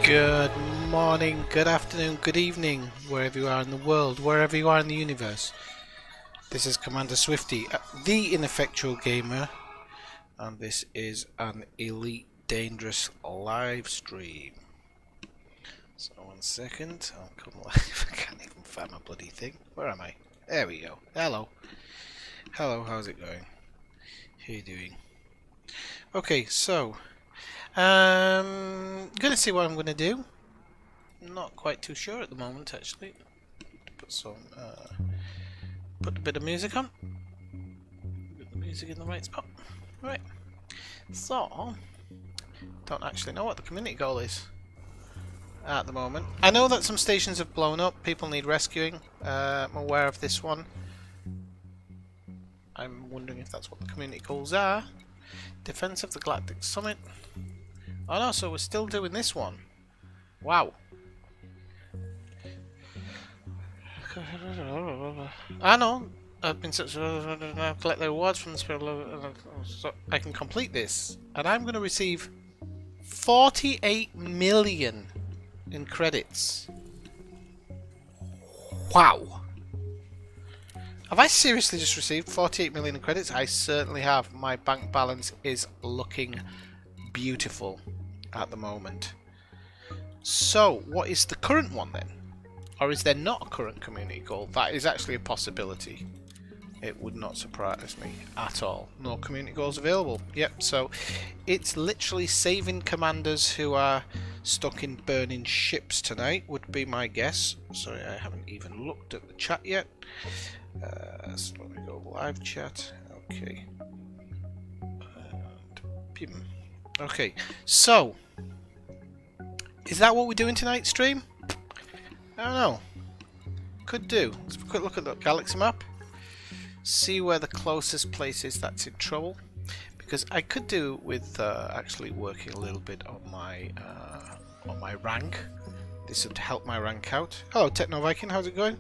Good morning, good afternoon, good evening, wherever you are in the world, wherever you are in the universe. This is Commander Swifty, the Ineffectual Gamer, and this is an Elite Dangerous live stream. So 1 second, I'll come live. I can't even find my bloody thing. Where am I? There we go. Hello. Hello, how's it going? How you doing? Okay, so gonna see what I'm gonna do. Not quite too sure at the moment, actually. Put a bit of music on. Get the music in the right spot. Right. So, don't actually know what the community goal is at the moment. I know that some stations have blown up. People need rescuing. I'm aware of this one. I'm wondering if that's what the community goals are. Defense of the Galactic Summit. Oh no, so we're still doing this one. Wow. I know. I've been collect the rewards from the spirit so I can complete this, and I'm going to receive 48 million in credits. Wow. Have I seriously just received 48 million in credits? I certainly have. My bank balance is looking beautiful at the moment. So, what is the current one then? Or is there not a current community goal? That is actually a possibility. It would not surprise me at all. No community goals available. Yep, so it's literally saving commanders who are stuck in burning ships tonight, would be my guess. Sorry, I haven't even looked at the chat yet. So let me go live chat. Okay. And, okay, so is that what we're doing tonight, stream? I don't know. Could do. Let's have a quick look at the galaxy map. See where the closest place is that's in trouble. Because I could do with actually working a little bit on my rank. This would help my rank out. Hello, Techno Viking. How's it going?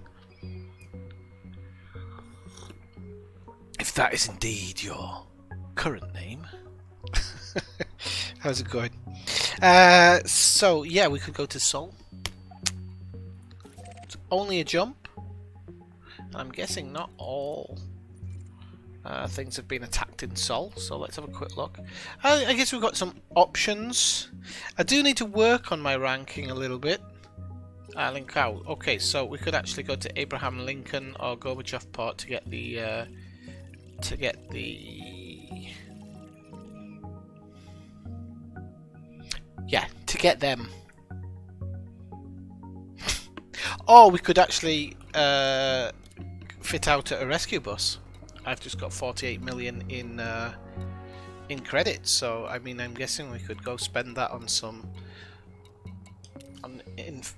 If that is indeed your current name. How's it going? So yeah, we could go to Sol. It's only a jump. And I'm guessing not all things have been attacked in Sol, so let's have a quick look. I guess we've got some options. I do need to work on my ranking a little bit. Link out. Okay, so we could actually go to Abraham Lincoln or Gorbachev Port to get the yeah, to get them. Or we could actually fit out a rescue bus. I've just got 48 million in credits, so I mean, I'm guessing we could go spend that on some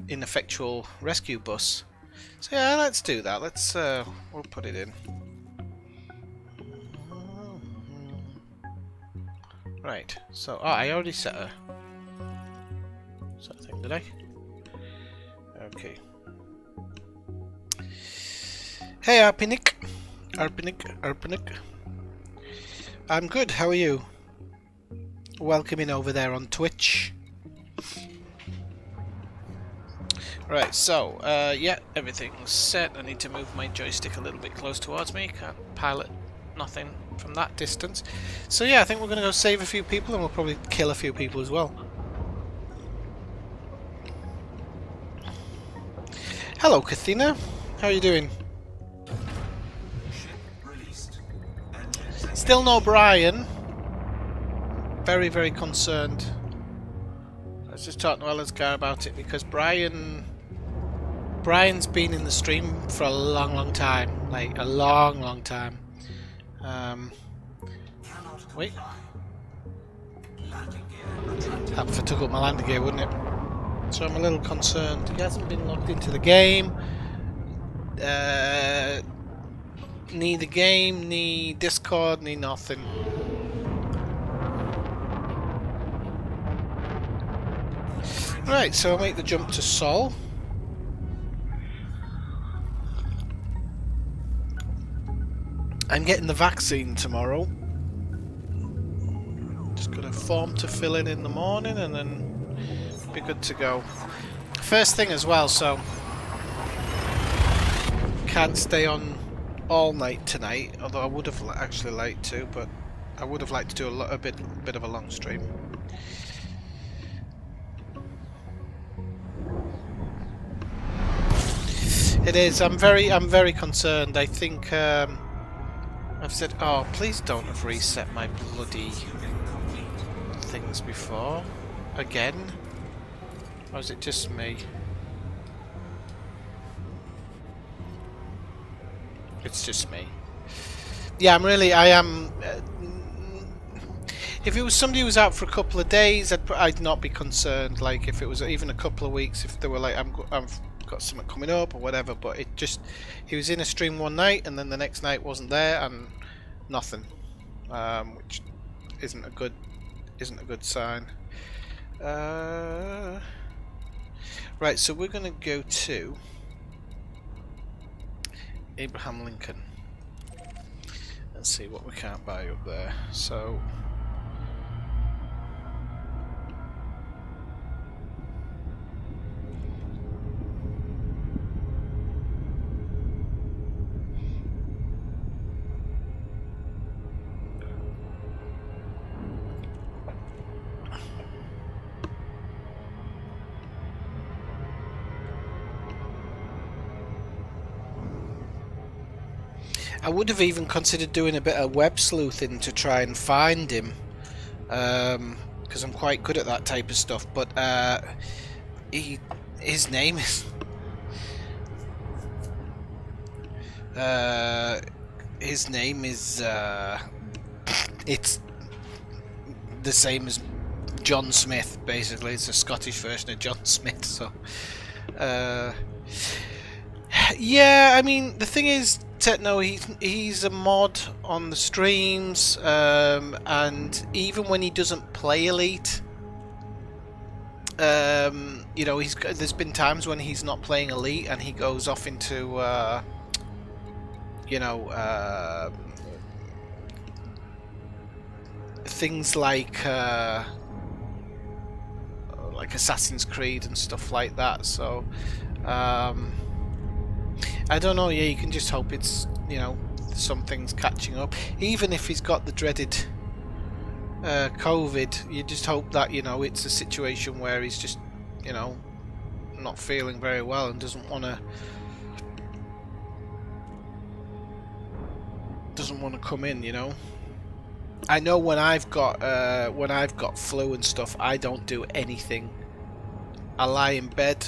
ineffectual rescue bus. So yeah, let's do that. Let's we'll put it in. Right. So I already set a thing, did I? Okay. Hey, Arpinic. I'm good, how are you? Welcoming over there on Twitch. Right, so, yeah, everything's set. I need to move my joystick a little bit close towards me. Can't pilot nothing from that distance. So yeah, I think we're going to go save a few people, and we'll probably kill a few people as well. Hello, Kathina. How are you doing? Still no Brian. Very, very concerned. I was just talking to Elazgar about it because Brian's been in the stream for a long time. Like, a long time. Wait. That took up my landing gear, wouldn't it? So I'm a little concerned. He hasn't been logged into the game. Ni the game, ni Discord, ni nothing. Right, so I'll make the jump to Sol. I'm getting the vaccine tomorrow. Just got a form to fill in the morning, and then be good to go. First thing as well, so can't stay on all night tonight. Although I would have actually liked to, but I would have liked to do a bit of a long stream. It is. I'm very concerned. I think I've said, oh, please don't have reset my bloody things before again. Or is it just me? It's just me. Yeah, I am. If it was somebody who was out for a couple of days, I'd not be concerned. Like if it was even a couple of weeks, if they were like, I've got something coming up or whatever. But it just, he was in a stream one night and then the next night wasn't there and nothing, which isn't a good sign. Right, so we're gonna go to Abraham Lincoln and see what we can't buy up there. So I would have even considered doing a bit of web sleuthing to try and find him, because I'm quite good at that type of stuff. But his name is it's the same as John Smith. Basically, it's a Scottish version of John Smith. So yeah, I mean the thing is, Techno, he's a mod on the streams, and even when he doesn't play Elite, you know, there's been times when he's not playing Elite and he goes off into you know, things like Assassin's Creed and stuff like that. So I don't know, yeah, you can just hope it's, you know, something's catching up. Even if he's got the dreaded COVID, you just hope that, you know, it's a situation where he's just, you know, not feeling very well and doesn't want to come in, you know. I know when I've got flu and stuff, I don't do anything. I lie in bed,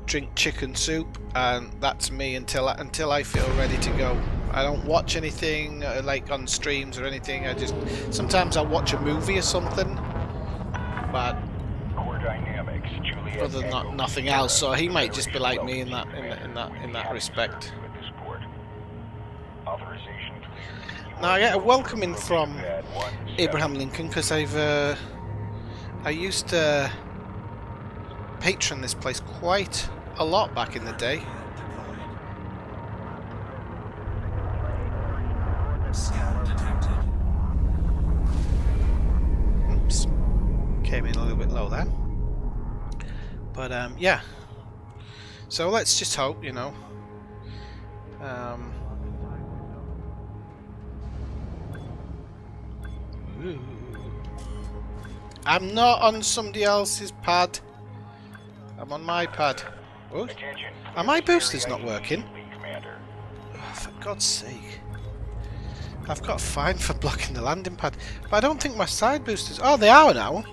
drink chicken soup, and that's me until I feel ready to go. I don't watch anything like on streams or anything. I just sometimes I'll watch a movie or something, but other than nothing else. So he might just be like me in that respect. Now I get a welcoming from Abraham Lincoln because I used to patron this place quite a lot back in the day. Oops, came in a little bit low there, but yeah. So let's just hope, you know. Ooh. I'm not on somebody else's pad. I'm on my pad. Oh, are my boosters not working? Oh, for God's sake. I've got a fine for blocking the landing pad. But I don't think my side boosters... Oh, they are now.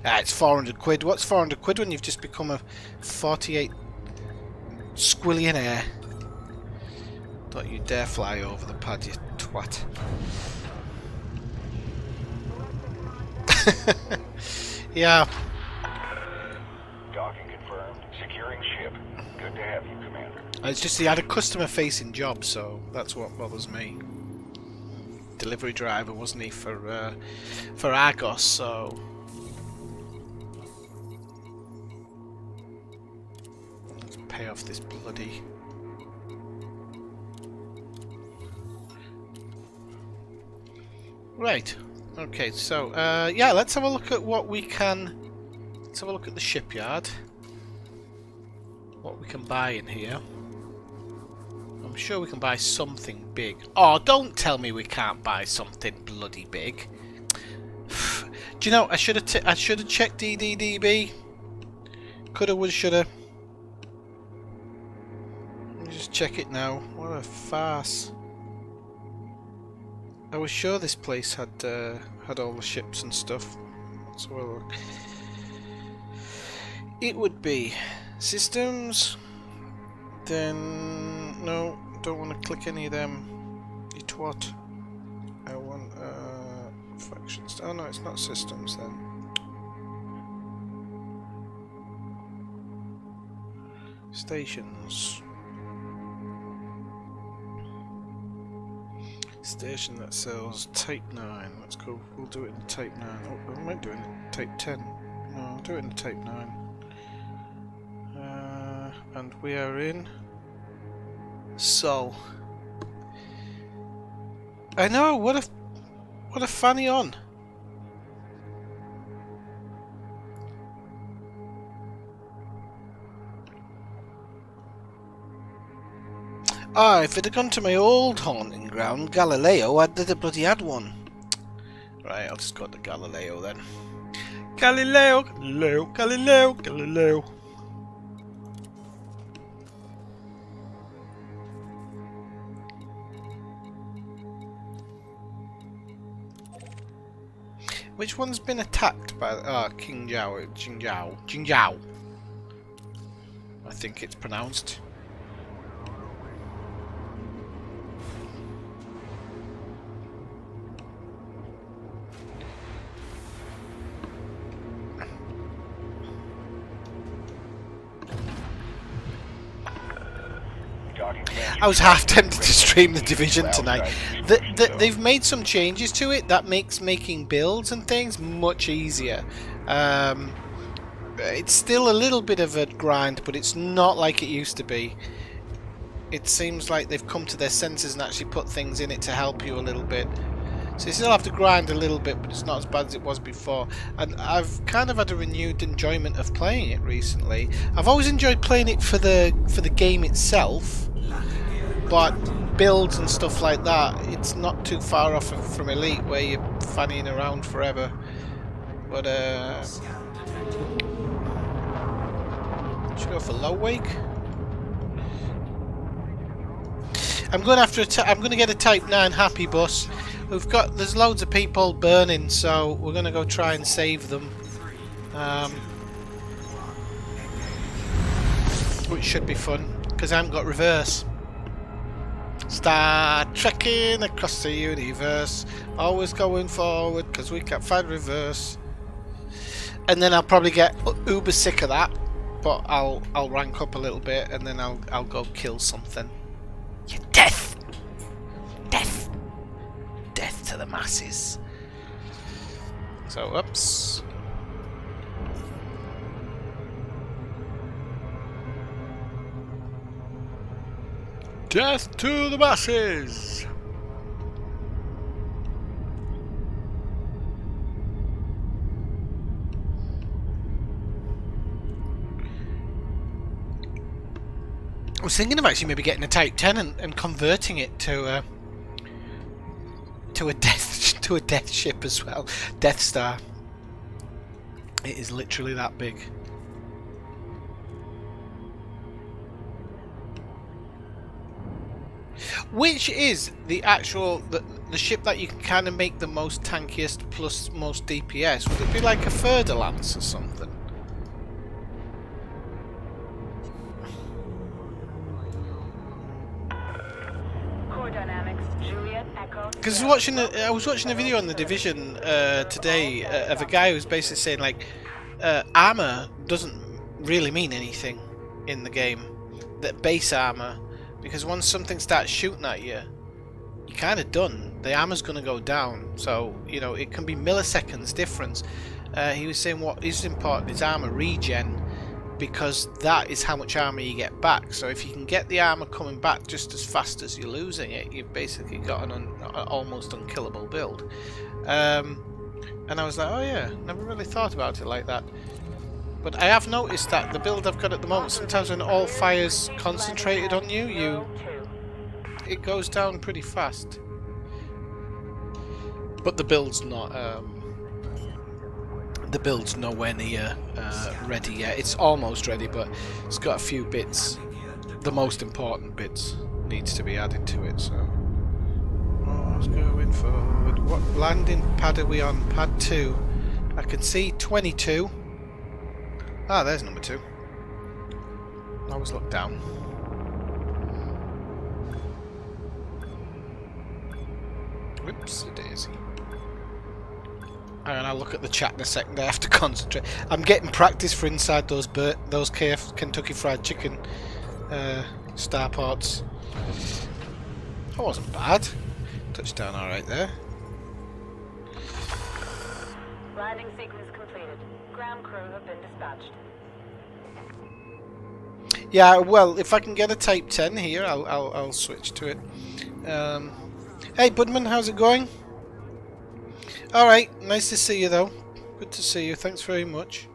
Ah, it's 400 quid. What's 400 quid when you've just become a 48 squillionaire? Don't you dare fly over the pad, you twat. Yeah. Docking confirmed. Securing ship. Good to have you, Commander. It's just he had a customer-facing job, so that's what bothers me. Delivery driver, wasn't he, for Argos? So let's pay off this bloody. Right. Okay, so yeah, let's have a look at what we can. Let's have a look at the shipyard. What we can buy in here. I'm sure we can buy something big. Oh, don't tell me we can't buy something bloody big. Do you know? I should have checked DDDB. Coulda, woulda, shoulda. Let me just check it now. What a farce! I was sure this place had all the ships and stuff. Let's have a look. It would be systems. Then no, don't want to click any of them. You twat. I want factions. Oh no, it's not systems then. Stations. Station that sells Type 9. Let's go. We'll do it in Type 9. Oh, I might do it in Type 10. No, I'll do it in Type 9. And we are in Sol. I know. What a funny on. Ah, if it had gone to my old haunting ground, Galileo, I'd have bloody had one. Right, I'll just go to Galileo then. Galileo, Galileo, Galileo, Galileo. Which one's been attacked by King Jiao? Jingjiao. I think it's pronounced. I was half tempted to stream the Division tonight. They've made some changes to it that makes making builds and things much easier. It's still a little bit of a grind, but it's not like it used to be. It seems like they've come to their senses and actually put things in it to help you a little bit. So you still have to grind a little bit, but it's not as bad as it was before. And I've kind of had a renewed enjoyment of playing it recently. I've always enjoyed playing it for the game itself. But builds and stuff like that, it's not too far off from Elite, where you're fannying around forever. But should we go for low wake? I'm going after I'm going to get a Type 9 happy bus. There's loads of people burning, so we're going to go try and save them. Which should be fun because I haven't got reverse. Start trekking across the universe, always going forward because we can't find reverse. And then I'll probably get uber sick of that, but I'll rank up a little bit and then I'll go kill something. Yeah, death, death, death to the masses. So oops. Death to the masses! I was thinking of actually maybe getting a Type 10 and converting it to a death ship as well. Death Star. It is literally that big. Which is the actual the ship that you can kind of make the most tankiest plus most DPS? Would it be like a Fer-de-Lance or something? Because I was watching a video on the Division today of a guy who's basically saying like armor doesn't really mean anything in the game. That base armor. Because once something starts shooting at you, you're kind of done. The armor's going to go down. So, you know, it can be milliseconds difference. He was saying what is important is armor regen, because that is how much armor you get back. So if you can get the armor coming back just as fast as you're losing it, you've basically got an almost unkillable build. And I was like, oh yeah, never really thought about it like that. But I have noticed that the build I've got at the moment, sometimes when all fire's concentrated on you, it goes down pretty fast. But the build's not, the build's nowhere near ready yet. It's almost ready, but it's got a few bits. The most important bits needs to be added to it, so... Oh, going forward. What landing pad are we on? Pad 2. I can see 22. Ah, there's number 2. Always look down. Whoops, daisy. And I'll look at the chat in a second. I have to concentrate. I'm getting practice for inside those Kentucky Fried Chicken starports. That wasn't bad. Touchdown, all right there. Landing sequence completed. Ground crew have been dispatched. Yeah, well, if I can get a Type 10 here, I'll switch to it. Hey, Budman, how's it going? All right, nice to see you though. Good to see you. Thanks very much.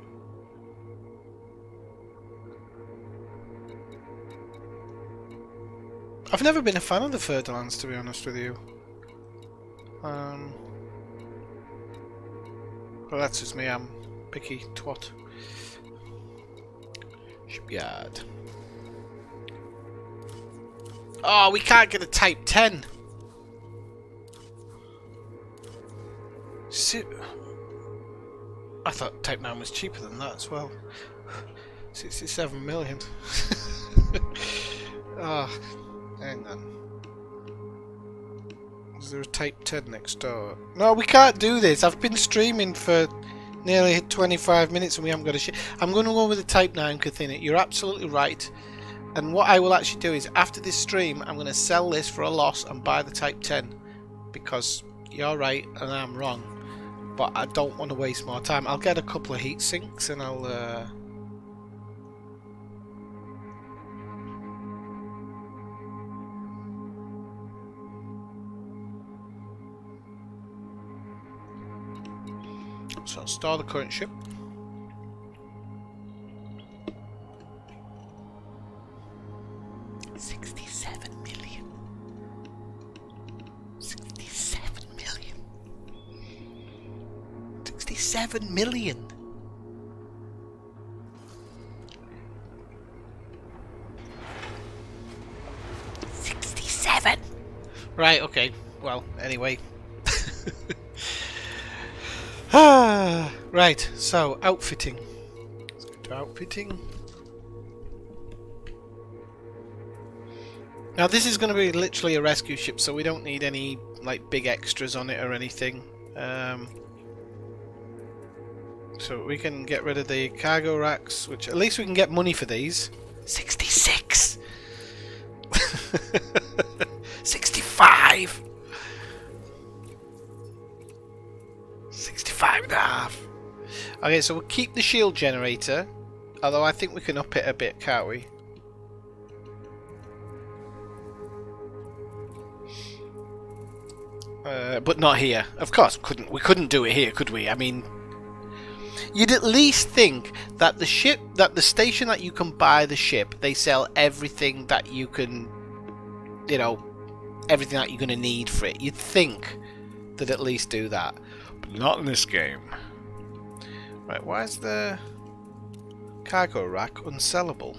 I've never been a fan of the Ferdinands, to be honest with you. Well, that's just me. I'm picky twat. Shipyard. Oh, we can't get a Type 10. I thought Type 9 was cheaper than that as well. 67 million. Ah, oh, hang on. Is there a Type 10 next door? No, we can't do this. I've been streaming for nearly 25 minutes and we haven't got a shit. I'm going to go with the Type 9 Cathina. You're absolutely right. And what I will actually do is, after this stream, I'm going to sell this for a loss and buy the Type 10. Because you're right and I'm wrong. But I don't want to waste more time. I'll get a couple of heat sinks and I'll... So I'll store the current ship. $67 million. 67 million. $67. Right, okay. Well, anyway. Right, so outfitting. Let's go to outfitting. Now this is going to be literally a rescue ship, so we don't need any like big extras on it or anything. So we can get rid of the cargo racks, which at least we can get money for these. 66. 65. 65 and a half. Okay, so we'll keep the shield generator, although I think we can up it a bit, can't we? But not here. Of course, we couldn't do it here, could we? I mean, you'd at least think that the station that you can buy the ship, they sell everything that you can, you know, everything that you're going to need for it. You'd think they'd at least do that. But not in this game. Right, why is the cargo rack unsellable?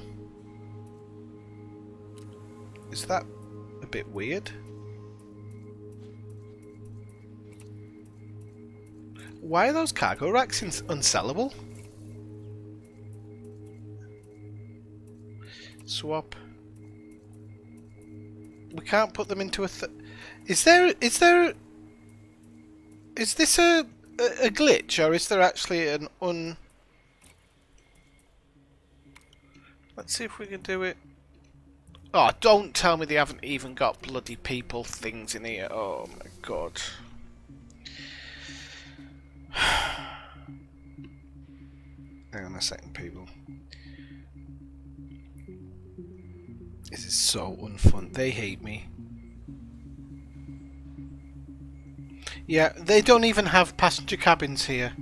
Is that a bit weird? Why are those cargo racks unsellable? Swap. We can't put them into a... Is this a glitch, or is there actually an Let's see if we can do it. Oh, don't tell me they haven't even got bloody people things in here. Oh my god. Hang on a second, people. This is so unfun. They hate me. Yeah, they don't even have passenger cabins here.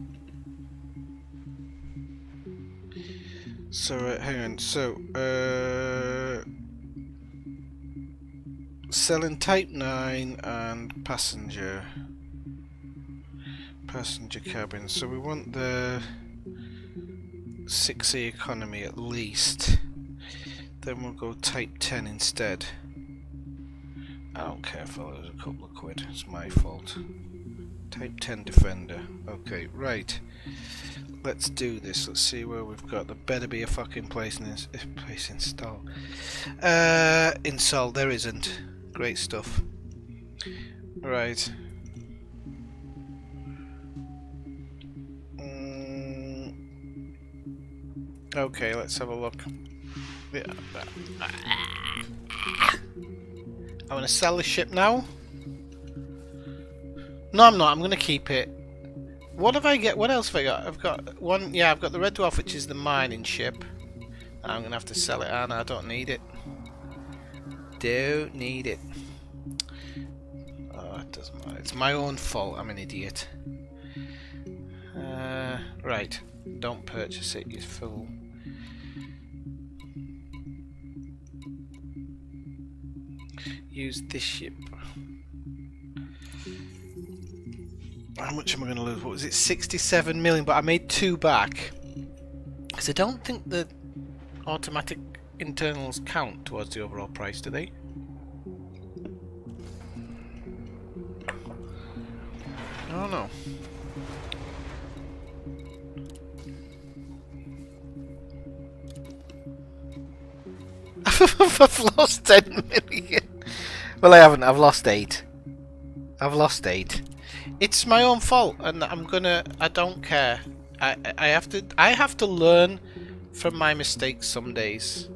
So, hang on. So, selling Type 9 and passenger cabins. So we want the 6A economy at least. Then we'll go Type 10 instead. I don't care if I lose a couple of quid. It's my fault. Type 10 Defender. Okay, right. Let's do this. Let's see where we've got. There better be a fucking place install. Install. There isn't. Great stuff. Right. Okay, let's have a look. Yeah. I'm gonna sell the ship now. No, I'm not. I'm gonna keep it. What have I get? What else have I got? I've got one. Yeah, I've got the Red Dwarf, which is the mining ship. I'm gonna have to sell it, and I don't need it. Don't need it. Oh, it doesn't matter. It's my own fault. I'm an idiot. Right. Don't purchase it, you fool. Use this ship. How much am I going to lose? What was it? 67 million, but I made 2 back. Because I don't think the automatic internals count towards the overall price, do they? I don't know. I've lost 10 million. Well, I haven't. I've lost 8. I've lost 8. It's my own fault, and I don't care. I have to learn from my mistakes some days.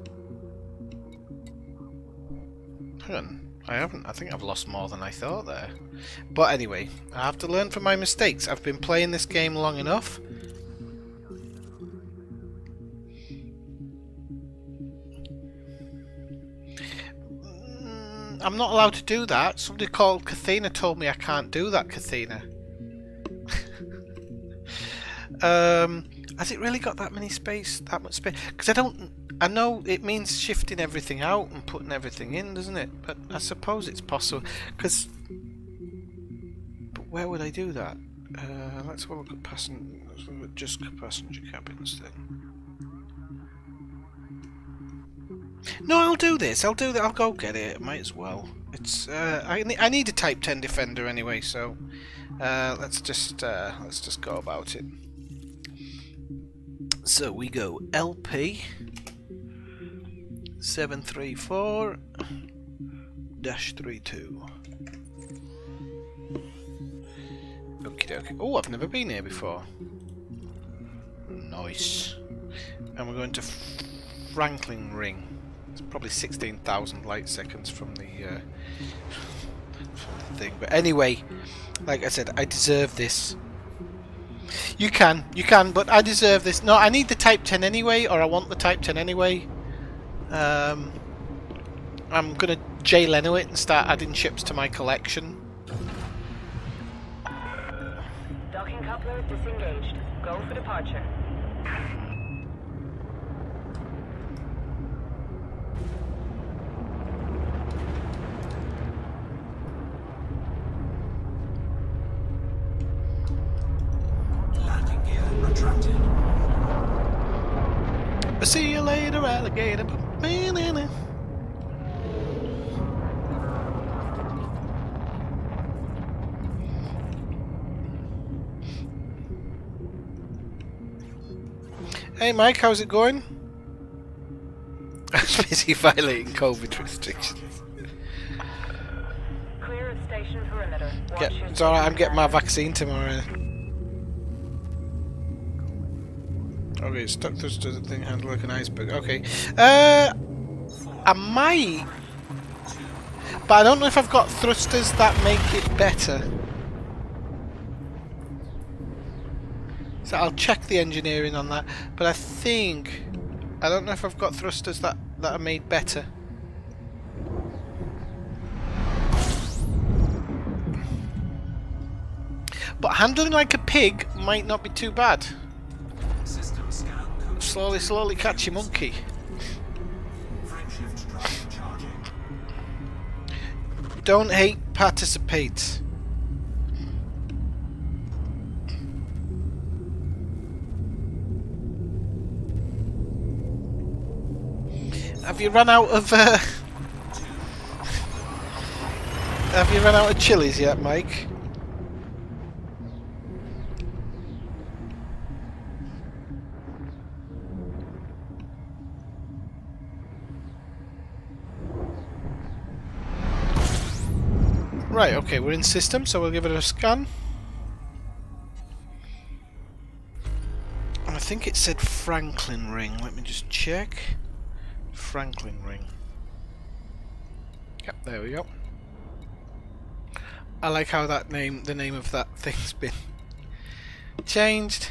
Hang on. I haven't. I think I've lost more than I thought there. But anyway, I have to learn from my mistakes. I've been playing this game long enough. I'm not allowed to do that. Somebody called Kathina told me I can't do that, Kathina. Has it really got that much space? Because I know it means shifting everything out and putting everything in, doesn't it? But I suppose it's possible. But where would I do that? Let's have a look at just passenger cabins then. No, I'll do this. I'll go get it. Might as well. It's I need a Type 10 Defender anyway, so let's just go about it. So we go LP 734-32. Okie dokie. Oh, I've never been here before. Nice. And we're going to Franklin Ring. It's probably 16,000 light seconds from the thing. But anyway, like I said, I deserve this. You can, but I deserve this. No, I need the Type 10 anyway, or I want the Type 10 anyway. I'm gonna Jay Leno it and start adding ships to my collection. Docking coupler disengaged. Go for departure. Landing gear retracted. See you later, alligator. Hey Mike, how's it going? I was busy violating COVID restrictions. Clear of station perimeter. It's alright, I'm getting my vaccine tomorrow. Okay, stuck thrusters, the thing handle like an iceberg. Okay. I might. But I don't know if I've got thrusters that make it better. So I'll check the engineering on that. But I don't know if I've got thrusters that are made better. But handling like a pig might not be too bad. Slowly catch your monkey. Don't hate, participate. Have you run out of have you run out of chilies yet, Mike? Right, okay, we're in system, so we'll give it a scan. I think it said Franklin Ring. Let me just check. Franklin Ring. Yep, there we go. I like how that name, the name of that thing's been changed.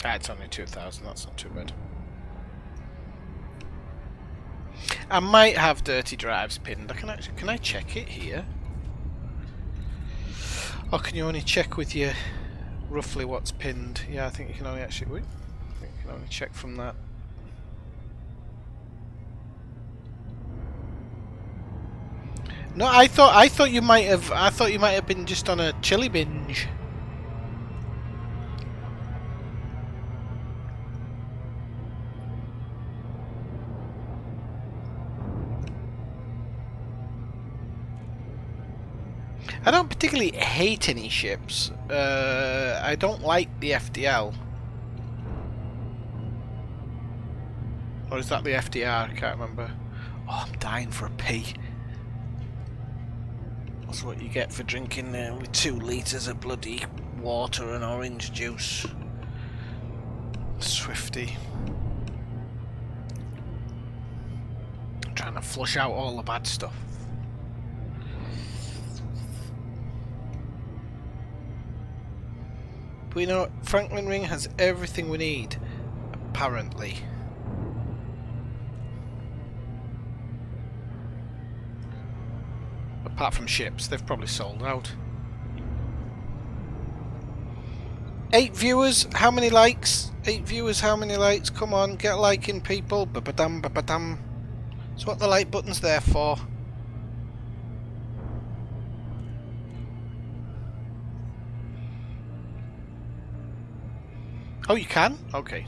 Ah, it's only 2,000, that's not too bad. I might have dirty drives pinned. Can I check it here? Or can you only check with your roughly what's pinned? Yeah, I think you can only actually I think you can only check from that. No, I thought you might have been just on a chili binge. I don't particularly hate any ships. I don't like the FDL. Or is that the FDR? I can't remember. Oh, I'm dying for a pee. That's what you get for drinking nearly 2 litres of bloody water and orange juice. Swifty. I'm trying to flush out all the bad stuff. But you know what? Franklin Ring has everything we need, apparently. Apart from ships, they've probably sold out. 8 viewers, how many likes? 8 viewers, how many likes? Come on, get liking, people. Ba-ba-dum, ba-ba-dum. That's what the like button's there for. Oh, you can? Okay.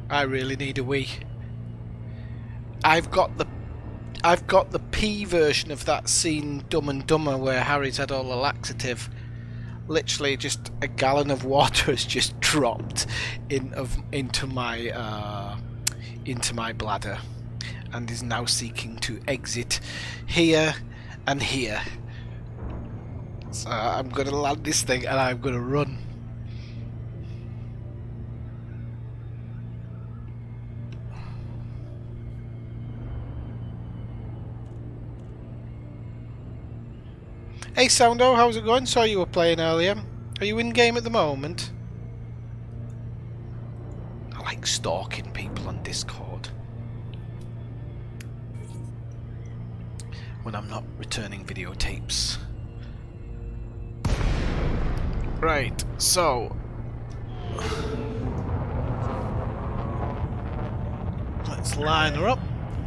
I really need a wee. I've got the P version of that scene Dumb and Dumber where Harry's had all the laxative. Literally just a gallon of water has just dropped into my bladder and is now seeking to exit here and here. So I'm going to land this thing and I'm going to run. Hey Soundo, how's it going? Saw you were playing earlier. Are you in game at the moment? I like stalking people on Discord when I'm not returning videotapes. Right, so let's line her up.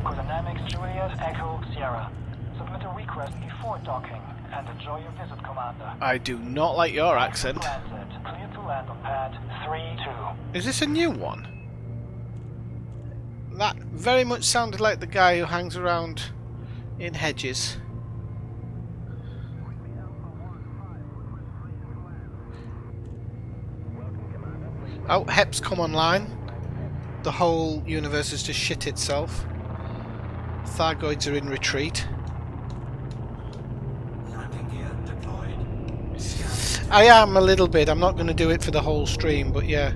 Dynamics Juliet Echo Sierra. Submit a request before docking and enjoy your visit, Commander. I do not like your accent. Transit. Clear to land on pad 3-2. Is this a new one? That very much sounded like the guy who hangs around in hedges. Oh, HEP's come online. The whole universe has just shit itself. Thargoids are in retreat. I am a little bit. I'm not going to do it for the whole stream, but yeah.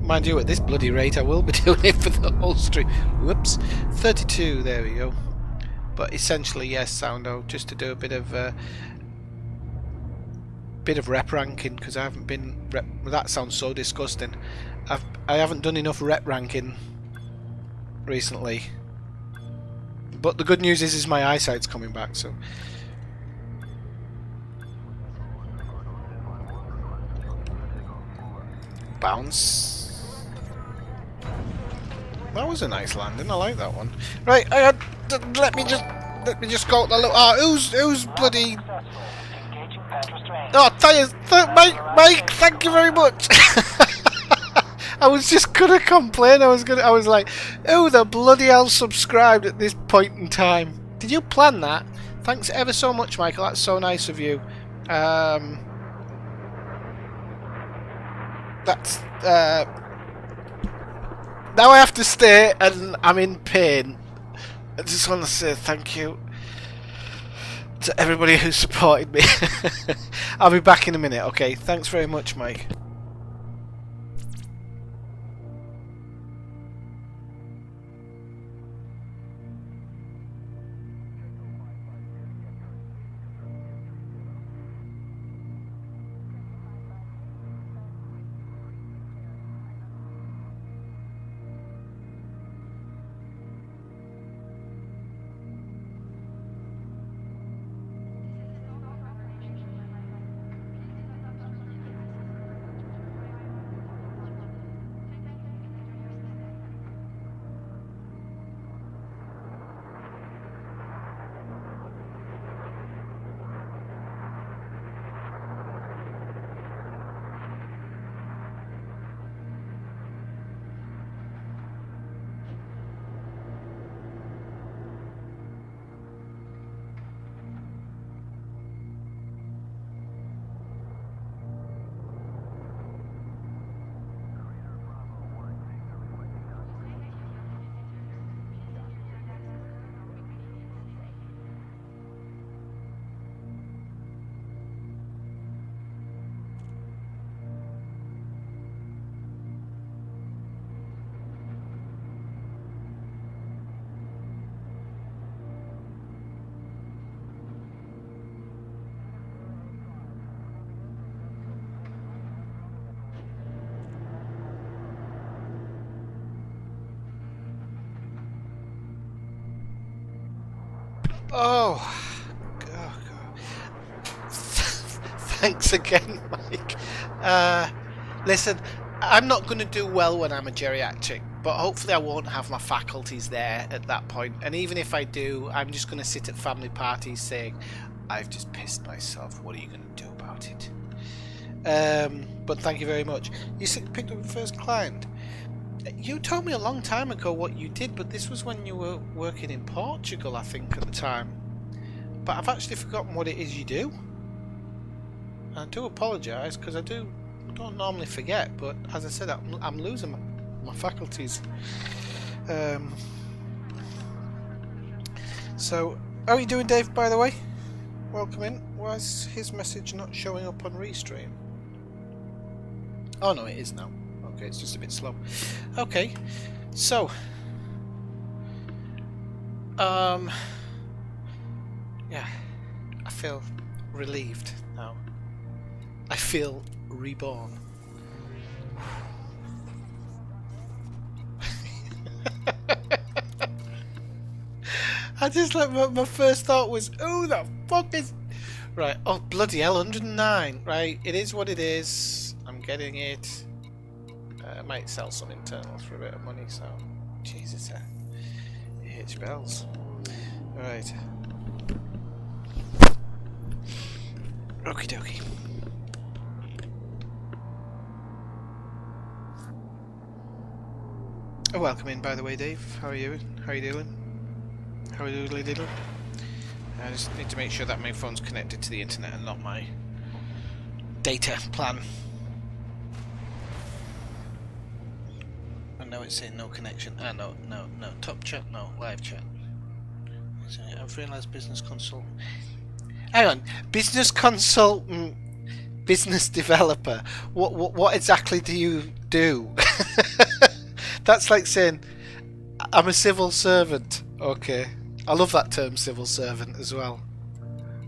Mind you, at this bloody rate, I will be doing it for the whole stream. Whoops. 32, there we go. But essentially, yes, Soundo, just to do a bit of rep ranking, because I haven't been rep. That sounds so disgusting. I haven't done enough rep ranking recently. But the good news is my eyesight's coming back, so. Bounce. That was a nice landing. I like that one. Right, let me just go. Who's bloody? Engaging pet restraint. Oh, Mike, thank you very much. I was just gonna complain. I was like, who the bloody hell subscribed at this point in time? Did you plan that? Thanks ever so much, Michael. That's so nice of you. That's now I have to stay and I'm in pain. I just want to say thank you to everybody who supported me. I'll be back in a minute, okay? Thanks very much, Mike. Oh, God. Thanks again, Mike. Listen, I'm not going to do well when I'm a geriatric, but hopefully I won't have my faculties there at that point. And even if I do, I'm just going to sit at family parties saying, I've just pissed myself. What are you going to do about it? But thank you very much. You picked up the first client. You told me a long time ago what you did, but this was when you were working in Portugal, I think, at the time. But I've actually forgotten what it is you do. I do apologise, because I don't normally forget, but as I said, I'm losing my faculties. So, how are you doing, Dave, by the way? Welcome in. Why is his message not showing up on Restream? Oh no, it is now. Okay, it's just a bit slow. Okay, so yeah, I feel relieved now. I feel reborn. I just like my first thought was, oh, the fuck is right? Oh, bloody hell, 109. Right, it is what it is. I'm getting it. I might sell some internals for a bit of money, so Jesus, H bells. Right. Okie dokie. Oh, welcome in, by the way, Dave. How are you? How are you doing? How are you doing, diddle? I just need to make sure that my phone's connected to the internet and not my data plan. And now it's saying no connection. Ah, no. Top chat, no. Live chat. So I've realised business consultant. Hang on, business consultant, business developer. What exactly do you do? That's like saying I'm a civil servant. Okay, I love that term, civil servant, as well.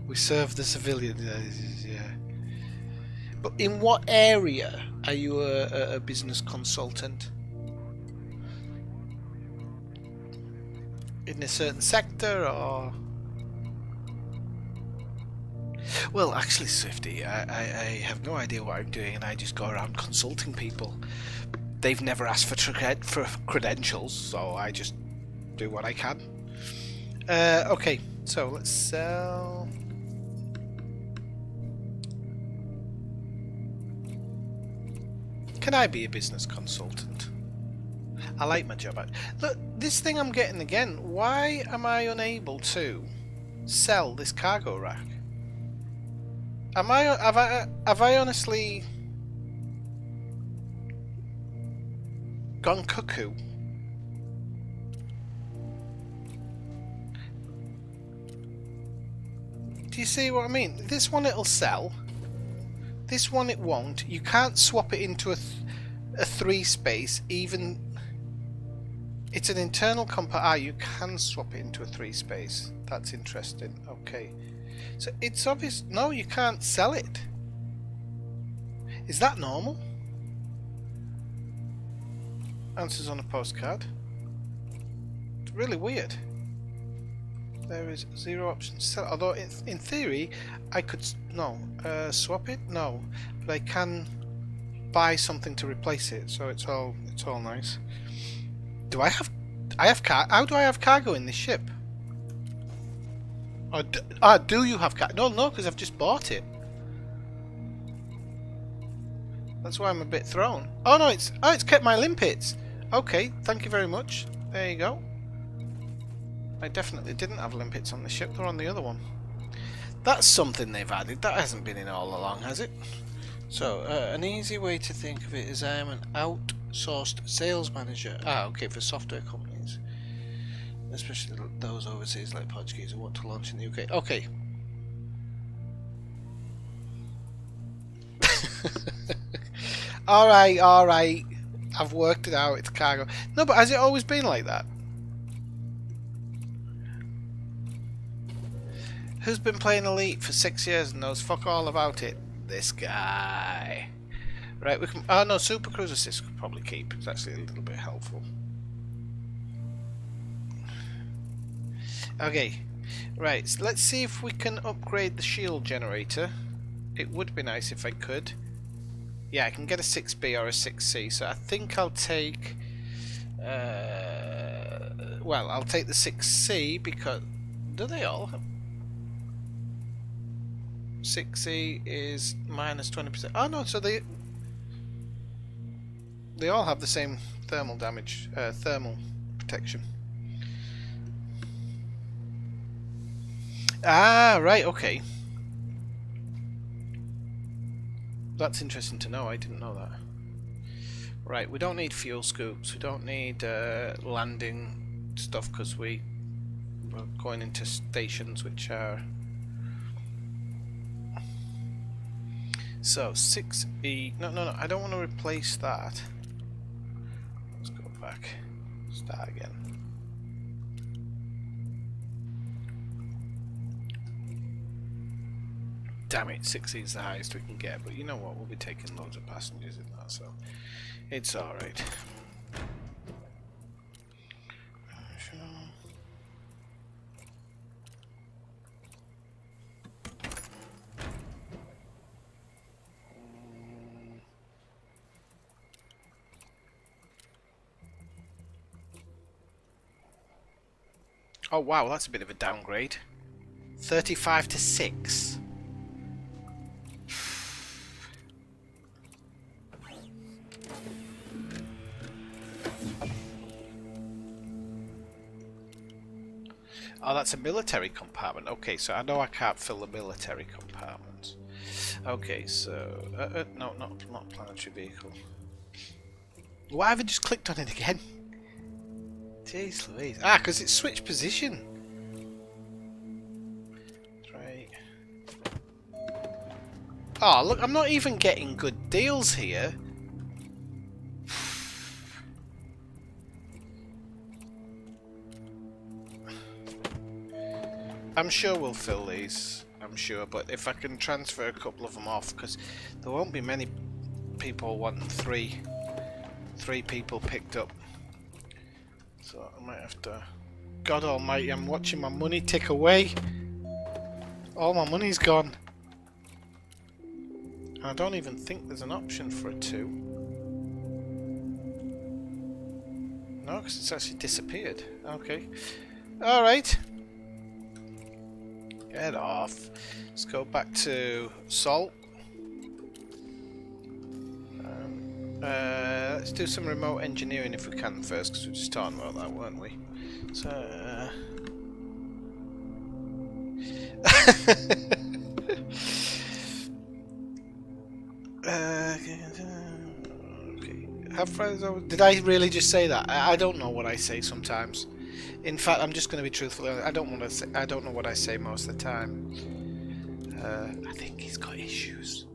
We serve the civilian. Yeah. But in what area are you a business consultant? In a certain sector, or? Well, actually, Swifty, I have no idea what I'm doing, and I just go around consulting people. They've never asked for credentials, so I just do what I can. Okay, so let's sell. Can I be a business consultant? I like my job. Look, this thing I'm getting again. Why am I unable to sell this cargo rack? Have I honestly gone cuckoo? Do you see what I mean? This one it'll sell. This one it won't. You can't swap it into a 3 space. Even it's an internal you can swap it into a 3 space. That's interesting. Okay. So it's obvious. No, you can't sell it. Is that normal? Answers on a postcard. It's really weird. There is 0 options to sell. Although in theory, I could swap it. No, but I can buy something to replace it. So it's all nice. Do I have? How do I have cargo in this ship? Do you have cargo? No, because I've just bought it. That's why I'm a bit thrown. Oh no, it's kept my limpets. Okay, thank you very much. There you go. I definitely didn't have limpets on the ship. They're on the other one. That's something they've added. That hasn't been in all along, has it? So, an easy way to think of it is I am an outsourced sales manager. Okay, for software companies. Especially those overseas like Portuguese who want to launch in the UK. Okay. Alright. I've worked it out. It's cargo. No, but has it always been like that? Who's been playing Elite for 6 years and knows fuck all about it? This guy. Right, we can... Oh no, Super Cruise Assist could probably keep. It's actually a little bit helpful. Okay. Right, so let's see if we can upgrade the shield generator. It would be nice if I could. Yeah, I can get a 6B or a 6C, so I think I'll take... well, I'll take the 6C because... Do they all have... 6C is minus 20%. Oh no, so they all have the same thermal damage, thermal protection. Right, okay. That's interesting to know. I didn't know that. Right, we don't need fuel scoops. We don't need landing stuff because we're going into stations which are... So 6E. No. I don't want to replace that. Let's go back. Start again. Damn it, 6E is the highest we can get, but you know what? We'll be taking loads of passengers in that, so it's alright. Oh wow, that's a bit of a downgrade. 35 to 6. Oh, that's a military compartment. Okay, so I know I can't fill the military compartment. Okay, so... no, not planetary vehicle. Why have I just clicked on it again? Jeez Louise. Because it's switched position. Right. Oh, look, I'm not even getting good deals here. I'm sure we'll fill these. I'm sure, but if I can transfer a couple of them off, because there won't be many people wanting three people picked up. So I might have to. God Almighty! I'm watching my money tick away. All my money's gone. I don't even think there's an option for a 2. No, because it's actually disappeared. Okay. Alright. Get off. Let's go back to Salt. Let's do some remote engineering if we can first, because we were just talking about that, weren't we? So... Have friends over. Did I really just say that? I don't know what I say sometimes. In fact, I'm just going to be truthful. I don't want to say. I don't know what I say most of the time. I think he's got issues.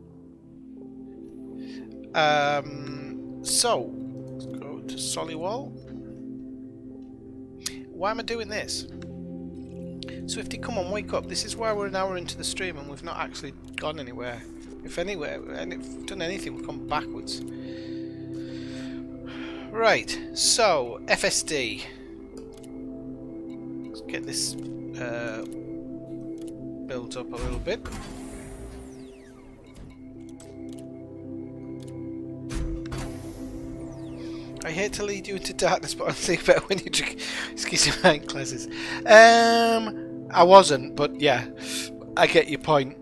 So let's go to Solywall. Why am I doing this? Swifty, come on, wake up. This is why we're an hour into the stream and we've not actually gone anywhere. If anywhere, and if we've done anything, we've come backwards. Right, so FSD. Let's get this built up a little bit. I hate to lead you into darkness, but I think better when you drink schizophrenic classes. I wasn't, but yeah, I get your point.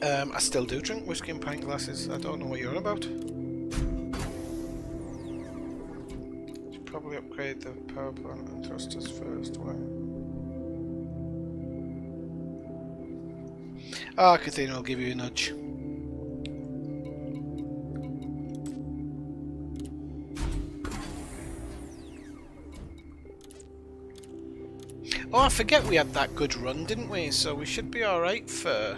I still do drink whiskey and pint glasses. I don't know what you're on about. Should probably upgrade the power plant and thrusters first. Why? Ah, Cathena will give you a nudge. Oh, I forget we had that good run, didn't we? So we should be alright for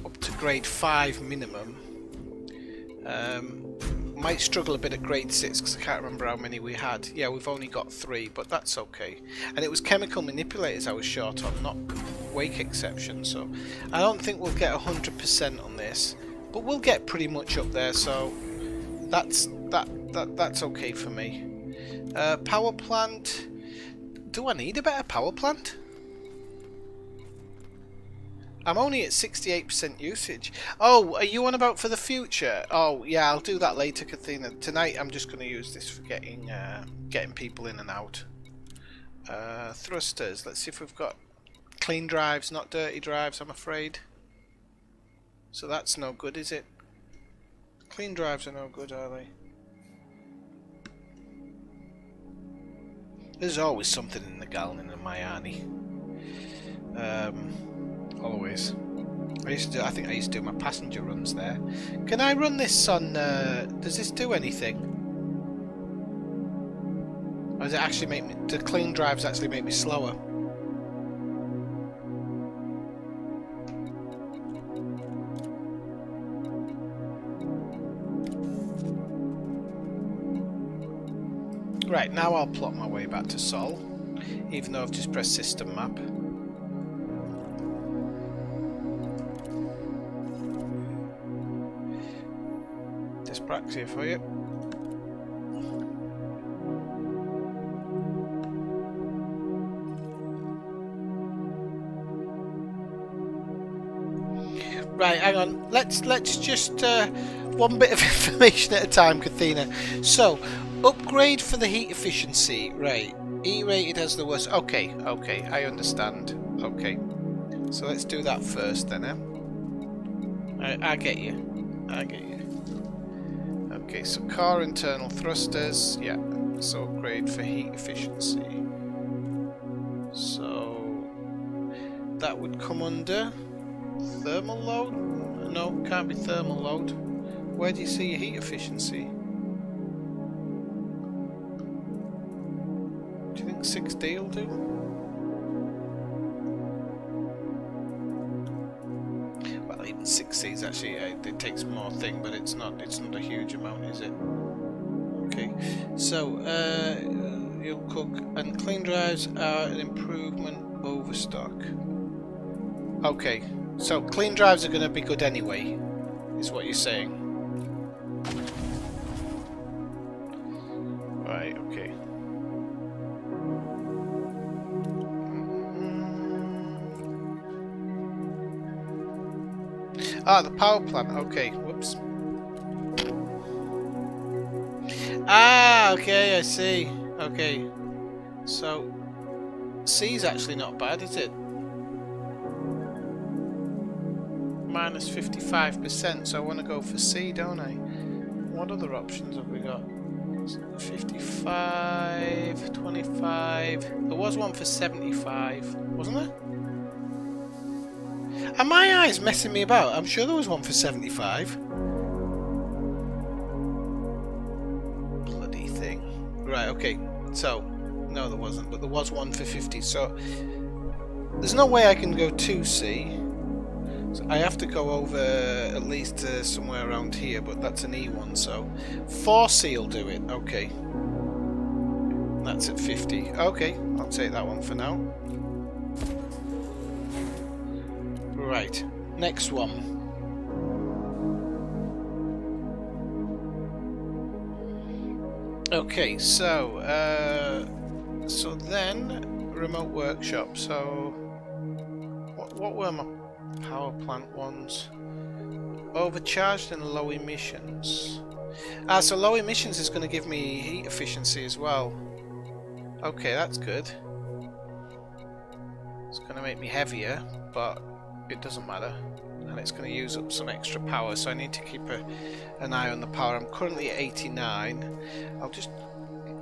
up to grade 5 minimum. Might struggle a bit at grade 6 because I can't remember how many we had. Yeah, we've only got 3, but that's okay. And it was chemical manipulators I was short on, not wake exception. So I don't think we'll get 100% on this, but we'll get pretty much up there. So that's okay for me. Power plant. Do I need a better power plant? I'm only at 68% usage. Oh, are you on about for the future? Oh, yeah, I'll do that later, Cathena. Tonight, I'm just going to use this for getting people in and out. Thrusters. Let's see if we've got clean drives, not dirty drives, I'm afraid. So that's no good, is it? Clean drives are no good, are they? There's always something in the Gallon and the Mayani. Always. I think I used to do my passenger runs there. Can I run this on? Does this do anything? Or does it actually make me? Do clean drives actually make me slower? Right, now I'll plot my way back to Sol, even though I've just pressed system map. Dyspraxia for you. Right, hang on. Let's just one bit of information at a time, Cathena. So, upgrade for the heat efficiency. Right, E-rated has the worst. Okay, I understand. Okay, so let's do that first then. I get you. Okay, so car internal thrusters. Yeah, so upgrade for heat efficiency. So that would come under thermal load? No, can't be thermal load. Where do you see your heat efficiency? Do you think 6D will do? Well, even 6C is actually it takes more thing, but it's not a huge amount, is it? Okay, so you'll cook and clean drives are an improvement overstock. Okay, so clean drives are going to be good anyway, is what you're saying. Right, okay. Ah, the power plant. Okay, whoops. Ah, okay, I see. Okay, so C's actually not bad, is it? Minus 55%, so I want to go for C, don't I? What other options have we got? 55, 25. There was one for 75, wasn't there? Are my eyes messing me about? I'm sure there was one for 75. Bloody thing. Right, okay. So, no there wasn't, but there was one for 50. So, there's no way I can go 2C. So I have to go over at least somewhere around here, but that's an E1, so 4C will do it. Okay. That's at 50. Okay, I'll take that one for now. Right, next one. Okay, so then remote workshop. So what were my power plant ones? Overcharged and low emissions. Ah, so low emissions is going to give me heat efficiency as well. Okay, that's good. It's going to make me heavier, but it doesn't matter. And it's going to use up some extra power, so I need to keep an eye on the power. I'm currently at 89. I'll just...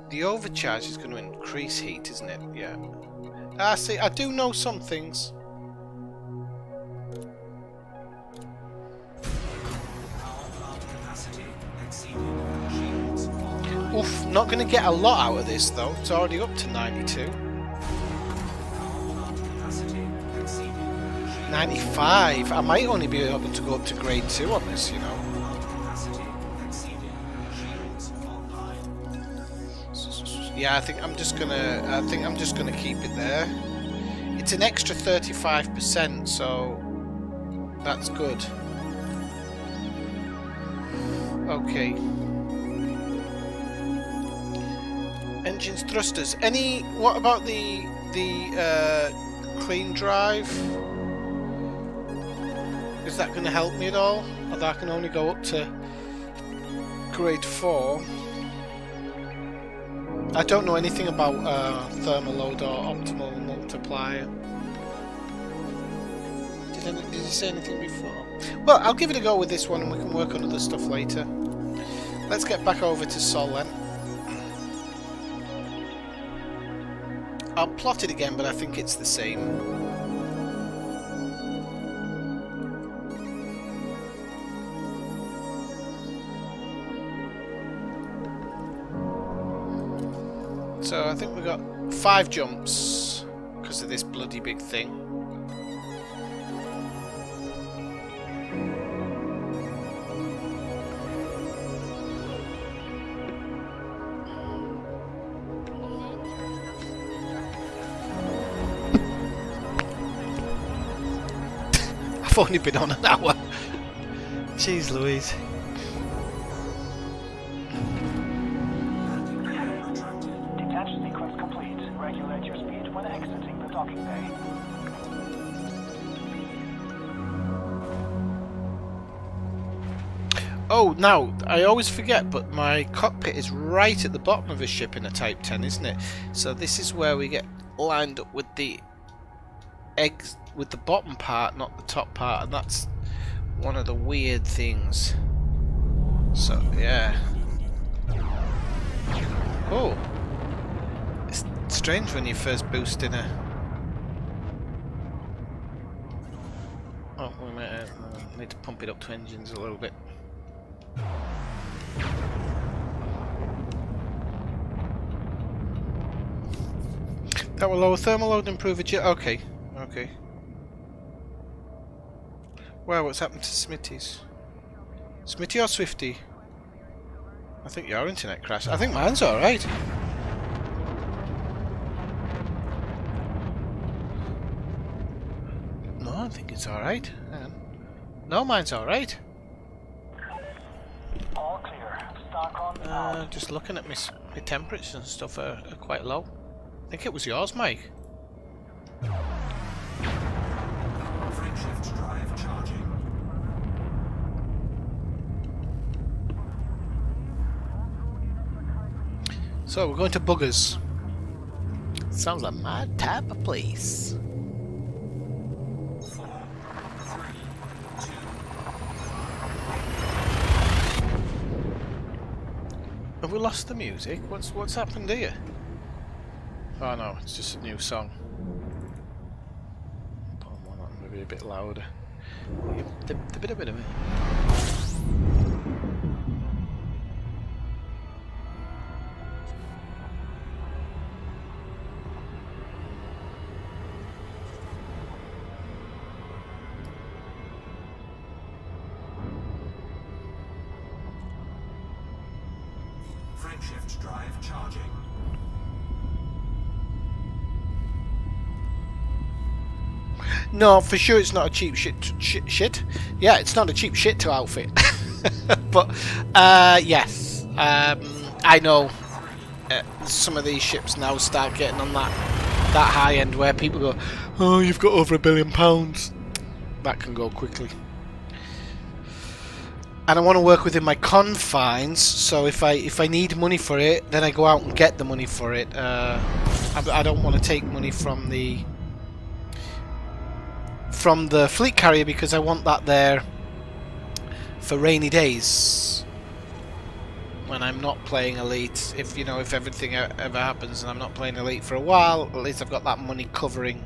The overcharge is going to increase heat, isn't it? Yeah. Ah, see, I do know some things. Oof, not going to get a lot out of this though. It's already up to 92. 95. I might only be able to go up to grade 2 on this, you know. Yeah, I think I'm just gonna keep it there. It's an extra 35%, so that's good. Okay. Engines, thrusters. What about the clean drive? Is that going to help me at all? Although I can only go up to grade 4. I don't know anything about thermal load or optimal multiplier. Did you say anything before? Well, I'll give it a go with this one and we can work on other stuff later. Let's get back over to Sol then. I'll plot it again, but I think it's the same. So I think we got 5 jumps because of this bloody big thing. I've only been on an hour. Jeez Louise. Detach sequence complete. Regulate your speed when exiting the docking bay. Oh, now, I always forget, but my cockpit is right at the bottom of a ship in a Type 10, isn't it? So this is where we get lined up with the eggs, with the bottom part, not the top part, and that's one of the weird things. So, yeah. Oh. It's strange when you first boost in a... Oh, we might need to pump it up to engines a little bit. That will lower thermal load and improve agility. Okay, okay. Wow, what's happened to Smitty's? Smitty or Swifty? I think your internet crashed. I think mine's alright. it's alright. No, mine's alright. All clear. Starcon out. Just looking at my temperatures and stuff are quite low. I think it was yours, Mike. Frameshift drive charging. So we're going to Buggers. Sounds like my type of place. 4, 3, 2. Have we lost the music? What's happened here? Oh no, it's just a new song. Put one on, maybe a bit louder. Frameshift drive charging. No, for sure it's not a cheap shit. Yeah, it's not a cheap shit to outfit. But yes, I know some of these ships now start getting on that high end where people go, oh, you've got over £1 billion. That can go quickly. And I want to work within my confines, so if I need money for it, then I go out and get the money for it. I don't want to take money from the fleet carrier because I want that there for rainy days when I'm not playing Elite. If everything ever happens and I'm not playing Elite for a while, at least I've got that money covering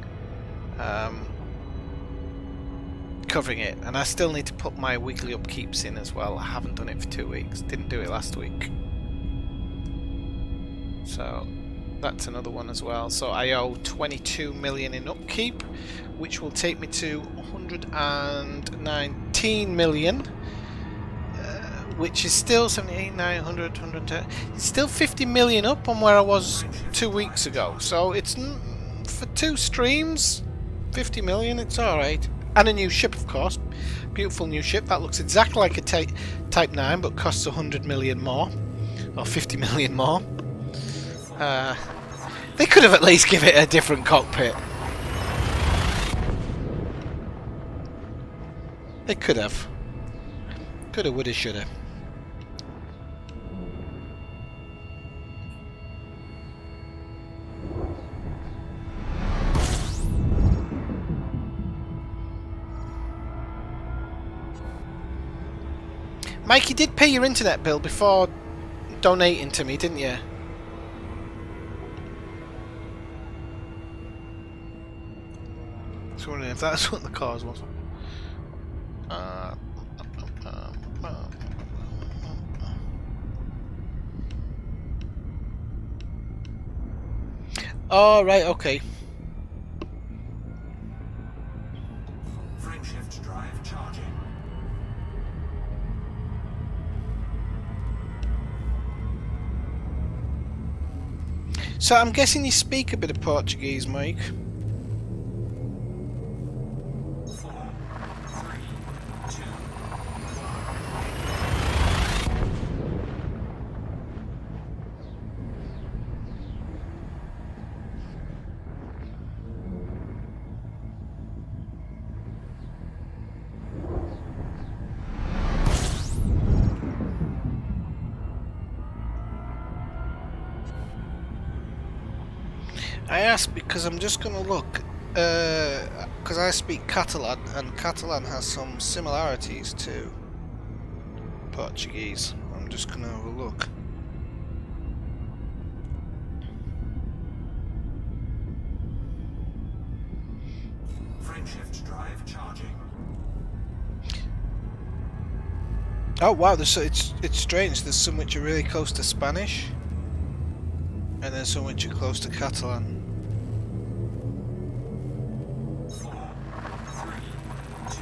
it. And I still need to put my weekly upkeeps in as well. I haven't done it for 2 weeks. Didn't do it last week. So that's another one as well. So I owe 22 million in upkeep, which will take me to 119 million, which is still 78, 900, 110. It's still 50 million up on where I was 2 weeks ago. So it's for 2 streams, 50 million. It's all right. And a new ship, of course. Beautiful new ship. That looks exactly like a Type 9, but costs 100 million more, or 50 million more. They could have at least given it a different cockpit. They could have. Coulda, woulda, shoulda. Mike, you did pay your internet bill before donating to me, didn't you? So wondering if that's what the cause was. Oh, right, okay. Frameshift drive charging. So I'm guessing you speak a bit of Portuguese, Mike. 4, 3, 2. I ask because I'm just going to look, because I speak Catalan, and Catalan has some similarities to Portuguese. I'm just going to have a look. Frameshift drive charging. Oh wow, it's strange. There's some which are really close to Spanish, and then some which are close to Catalan. 4, 3, 2.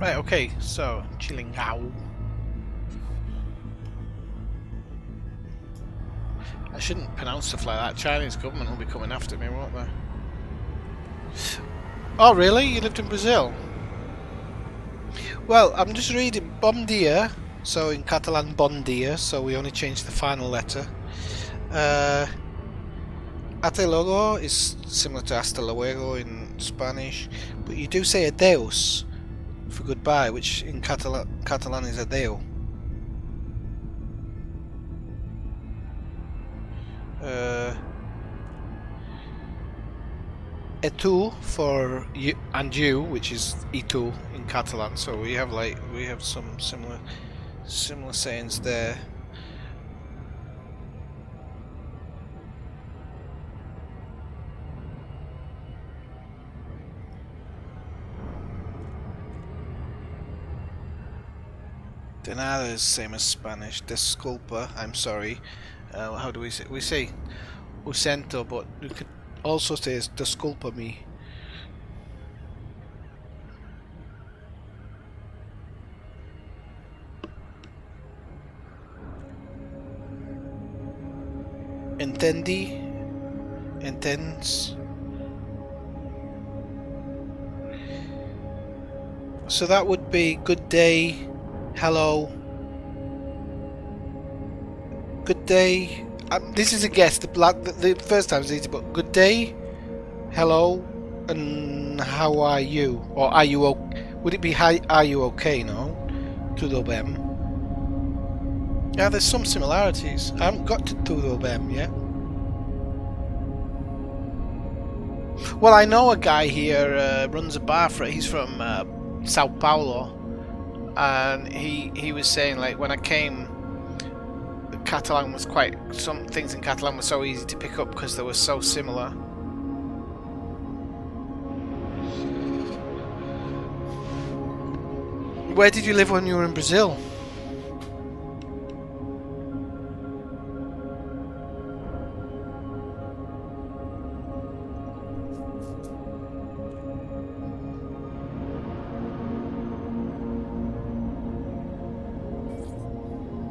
Right, okay, so, chilling out. I shouldn't pronounce stuff like that. Chinese government will be coming after me, won't they? Oh, really? You lived in Brazil? Well, I'm just reading Bom dia, so in Catalan bon dia, so we only changed the final letter. Hasta luego is similar to hasta luego in Spanish, but you do say adeus for goodbye, which in Catalan is adeu. Et tu for you and you, which is y tu in Catalan. So we have some similar sayings there. De nada is same as Spanish. Disculpa, I'm sorry. How do we say? We say usento, but we could also say disculpa me. Entendí. Intends. So that would be good day, hello, good day. This is a guess. The first time is easy, but good day, hello, and how are you? Or are you okay? Would it be hi? Are you okay? No, tudo bem. Yeah, there's some similarities. I haven't got to tudo bem yet. Well, I know a guy here runs a bar for it. He's from Sao Paulo, and he was saying, like, when I came, Catalan was some things in Catalan were so easy to pick up because they were so similar. Where did you live when you were in Brazil?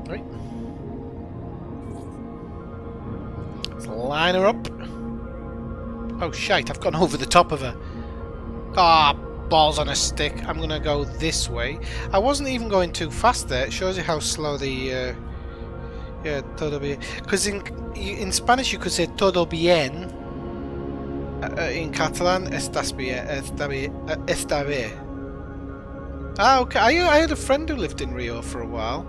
Right. Let's line her up. Oh shite, I've gone over the top of her. Ah, balls on a stick. I'm gonna go this way. I wasn't even going too fast there. It shows you how slow the yeah, todo bien. Because in Spanish you could say todo bien. In Catalan, estás bien, está bien. Ah, okay. I had a friend who lived in Rio for a while.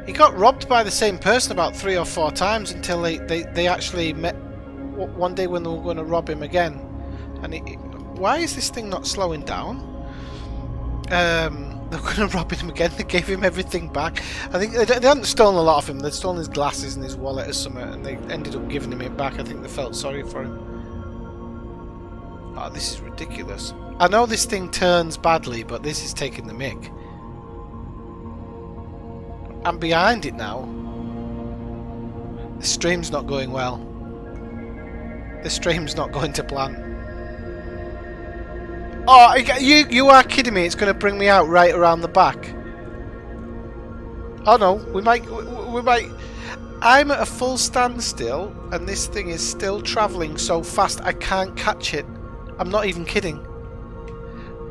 He got robbed by the same person about 3 or 4 times until they actually met one day when they were going to rob him again. And why is this thing not slowing down? They were going to rob him again. They gave him everything back. I think they hadn't stolen a lot of him. They'd stolen his glasses and his wallet or something, and they ended up giving him it back. I think they felt sorry for him. Oh, this is ridiculous. I know this thing turns badly, but this is taking the mick. I'm behind it now. The stream's not going well. The stream's not going to plan. Oh, you are kidding me! It's going to bring me out right around the back. Oh no, we might. I'm at a full standstill, and this thing is still travelling so fast I can't catch it. I'm not even kidding.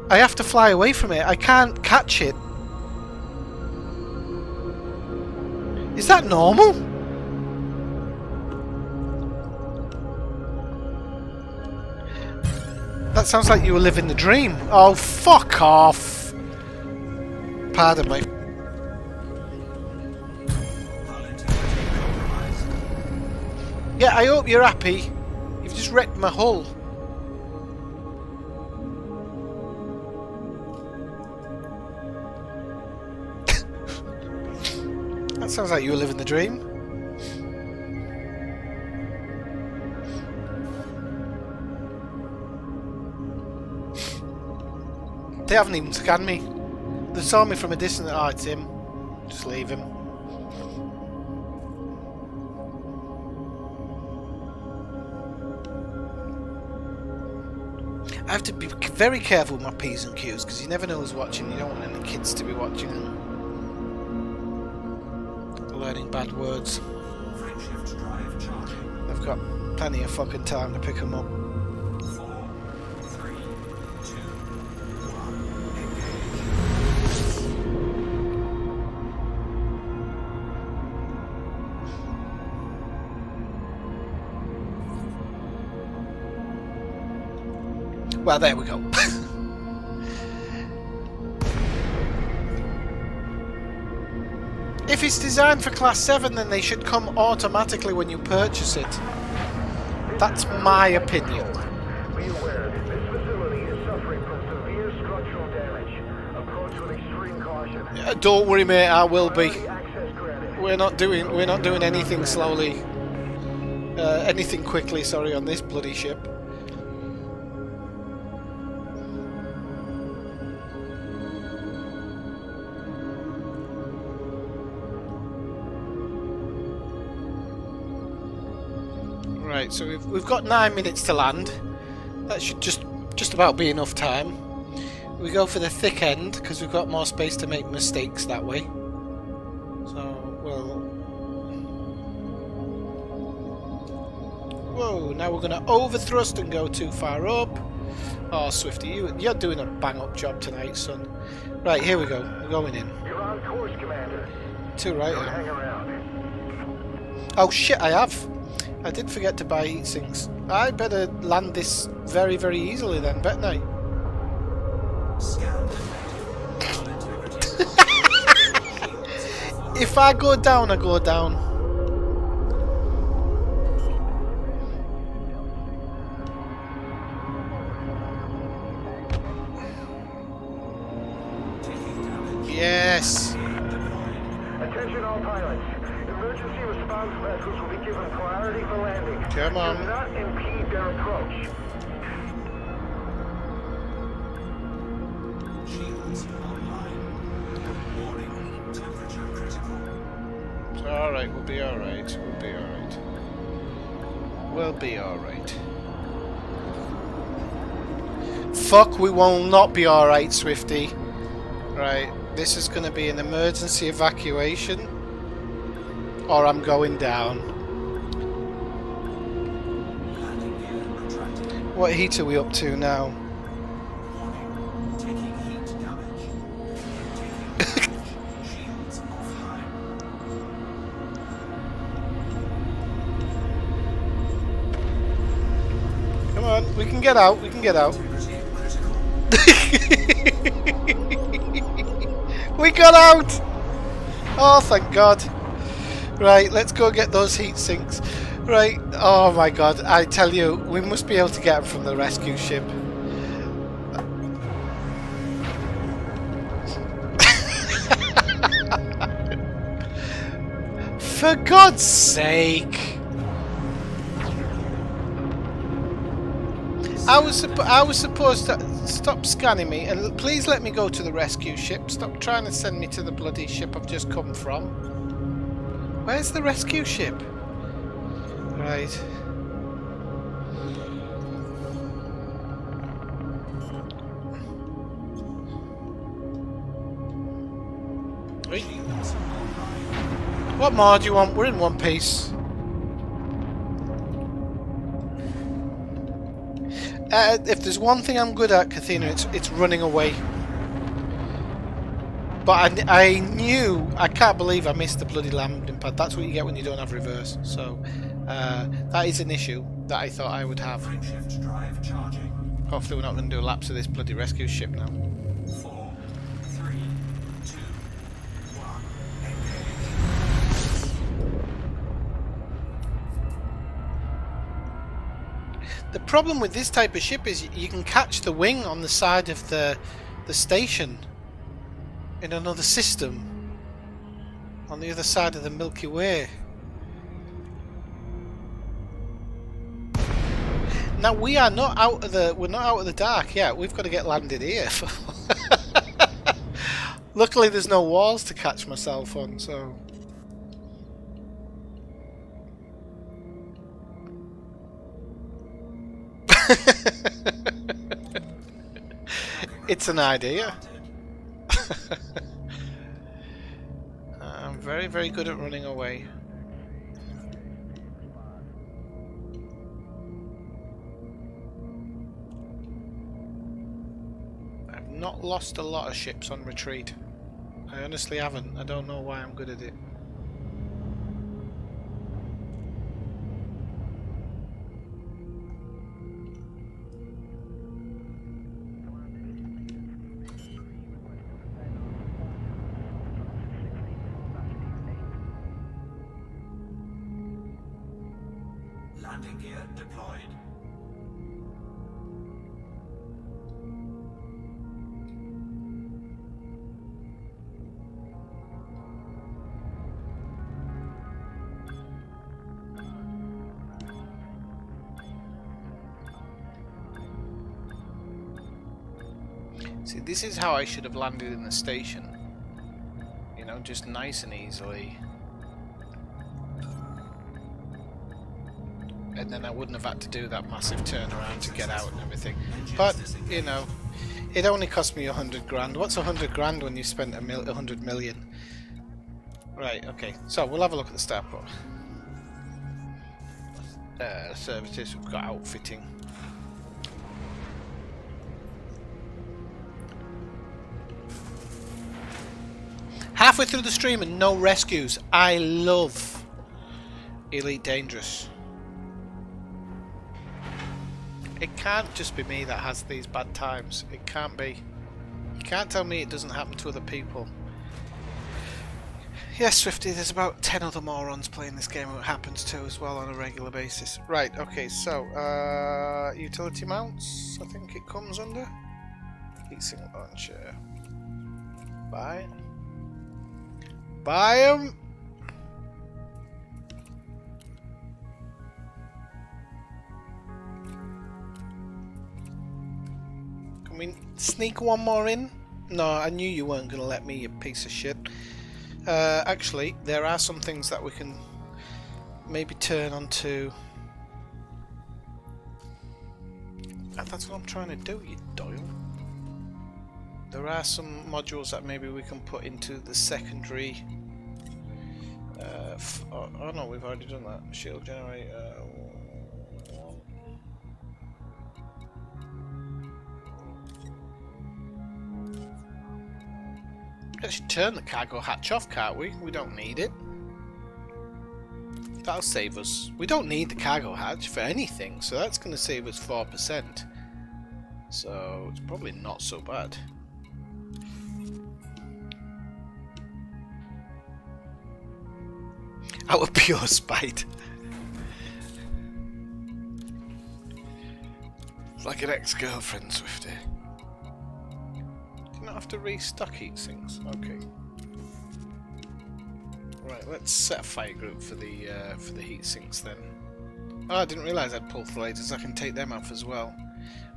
I have to fly away from it. I can't catch it. Is that normal? That sounds like you were living the dream. Oh, fuck off. Pardon me. Yeah, I hope you're happy. You've just wrecked my hull. That sounds like you were living the dream. They haven't even scanned me. They saw me from a distance. Oh, it's him. Just leave him. have to be very careful with my P's and Q's because you never know who's watching. You don't want any kids to be watching and learning bad words. I've got plenty of fucking time to pick them up. 4, 3, 2, 1, Well, there we go. If it's designed for Class 7, then they should come automatically when you purchase it. That's my opinion. Be aware, this facility is suffering from severe structural damage. Approach with extreme caution. Don't worry, mate. I will be. Access granted. We're not doing anything slowly. Anything quickly. Sorry, on this bloody ship. Right, so we've got 9 minutes to land. That should just about be enough time. We go for the thick end because we've got more space to make mistakes that way. So we'll. Whoa! Now we're going to overthrust and go too far up. Oh, Swifty, you're doing a bang up job tonight, son. Right, here we go. We're going in. You're on course, Commander. Too right. Don't hang around. Oh shit! I have. I did forget to buy heat sinks. I better land this very, very easily then, better I? If I go down, I go down. Yes. Attention all pilots. Emergency response vessels will be given priority for landing. Come on. Do not impede their approach. Shields online. Warning, temperature critical. Alright, we'll be alright. We'll be alright. We'll be alright. Fuck, we will not be alright, Swifty. Right, this is going to be an emergency evacuation. Or I'm going down. Landing gear retracted. What heat are we up to now? Warning, taking heat damage. Taking shields offline. Come on, we can get out, we can get out. Integrity critical. We got out! Oh, thank God. Right, let's go get those heat sinks. Right, oh my God, I tell you, we must be able to get them from the rescue ship. For God's sake! I was supposed to stop scanning me and please let me go to the rescue ship. Stop trying to send me to the bloody ship I've just come from. Where's the rescue ship? Right. Wait. What more do you want? We're in one piece. If there's one thing I'm good at, Kathina, it's running away. But I knew, I can't believe I missed the bloody landing pad. That's what you get when you don't have reverse. So that is an issue that I thought I would have. Shift drive charging. Hopefully we're not going to do laps of this bloody rescue ship now. 4, 3, 2, 1. The problem with this type of ship is you can catch the wing on the side of the station in another system on the other side of the Milky Way. Now we're not out of the dark yet. We've got to get landed here. Luckily there's no walls to catch myself on, so It's an idea. I'm very, very good at running away. I've not lost a lot of ships on retreat. I honestly haven't. I don't know why I'm good at it. Landing gear deployed. See, this is how I should have landed in the station. You know, just nice and easily. And then I wouldn't have had to do that massive turnaround to get out and everything. But, you know, it only cost me 100 grand. What's 100 grand when you spent 100 million? Right, okay. So, we'll have a look at the starport. Services, we've got outfitting. Halfway through the stream and no rescues. I love Elite Dangerous. It can't just be me that has these bad times. It can't be. You can't tell me it doesn't happen to other people. Yes, Swifty, there's about 10 other morons playing this game who it happens to as well on a regular basis. Right, okay, so, utility mounts, I think it comes under. Heatsink launcher. Buy. Buy 'em! Can we sneak one more in? No, I knew you weren't going to let me, you piece of shit. Actually, there are some things that we can maybe turn onto. That's what I'm trying to do, you Doyle. There are some modules that maybe we can put into the secondary. Oh no, we've already done that. Shield generator. We should turn the cargo hatch off, can't we? We don't need it. That'll save us. We don't need the cargo hatch for anything, so that's going to save us 4%. So it's probably not so bad. Out of pure spite. Like an ex-girlfriend, Swifty. Do you not have to restock heat sinks? Okay. Right, let's set a fire group for the heat sinks then. Oh, I didn't realise I'd pull lasers. I can take them off as well.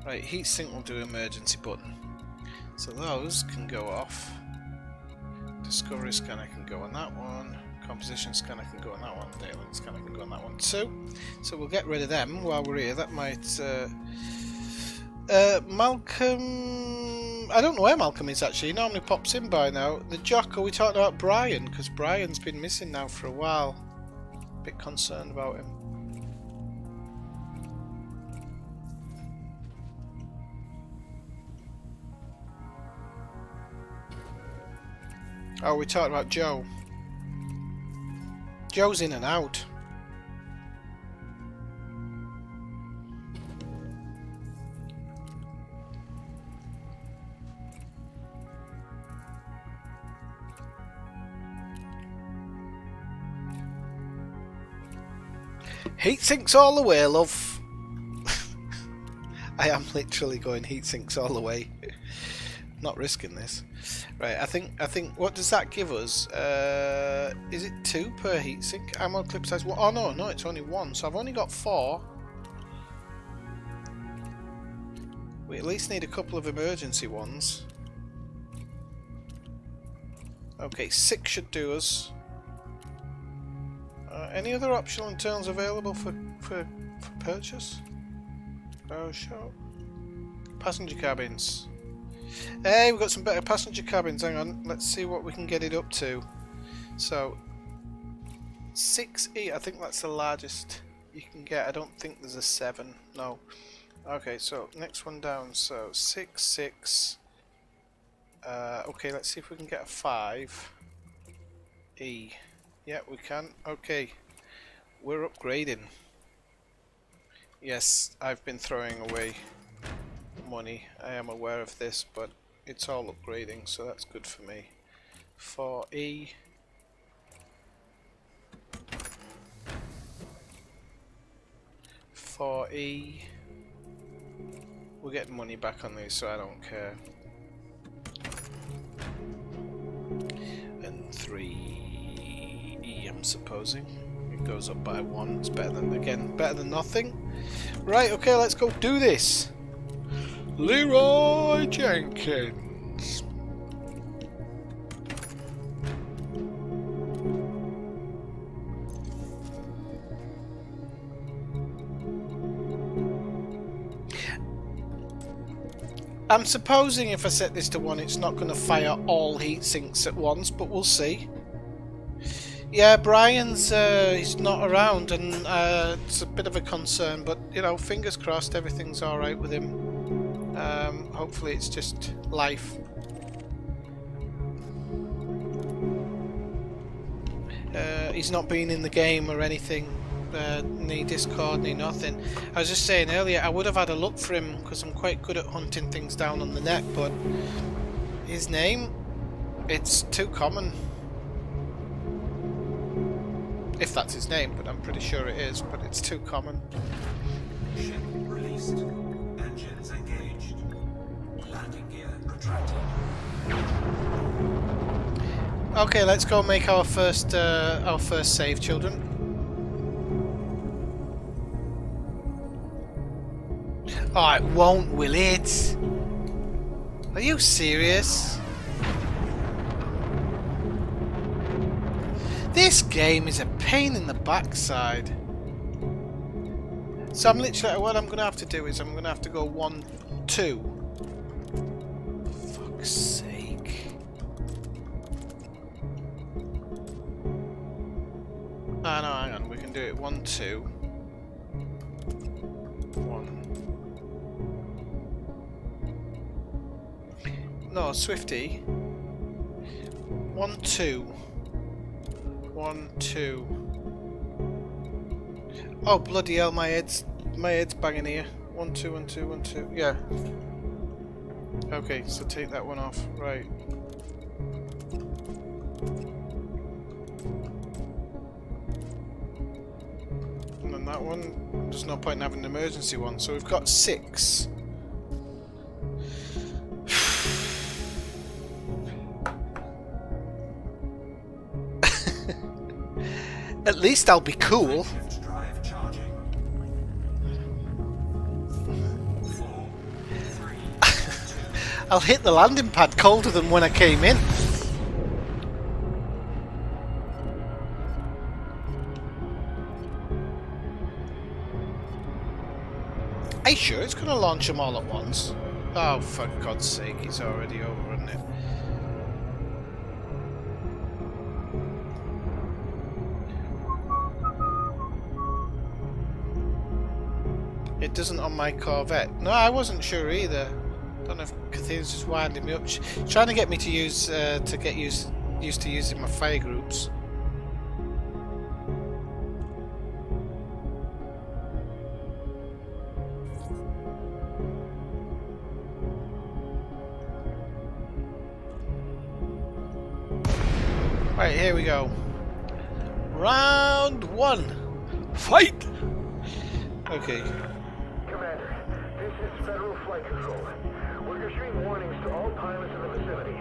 Right, heat sink will do emergency button. So those can go off. Discovery scanner can go on that one. Composition scanner can go on that one. Data scanner can go on that one too. So we'll get rid of them while we're here. That might... Malcolm... I don't know where Malcolm is actually. He normally pops in by now. The Jock, are we talking about Brian? Because Brian's been missing now for a while. A bit concerned about him. Oh, we talked about Joe. Joe's in and out. Heat sinks all the way, love. I am literally going heat sinks all the way. Not risking this. Right, I think what does that give us? Is it 2 per heatsink? Ammo clip size 1. Oh no, it's only 1, so I've only got 4. We at least need a couple of emergency ones. Okay, 6 should do us. Any other optional internals available for purchase? Oh, sure. Passenger cabins. Hey, we've got some better passenger cabins. Hang on, let's see what we can get it up to. So, 6E, I think that's the largest you can get. I don't think there's a 7. No. Okay, so next one down. So 6, 6. Okay, let's see if we can get a 5E. Yeah, we can. Okay, we're upgrading. Yes, I've been throwing away money. I am aware of this, but it's all upgrading, so that's good for me. 4E. We're getting money back on these, so I don't care. And 3E, I'm supposing. It goes up by 1. It's better than, again, better than nothing. Right, okay, let's go do this. Leroy Jenkins. I'm supposing if I set this to 1 it's not going to fire all heat sinks at once, but we'll see. Yeah, Brian's he's not around, and it's a bit of a concern, but you know, fingers crossed everything's alright with him. Hopefully it's just life. He's not been in the game or anything, any Discord, any nothing. I was just saying earlier, I would have had a look for him because I'm quite good at hunting things down on the net, but his name, it's too common. If that's his name, but I'm pretty sure it is, but it's too common. Ship released. Engines engaged. Landing gear retracted. Okay, let's go make our first save, children. Oh, it won't, will it? Are you serious? This game is a pain in the backside. So I'm literally, what I'm going to have to do is I'm going to have to go 1, 2. Fuck's sake. Ah, no, hang on, we can do it 1, 2. 1. No, Swifty. 1, 2. 1, 2. Oh bloody hell! My head's banging here. 1, 2, 1, 2, 1, 2. Yeah. Okay, so take that one off. Right. And then that one. There's no point in having an emergency one. So we've got 6. At least I'll be cool. Drive charging. 4, 3, 2. I'll hit the landing pad colder than when I came in. Are you sure it's going to launch them all at once? Oh, for God's sake, it's already over, isn't it? It doesn't on my Corvette. No, I wasn't sure either. Don't know if Catherine's just winding me up. She's trying to get me to use used to using my fire groups. Right, here we go. Round 1. Fight! Okay. Commander, this is Federal Flight Control. We're issuing warnings to all pilots in the vicinity.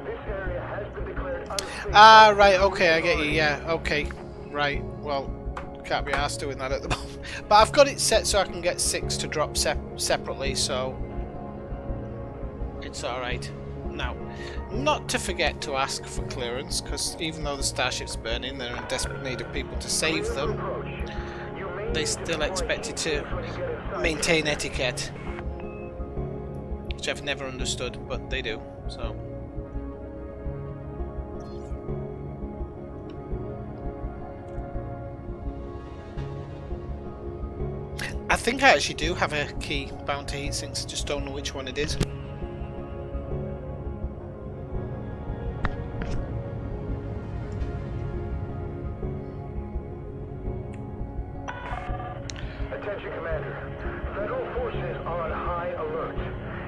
This area has been declared unsafe. Ah, right, okay, I get you, yeah, okay. Right, well, can't be arsed doing that at the moment. But I've got it set so I can get 6 to drop separately, so it's alright. Now, not to forget to ask for clearance, because even though the starship's burning, they're in desperate need of people to save them. They still expect you to maintain etiquette. which I've never understood, but they do, so. I think I actually do have a key bound to heat sinks, I just don't know which one it is. Attention, Commander. Federal forces are on high alert.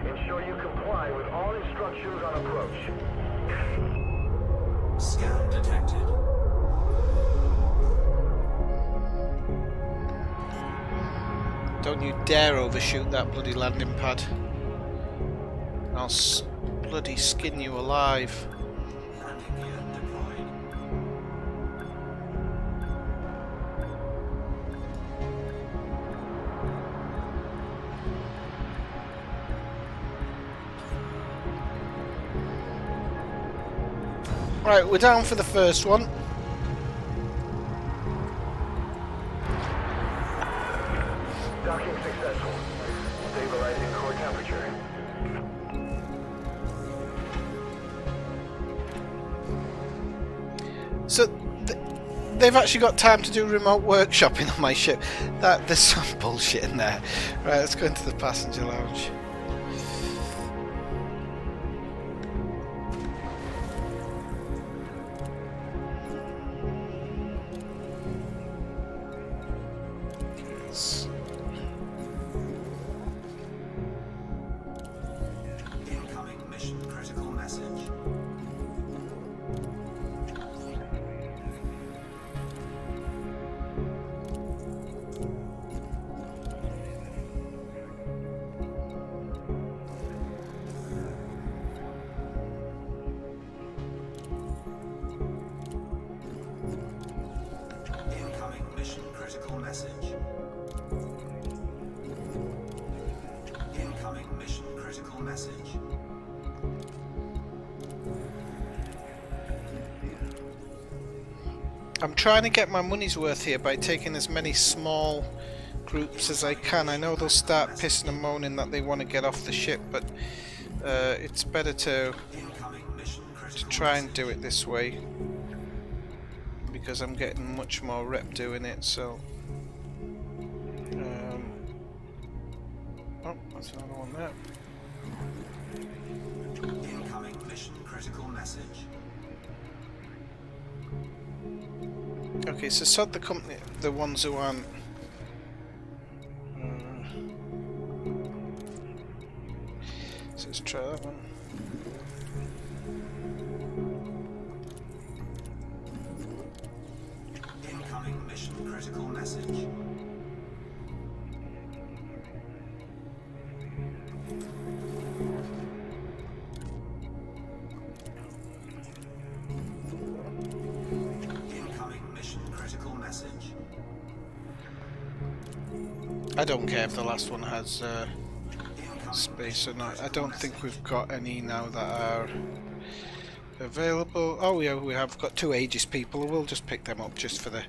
Ensure you comply with all instructions on approach. Scan detected. Don't you dare overshoot that bloody landing pad. I'll bloody skin you alive. Landing gear deployed. Right, we're down for the first one. Docking successful. Stabilizing core temperature. So they've actually got time to do remote workshopping on my ship. There's some bullshit in there. Right, let's go into the passenger lounge. Incoming mission critical message. Incoming mission critical message. Incoming mission critical message. I'm trying to get my money's worth here by taking as many small groups as I can. I know they'll start pissing and moaning that they want to get off the ship, but it's better to Incoming mission critical try and do it this way because I'm getting much more rep doing it. So, oh, that's another one there. Incoming mission critical message. Okay, so sod the company, the ones who aren't. So let's try that one. Incoming mission critical message. Incoming mission critical message. I don't care if the last one has space or not. I don't think we've got any now that are available. Oh yeah, we have got 2 Aegis people. We'll just pick them up just for the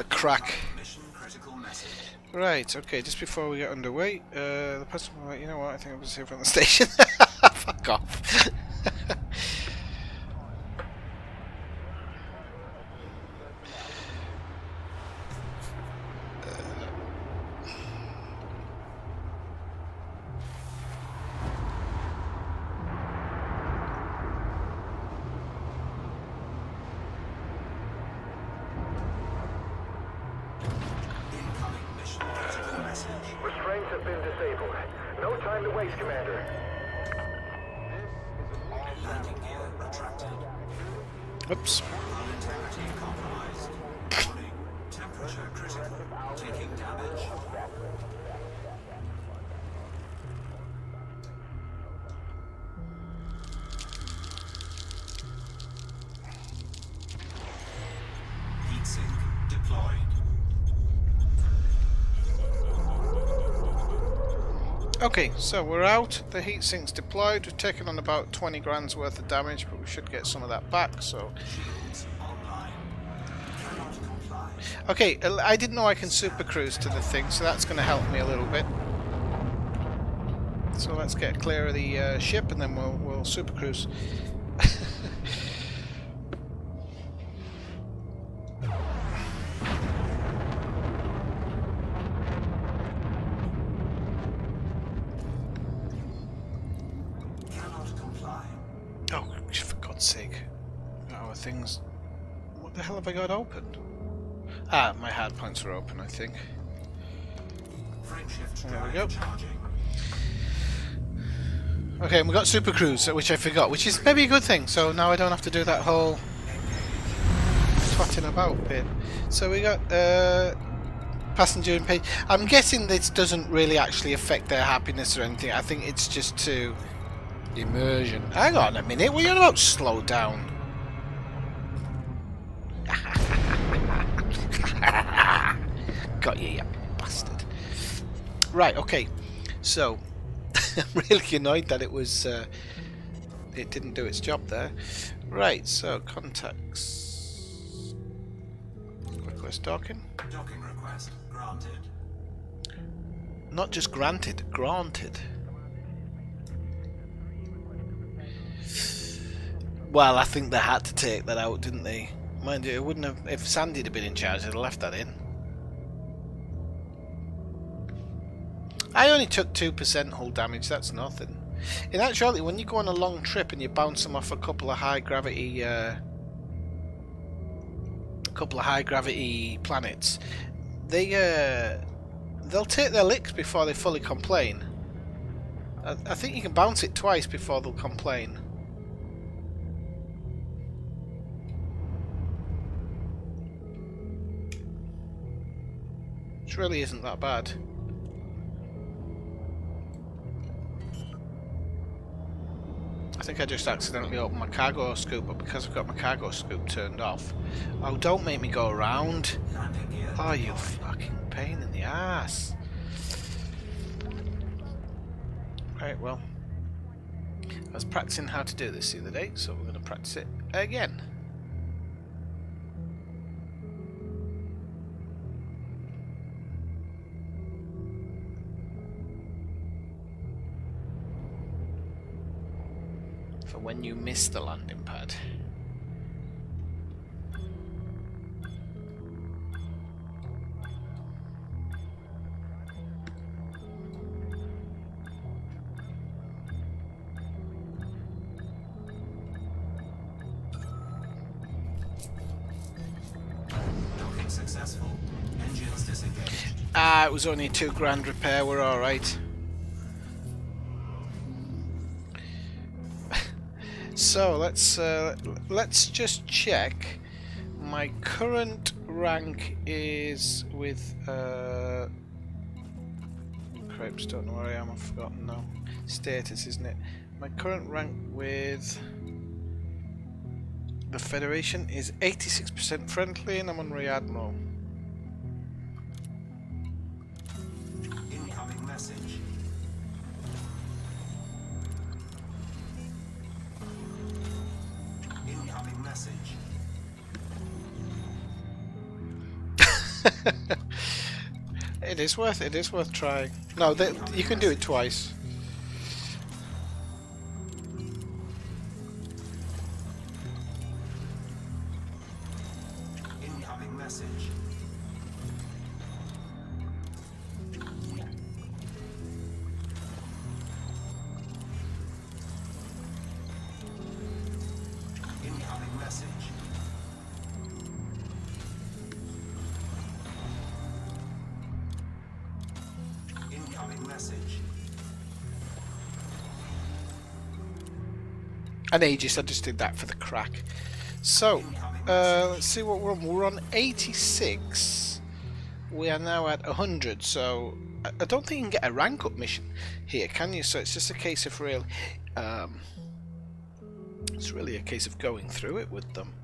crack. Mission critical message. Right. Okay. Just before we get underway, the person. You know what? I think I'll just here on the station. Fuck off. Incoming mission critical message. Restraints have been disabled. No time to waste, Commander. Landing gear retracted. Oops. Hull integrity compromised. Warning. Temperature critical. Taking damage. Heatsink deployed. Okay, so we're out. The heat sink's deployed. We've taken on about 20 grand's worth of damage, but we should get some of that back. So, Shields online. Cannot comply. okay, I didn't know I can super cruise to the thing, so that's going to help me a little bit. So let's get clear of the ship, and then we'll super cruise. Cannot comply. Oh, for God's sake! Our things. What the hell have I got open? Ah, my hard points are open, I think. Frameshift There we drive go. charging. Okay, and we got Super Cruise, which I forgot, which is maybe a good thing. So now I don't have to do that whole twatting about bit. So we got passenger and page. I'm guessing this doesn't really actually affect their happiness or anything. I think it's just to immersion. Hang on a minute, what are you on about? Slow down. Got you, you bastard. Right, okay. So I'm really annoyed that it was it didn't do its job there. Right, so contacts. Request docking. Docking request granted. Not just granted, granted. Well, I think they had to take that out, didn't they? Mind you, it wouldn't have. If Sandy had been in charge, they'd have left that in. I only took 2% hull damage. That's nothing. In actuality, when you go on a long trip and you bounce them off a couple of high gravity planets, they'll take their licks before they fully complain. I think you can bounce it twice before they'll complain. Which really isn't that bad. I think I just accidentally opened my cargo scoop, but because I've got my cargo scoop turned off. Oh, don't make me go around. Landing gear. Oh, you fucking pain in the ass. Right, well. I was practicing how to do this the other day, so we're going to practice it again. For when you miss the landing pad. Docking successful. Engines disengaged. Ah, it was only a £2,000 repair, we're alright. So let's just check. My current rank is with crepes, don't know where I am, I've forgotten now. Status, isn't it? My current rank with the Federation is 86% friendly, and I'm on Rear Admiral. Incoming message. Incoming message. It is worth trying. No, you can do it twice. Incoming message. Incoming message. Incoming message. An Aegis, I just did that for the crack. So, let's see what we're on. We're on 86. We are now at 100, so I don't think you can get a rank up mission here, can you? So it's just a case of real... it's really a case of going through it with them.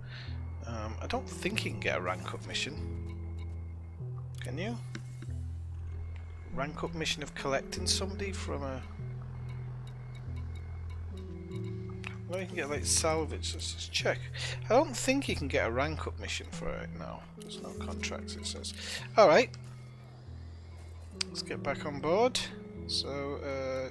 I don't think you can get a rank up mission. Can you? Rank up mission of collecting somebody from a... Well, you can get like salvage. Let's just check. I don't think you can get a rank up mission for it now. There's no contracts, it says. Alright. Let's get back on board. So,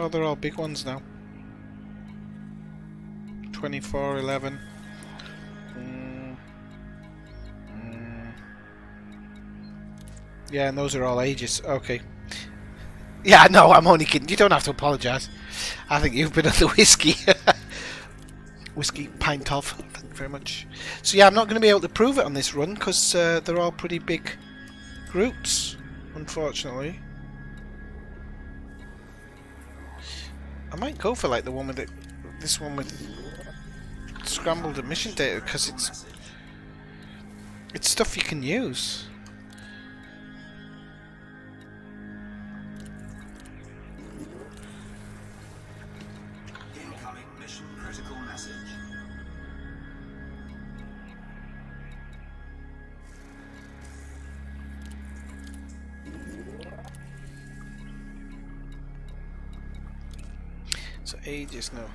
Oh, they're all big ones now. 2411. Yeah, and those are all ages. Okay. Yeah, no, I'm only kidding. You don't have to apologise. I think you've been at the whiskey. Whiskey pint off. Thank you very much. So yeah, I'm not going to be able to prove it on this run because they're all pretty big groups, unfortunately. I might go for like the one with this one with scrambled emission data because it's stuff you can use. Incoming mission critical message. So ages now.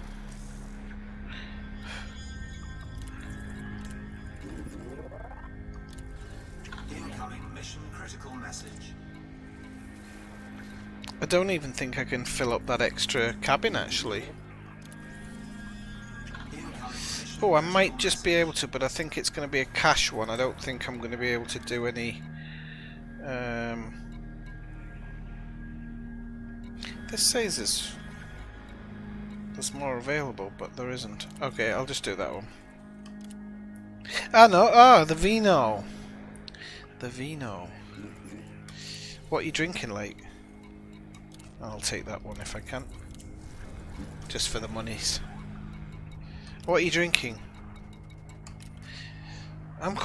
Incoming mission critical message. I don't even think I can fill up that extra cabin actually. Oh, I might just be able to, but I think it's going to be a cash one. I don't think I'm going to be able to do any. This says there's more available, but there isn't. Okay, I'll just do that one. Ah no, the vino. The vino. What are you drinking, like? I'll take that one if I can. Just for the monies. What are you drinking? I'm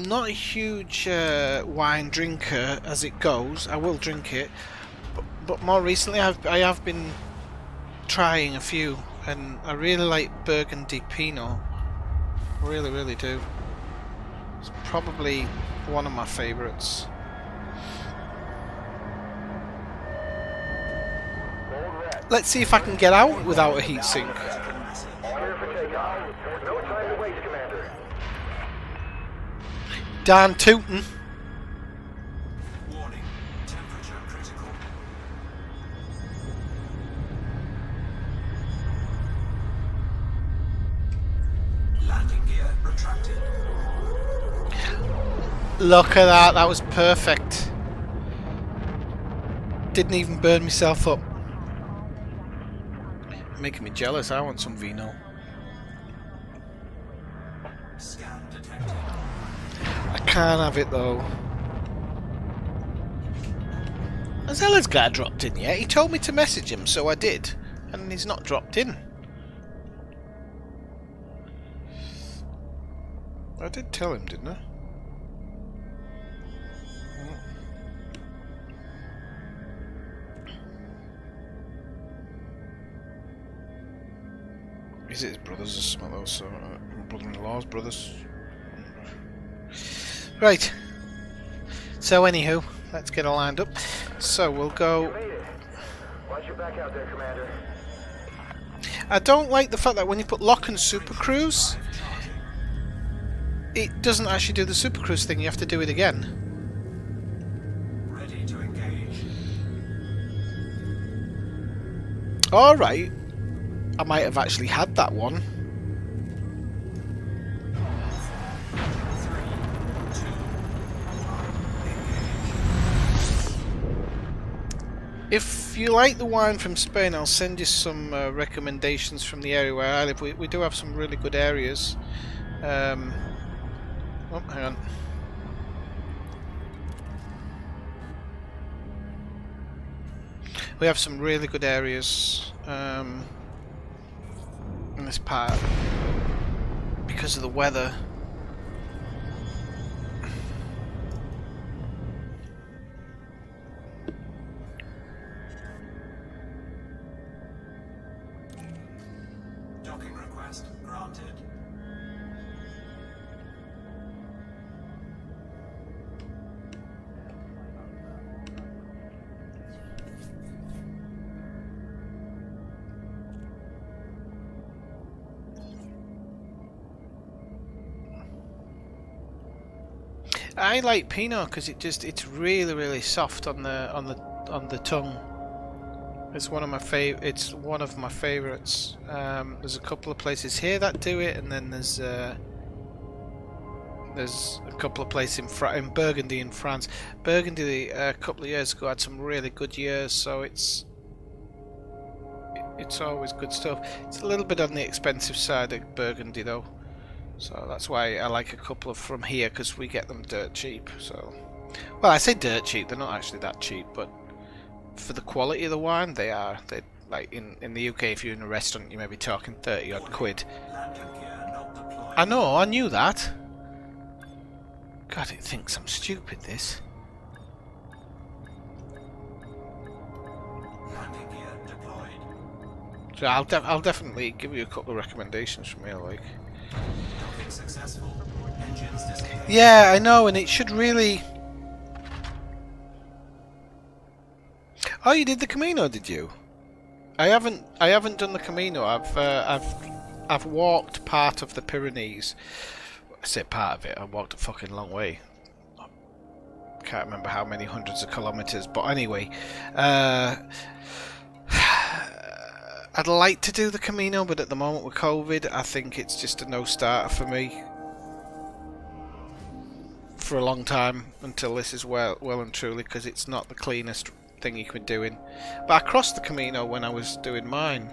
not a huge wine drinker as it goes. I will drink it, but more recently I have been trying a few, and I really like Burgundy Pinot. Really, really do. It's probably one of my favourites. Let's see if I can get out without a heatsink. Clear for takeoff. No time to waste, Commander. Dan tootin'. Warning. Temperature critical. Landing gear retracted. Look at that, that was perfect. Didn't even burn myself up. Making me jealous, I want some vino. Scan detected. I can't have it though. Has Ella's guy dropped in yet? He told me to message him, so I did. And he's not dropped in. I did tell him, didn't I? Is it his brothers or something else? So, brother-in-law's brothers. Right. So anywho, let's get it lined up. So we'll You go. made it. Watch your back out there, Commander. I don't like the fact that when you put lock and super cruise, it doesn't actually do the super cruise thing. You have to do it again. Ready to engage. All right. I might have actually had that one. 3, 2, 1. Engage. If you like the wine from Spain, I'll send you some recommendations from the area where I live. We do have some really good areas. Oh, hang on. We have some really good areas in this part because of the weather. Docking request granted. I like Pinot because it's really really soft on the tongue. It's one of my It's one of my favorites. There's a couple of places here that do it, and then there's a couple of places in Burgundy in France. Burgundy a couple of years ago had some really good years, so it's always good stuff. It's a little bit on the expensive side of Burgundy though, so that's why I like a couple of from here, because we get them dirt cheap. So, well, I say dirt cheap, they're not actually that cheap, but for the quality of the wine, they are. They like in the UK, if you're in a restaurant, you may be talking 30 odd quid. Landing gear not deployed. I know, I knew that. God, it thinks I'm stupid, this. Landing gear deployed. So I'll definitely give you a couple of recommendations from here, like. Docking successful. Engines disengaged. Yeah, I know, and it should really. Oh, you did the Camino, did you? I haven't done the Camino. I've walked part of the Pyrenees. I say part of it. I walked a fucking long way. Can't remember how many hundreds of kilometers, but anyway, I'd like to do the Camino, but at the moment with COVID, I think it's just a no-starter for me for a long time, until this is well and truly, because it's not the cleanest thing you could be doing. But I crossed the Camino when I was doing mine.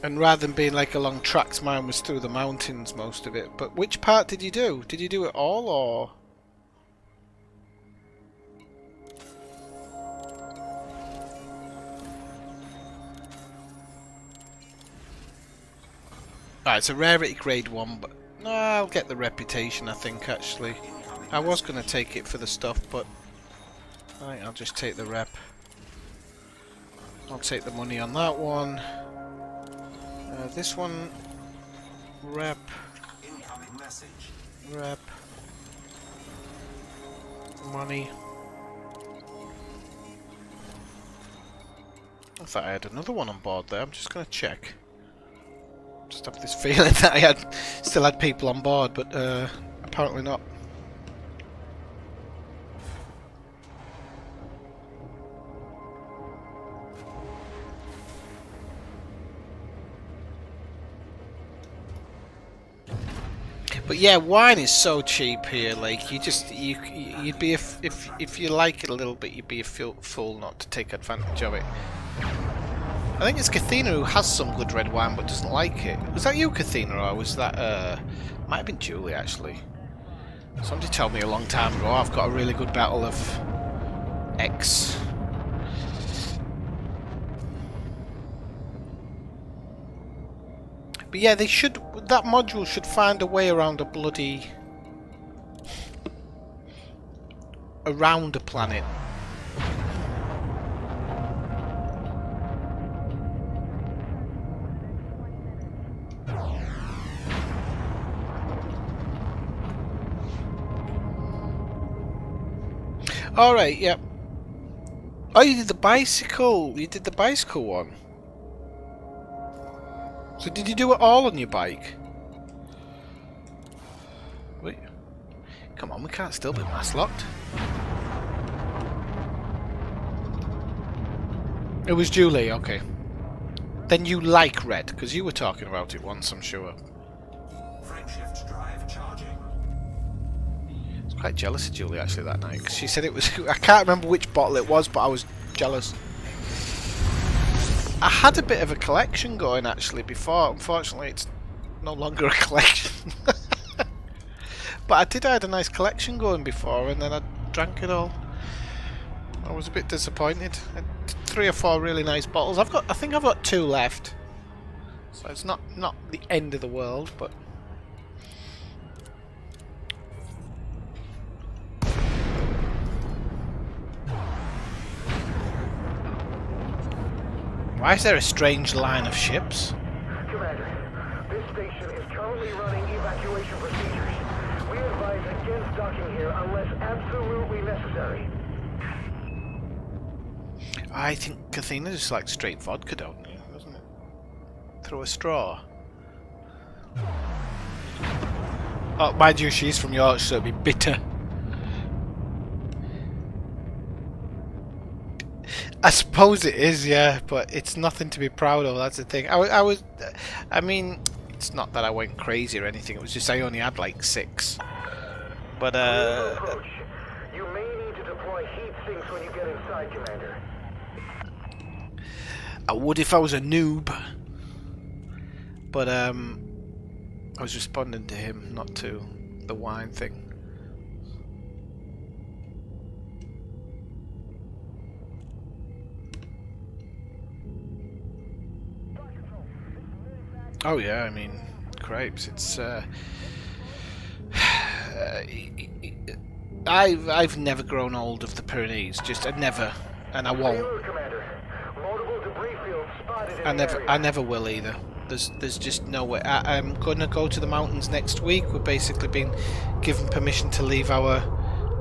And rather than being like along tracks, mine was through the mountains, most of it. But which part did you do? Did you do it all, or...? Alright, it's a rarity grade 1, but... No, I'll get the reputation, I think, actually. I was going to take it for the stuff, but... I think I'll just take the rep. I'll take the money on that one. This one... Rep. Incoming message. Rep. Money. I thought I had another one on board there. I'm just going to check. Just have this feeling that I still had people on board, but apparently not. But yeah, wine is so cheap here. Like you'd be if you like it a little bit, you'd be a fool not to take advantage of it. I think it's Kathina who has some good red wine but doesn't like it. Was that you, Kathina, or was that might have been Julie actually? Somebody told me a long time ago I've got a really good bottle of X. But yeah, they should. That module should find a way around a bloody around a planet. All right. Yep. Oh, you did the bicycle. You did the bicycle one. So did you do it all on your bike? Wait. Come on, we can't still be mass locked. It was Julie, okay. Then you like red, because you were talking about it once, I'm sure. Frameshift drive charging. I was quite jealous of Julie actually that night, because she said it was... I can't remember which bottle it was, but I was jealous. I had a bit of a collection going actually before. Unfortunately, it's no longer a collection. But I had a nice collection going before, and then I drank it all. I was a bit disappointed. I had 3 or 4 really nice bottles. I think I've got 2 left. So it's not the end of the world, but... Why is there a strange line of ships? Commander, this station is currently running evacuation procedures. We advise against docking here unless absolutely necessary. I think Kathina just likes straight vodka, don't you? Doesn't it? Through a straw. Oh, mind you, she's from Yorkshire, so it'd be bitter. I suppose it is, yeah, but it's nothing to be proud of. That's the thing. I mean, it's not that I went crazy or anything. It was just I only had like 6. But Approach. You may need to deploy heat sinks when you get inside, Commander. I would if I was a noob. But I was responding to him, not to the wine thing. Oh yeah, I mean, crepes. It's I've never grown old of the Pyrenees. Just I never, and I won't. Commander. Multiple debris fields spotted in I the never, area. I never will either. There's just no way. I'm gonna go to the mountains next week. We're basically being given permission to leave our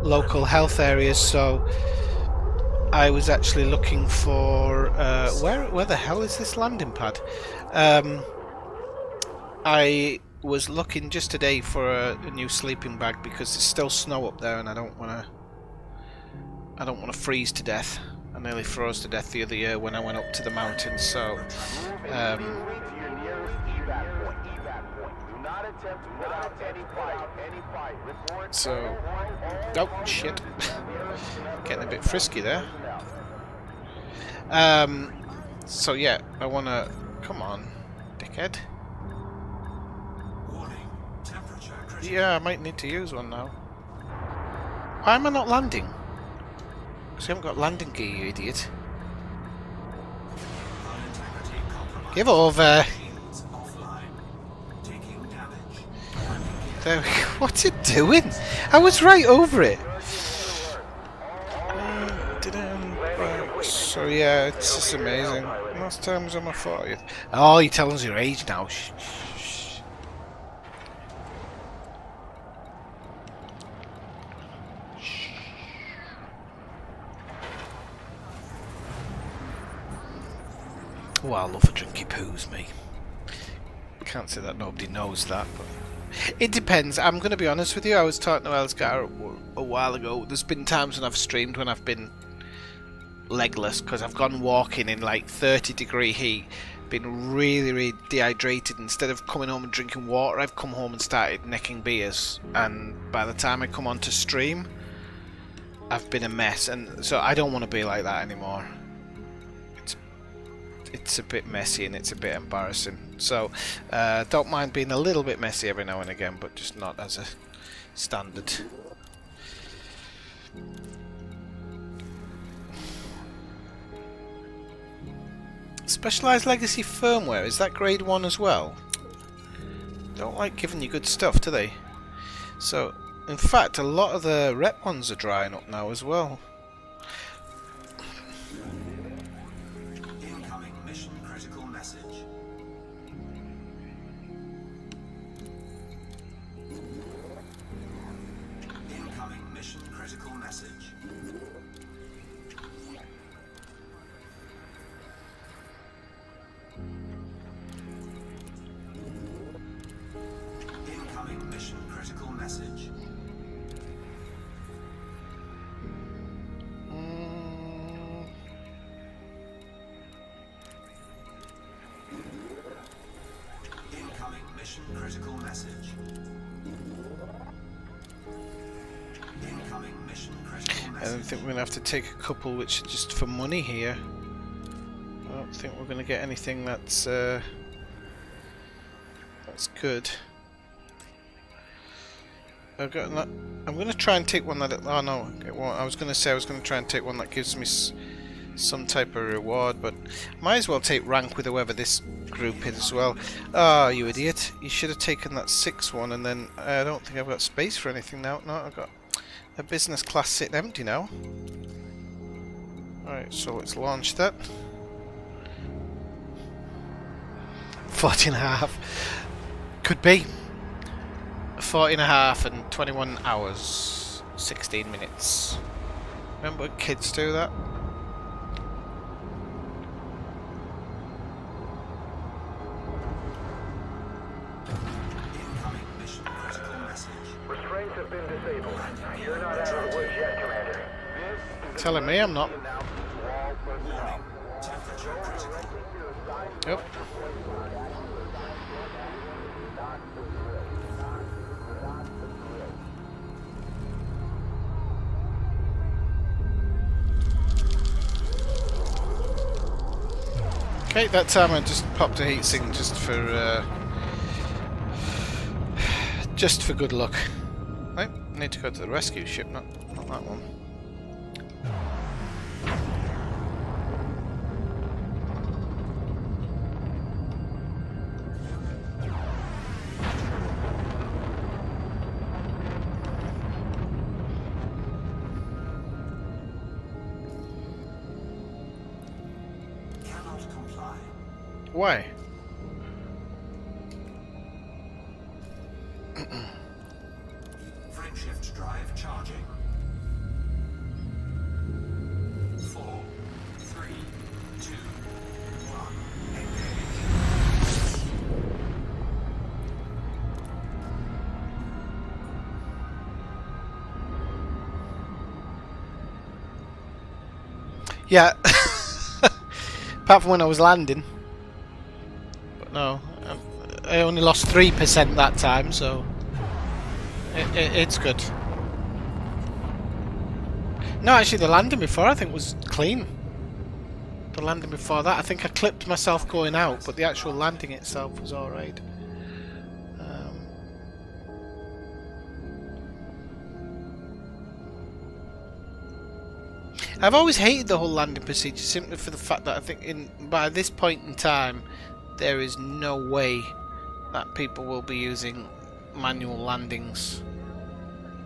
local health areas, so I was actually looking for where the hell is this landing pad? I was looking just today for a new sleeping bag because there's still snow up there, and I don't want to freeze to death. I nearly froze to death the other year when I went up to the mountains. So, To your nearest evac point. Do not attempt to put out any fight. Report. so, oh shit, getting a bit frisky there. So yeah, I wanna. Come on, dickhead. Warning. Temperature critical. Yeah, I might need to use one now. Why am I not landing? Because you haven't got landing gear, you idiot. Hull integrity compromised. Give over. Shields offline. Taking damage. There we go. What's it doing? I was right over it. Right, so yeah, it's just amazing. Last time was on my 40th. Oh, you're telling us your age now. Shh, shh, shh. Oh, I love a drinky poos, me. Can't say that nobody knows that, but it depends. I'm going to be honest with you. I was talking to Elsgar a while ago. There's been times when I've streamed when I've been legless because I've gone walking in like 30-degree heat, been really, really dehydrated. Instead of coming home and drinking water, I've come home and started necking beers. And by the time I come onto stream, I've been a mess. And so I don't want to be like that anymore. It's a bit messy and it's a bit embarrassing. So don't mind being a little bit messy every now and again, but just not as a standard. Specialized legacy firmware, is that grade 1 as well? Don't like giving you good stuff, do they? So, in fact, a lot of the rep ones are drying up now as well. Incoming mission critical message. Incoming mission critical message. Incoming mission critical message. Incoming mission critical message. Incoming mission critical I message. don't think we're going to have to take a couple which are just for money here. I don't think we're going to get anything that's good. I'm going to try and take one that... Oh no, it won't. I was going to say I was going to try and take one that gives me some type of reward, but might as well take rank with whoever this group is as well. Oh, you idiot. You should have taken that 6 one, and then I don't think I've got space for anything now. No, I've got a business class sitting empty now. Alright, so let's launch that. 40.5. Could be. 40.5 and 21 hours. 16 minutes. Remember when kids do that? Incoming mission critical message. Restraints have been disabled. You're not out of the woods yet, Commander. Telling me I'm not. Announces to all personnel Yep. Okay, that time I just popped a heatsink just for good luck. Right, need to go to the rescue ship, not that one. Cannot comply. Why? Frameshift drive charging. 4, 3, 2, 1. Engage. Yeah. Apart from when I was landing. But no, I only lost 3% that time, so it's good. No, actually the landing before I think was clean. The landing before that, I think I clipped myself going out, but the actual landing itself was alright. I've always hated the whole landing procedure simply for the fact that I think by this point in time there is no way that people will be using manual landings.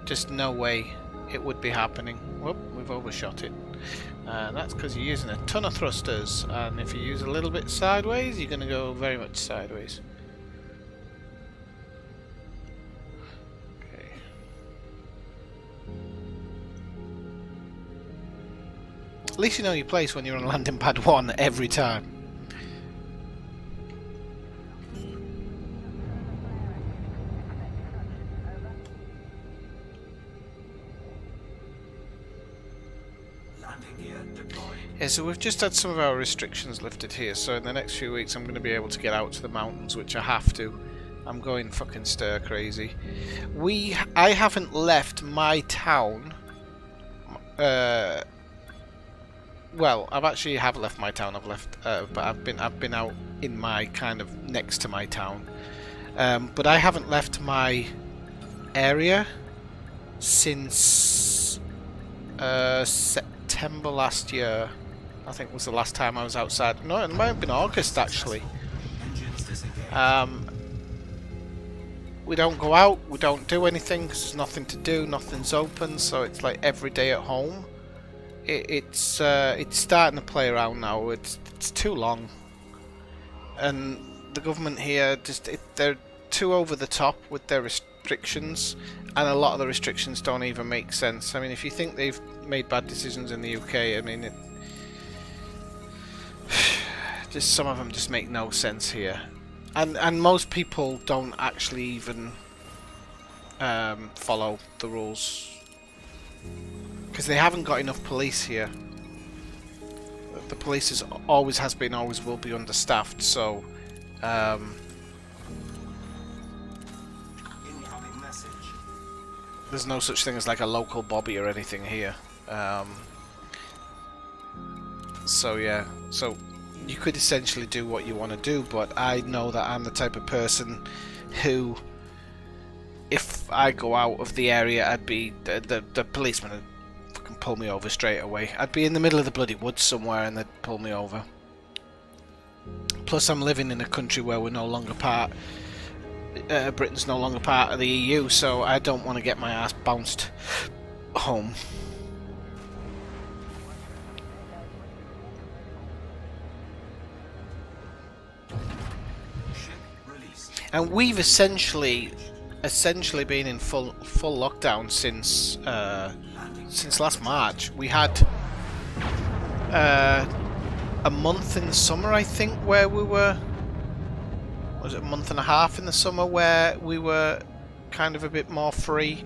Just no way it would be happening. Whoop, we've overshot it. That's because you're using a ton of thrusters, and if you use a little bit sideways you're going to go very much sideways. At least you know your place when you're on landing pad 1 every time. Landing gear deployed. Yeah, so we've just had some of our restrictions lifted here, so in the next few weeks I'm going to be able to get out to the mountains, which I have to. I'm going fucking stir crazy. I haven't left my town. Well, I've actually left my town. But I've been out in my kind of next to my town. But I haven't left my area since September last year. I think was the last time I was outside. No, it might have been August actually. Engines disengaged. We don't go out. We don't do anything because there's nothing to do. Nothing's open. So it's like every day at home. It's starting to play around now. It's too long, and the government here they're too over the top with their restrictions, and a lot of the restrictions don't even make sense. I mean, if you think they've made bad decisions in the UK, I mean, just some of them just make no sense here, and most people don't actually even follow the rules. Because they haven't got enough police here. The police always has been, always will be understaffed, so Incoming message. there's no such thing as like a local Bobby or anything here. So yeah, so you could essentially do what you want to do, but I know that I'm the type of person who, if I go out of the area, I'd be the policeman would fucking pull me over straight away. I'd be in the middle of the bloody woods somewhere and they'd pull me over. Plus I'm living in a country where we're no longer Britain's no longer part of the EU, so I don't want to get my ass bounced home. Ship released. And we've essentially been in full lockdown since last March. We had a month in the summer, I think, where we were. Was it a month and a half in the summer where we were kind of a bit more free,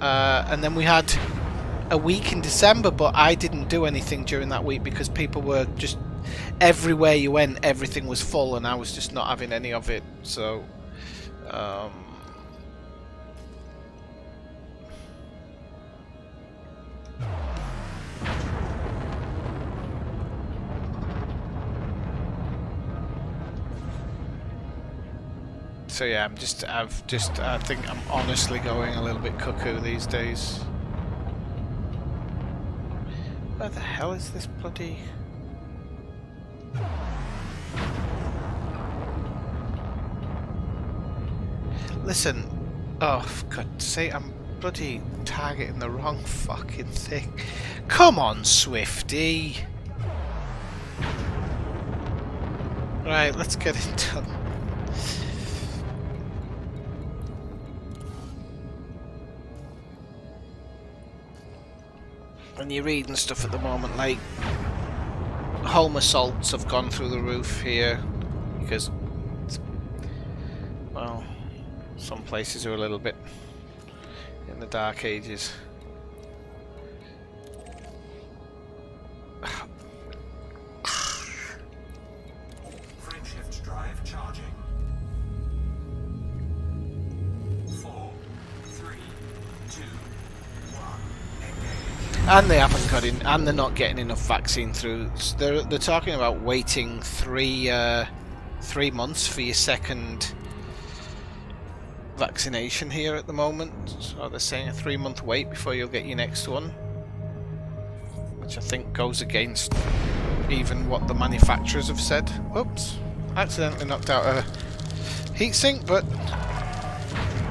and then we had a week in December, but I didn't do anything during that week because people were just everywhere you went, everything was full, and I was just not having any of it. So, so yeah, I think I'm honestly going a little bit cuckoo these days. Where the hell is this bloody... Listen, oh, for God's sake, I'm bloody targeting the wrong fucking thing. Come on, Swifty. Right, let's get it done. And you're reading stuff at the moment like home assaults have gone through the roof here because, well, some places are a little bit in the dark ages. Frameshift drive charging. 4, 3, 2, 1. Engage. And they haven't got in, and they're not getting enough vaccine through. They're talking about waiting 3 months for your second vaccination here at the moment. So they're saying a 3-month wait before you'll get your next one, which I think goes against even what the manufacturers have said. Oops, accidentally knocked out a heatsink, but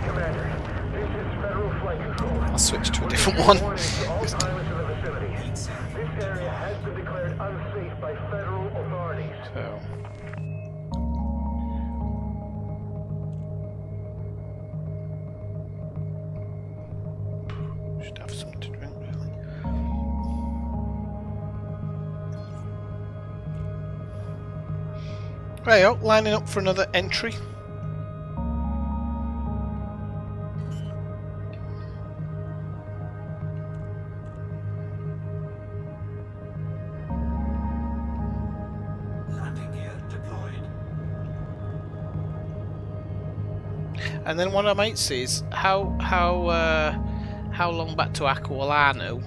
Commander, this is Federal Flight Control. I'll switch to a different one. Warning to all pilots in the vicinity. This area has been declared unsafe by federal authorities. So, should have something to drink, really. Right, lining up for another entry. Landing gear deployed. And then what I might see is how long back to Aquilano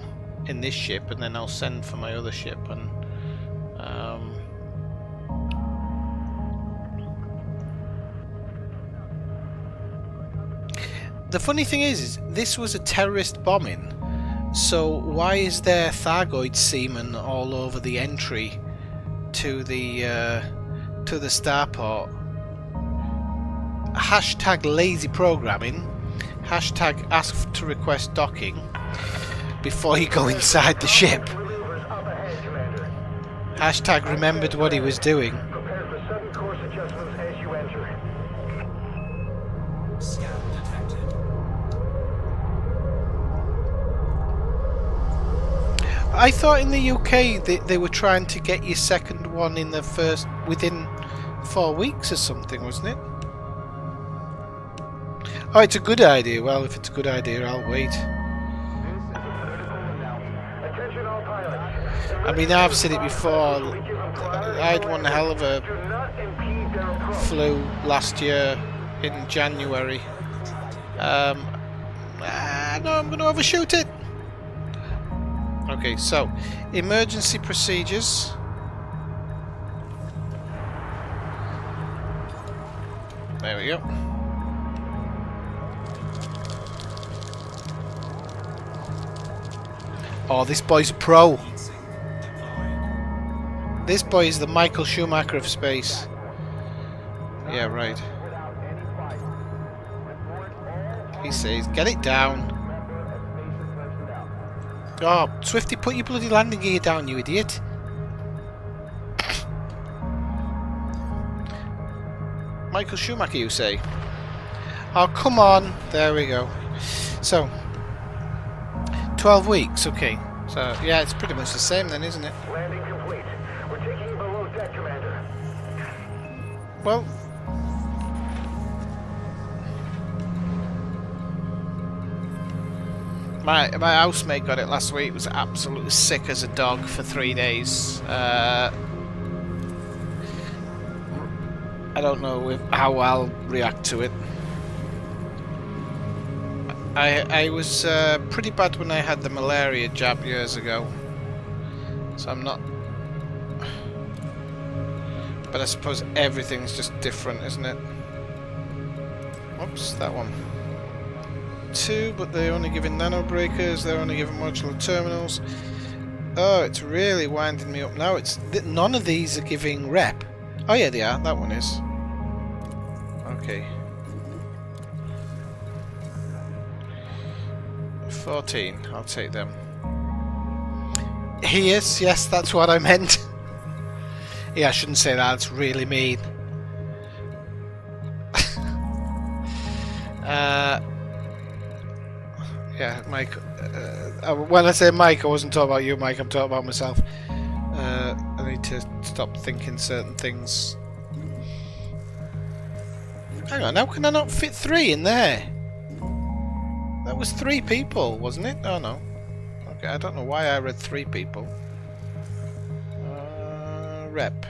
in this ship, and then I'll send for my other ship. And the funny thing is this was a terrorist bombing. So why is there Thargoid seamen all over the entry to the starport? Hashtag lazy programming. Hashtag ask to request docking before you go inside the ship. Maneuvers up ahead, Commander. Hashtag remembered what he was doing. Prepare for sudden course adjustments as you enter. Scan detected. I thought in the UK they were trying to get your second one in the first within 4 weeks or something, wasn't it? Oh, it's a good idea. Well, if it's a good idea, I'll wait. Attention all pilots. I mean, I've said it before. I had one hell of a Do not impede their approach. flu last year in January. No, I'm going to overshoot it. Okay, so emergency procedures. There we go. Oh, this boy's a pro. Heatsink deployed. This boy is the Michael Schumacher of space. Yeah, right. Without any fight. Report all He says, get it down. member of station personnel. Oh, Swifty, put your bloody landing gear down, you idiot. Michael Schumacher, you say? Oh, come on. There we go. So, 12 weeks, okay. So, yeah, it's pretty much the same then, isn't it? Landing complete. We're taking you below deck, Commander. Well, my housemate got it last week. Was absolutely sick as a dog for 3 days. I don't know how I'll react to it. I was pretty bad when I had the malaria jab years ago, so I'm not. But I suppose everything's just different, isn't it? Oops, that one. 2, but they're only giving nano breakers. They're only giving modular terminals. Oh, it's really winding me up now. None of these are giving rep. Oh yeah, they are. That one is. Okay. 14. I'll take them. He is. Yes, that's what I meant. Yeah, I shouldn't say that. It's really mean. Yeah, Mike. When I say Mike, I wasn't talking about you, Mike. I'm talking about myself. I need to stop thinking certain things. Hang on, how can I not fit 3 in there? That was 3 people, wasn't it? Oh no. Okay, I don't know why I read 3 people. Rep.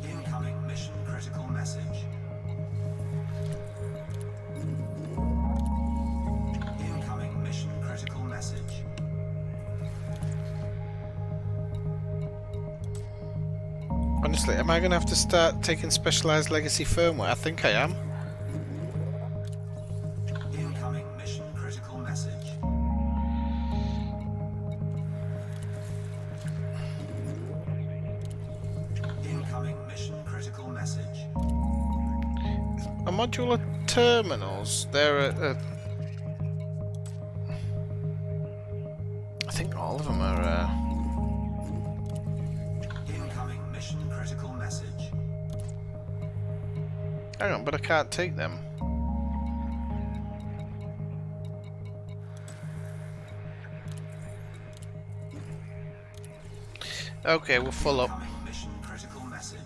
Incoming mission critical message. Incoming mission critical message. Honestly, am I going to have to start taking specialized legacy firmware? I think I am. Incoming mission critical message. Incoming mission critical message. A modular terminals, they're I think all of them are Incoming mission critical message. hang on, but I can't take them. Okay, we're full up. Incoming mission critical message.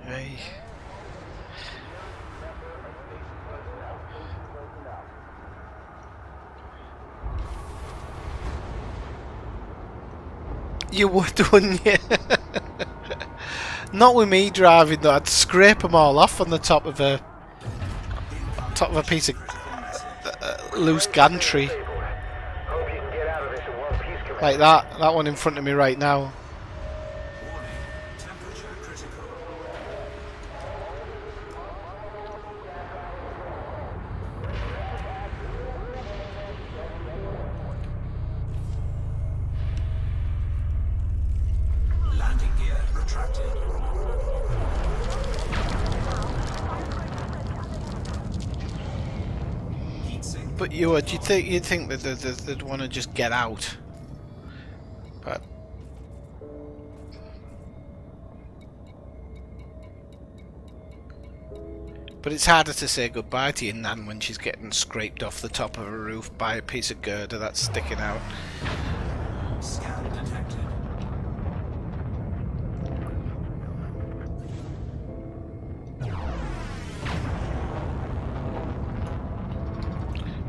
Hey. You would, wouldn't you? Not with me driving though. I'd scrape them all off on the top of a piece of loose gantry. Hope you can get out of this in one piece, Commander. Like that. That one in front of me right now. Warning. Temperature critical. Landing gear retracted. Heat sink. But you'd think that they'd want to just get out. But it's harder to say goodbye to your nan when she's getting scraped off the top of a roof by a piece of girder that's sticking out. Scan detected.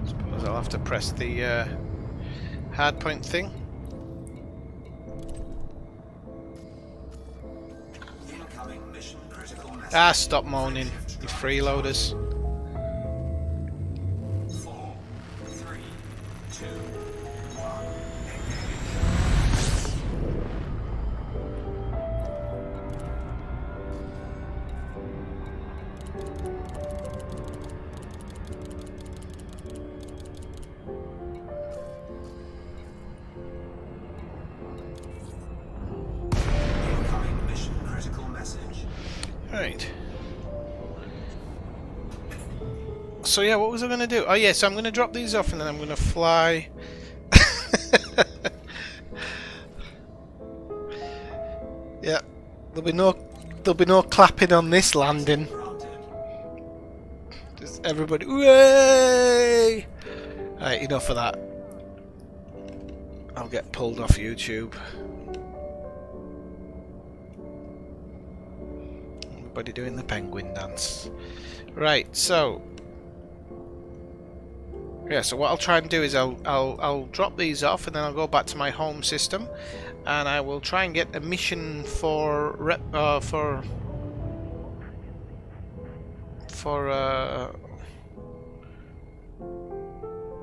Suppose I'll have to press the hardpoint thing. Incoming mission critical message. Ah, stop moaning, you freeloaders. 4, 3, 2, 1. Incoming mission critical message. Right. So yeah, what was I going to do? Oh yeah, so I'm going to drop these off and then I'm going to fly. Yeah, there'll be no clapping on this landing. Granted. Just everybody, hooray! Right, enough of that. I'll get pulled off YouTube. Everybody doing the penguin dance. Right, so Yeah, so what I'll try and do is I'll drop these off, and then I'll go back to my home system, and I will try and get a mission for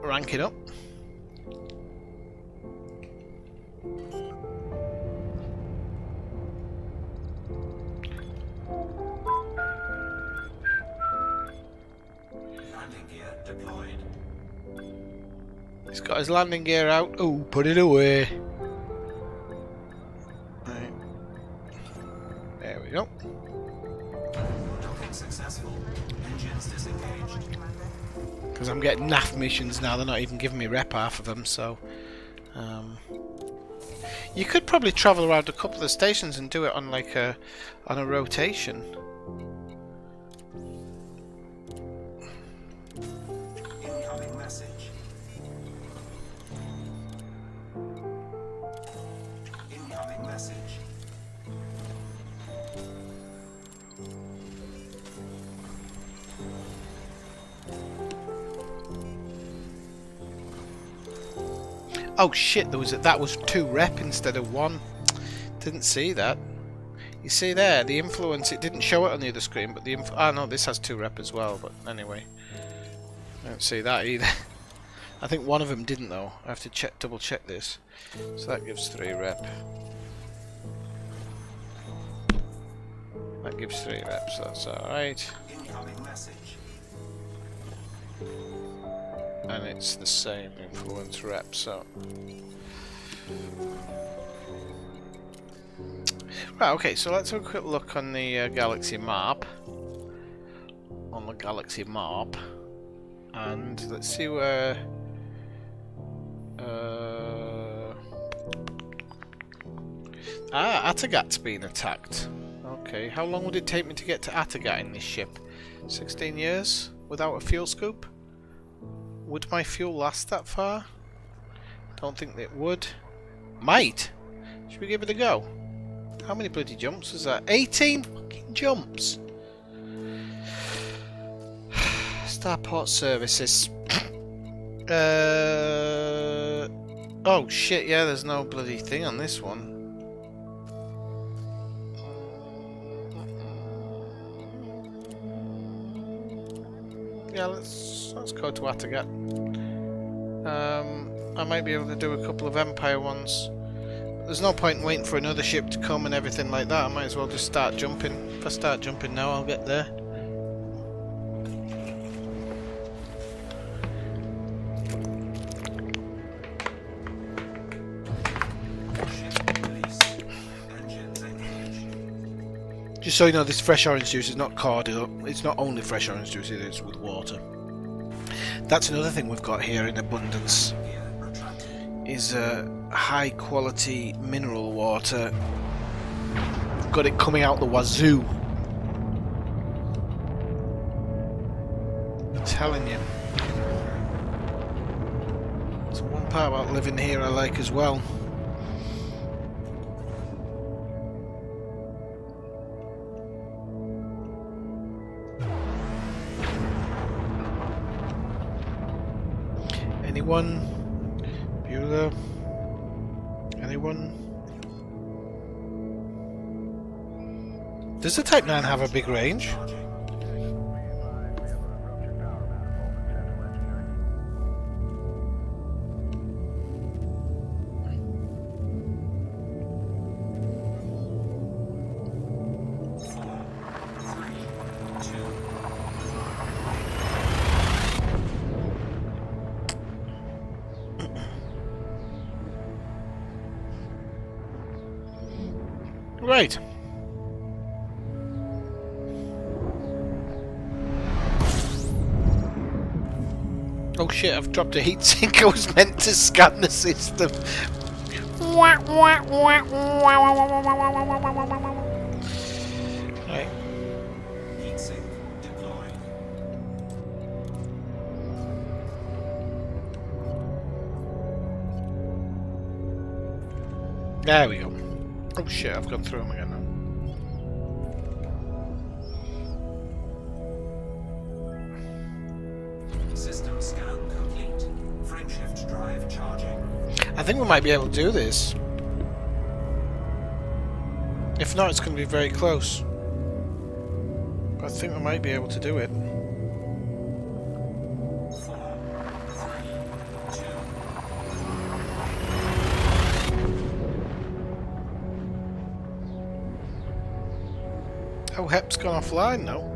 ranking up. Landing gear deployed. He's got his landing gear out. Oh, put it away. Right. There we go. Docking successful. Engines disengaged. Because I'm getting naff missions now, they're not even giving me rep half of them, so... you could probably travel around a couple of stations and do it on like a rotation. Incoming message. Incoming message. Oh shit, that was 2 rep instead of 1. Didn't see that. You see there, the influence, it didn't show it on the other screen, but the no, this has 2 rep as well, but anyway. I don't see that either. I think one of them didn't though. I have to double check this. So that gives 3 rep. That gives 3 reps, so that's alright. Incoming message. And it's the same influence rep, so... Right, okay, so let's have a quick look on the galaxy map. On the galaxy map. And let's see where... Atagat's been attacked. Okay, how long would it take me to get to Atagat in this ship? 16 years? Without a fuel scoop? Would my fuel last that far? Don't think it would. Might! Should we give it a go? How many bloody jumps was that? 18 fucking jumps! Starport services. Oh shit, yeah, there's no bloody thing on this one. Yeah, let's go to Atagat. I might be able to do a couple of Empire ones. There's no point in waiting for another ship to come and everything like that. I might as well just start jumping. If I start jumping now, I'll get there. Ship released. Engines engaged. Just so you know, this fresh orange juice is not corded up. It's not only fresh orange juice, it is with water. That's another thing we've got here in abundance. Gear retracted. Is high quality mineral water. We've got it coming out the wazoo. I'm telling you. It's one part about living here I like as well. Anyone? Bueller? Anyone? Does the Type 9 have a big range? Right. Oh shit, I've dropped a heatsink. I was meant to scan the system. Right. Heatsink deployed. There we go. Oh shit, I've gone through them again now. System scan complete. drive charging. I think we might be able to do this. If not, it's going to be very close. But I think we might be able to do it. 4, 3, 2. Oh, HEP's gone offline now.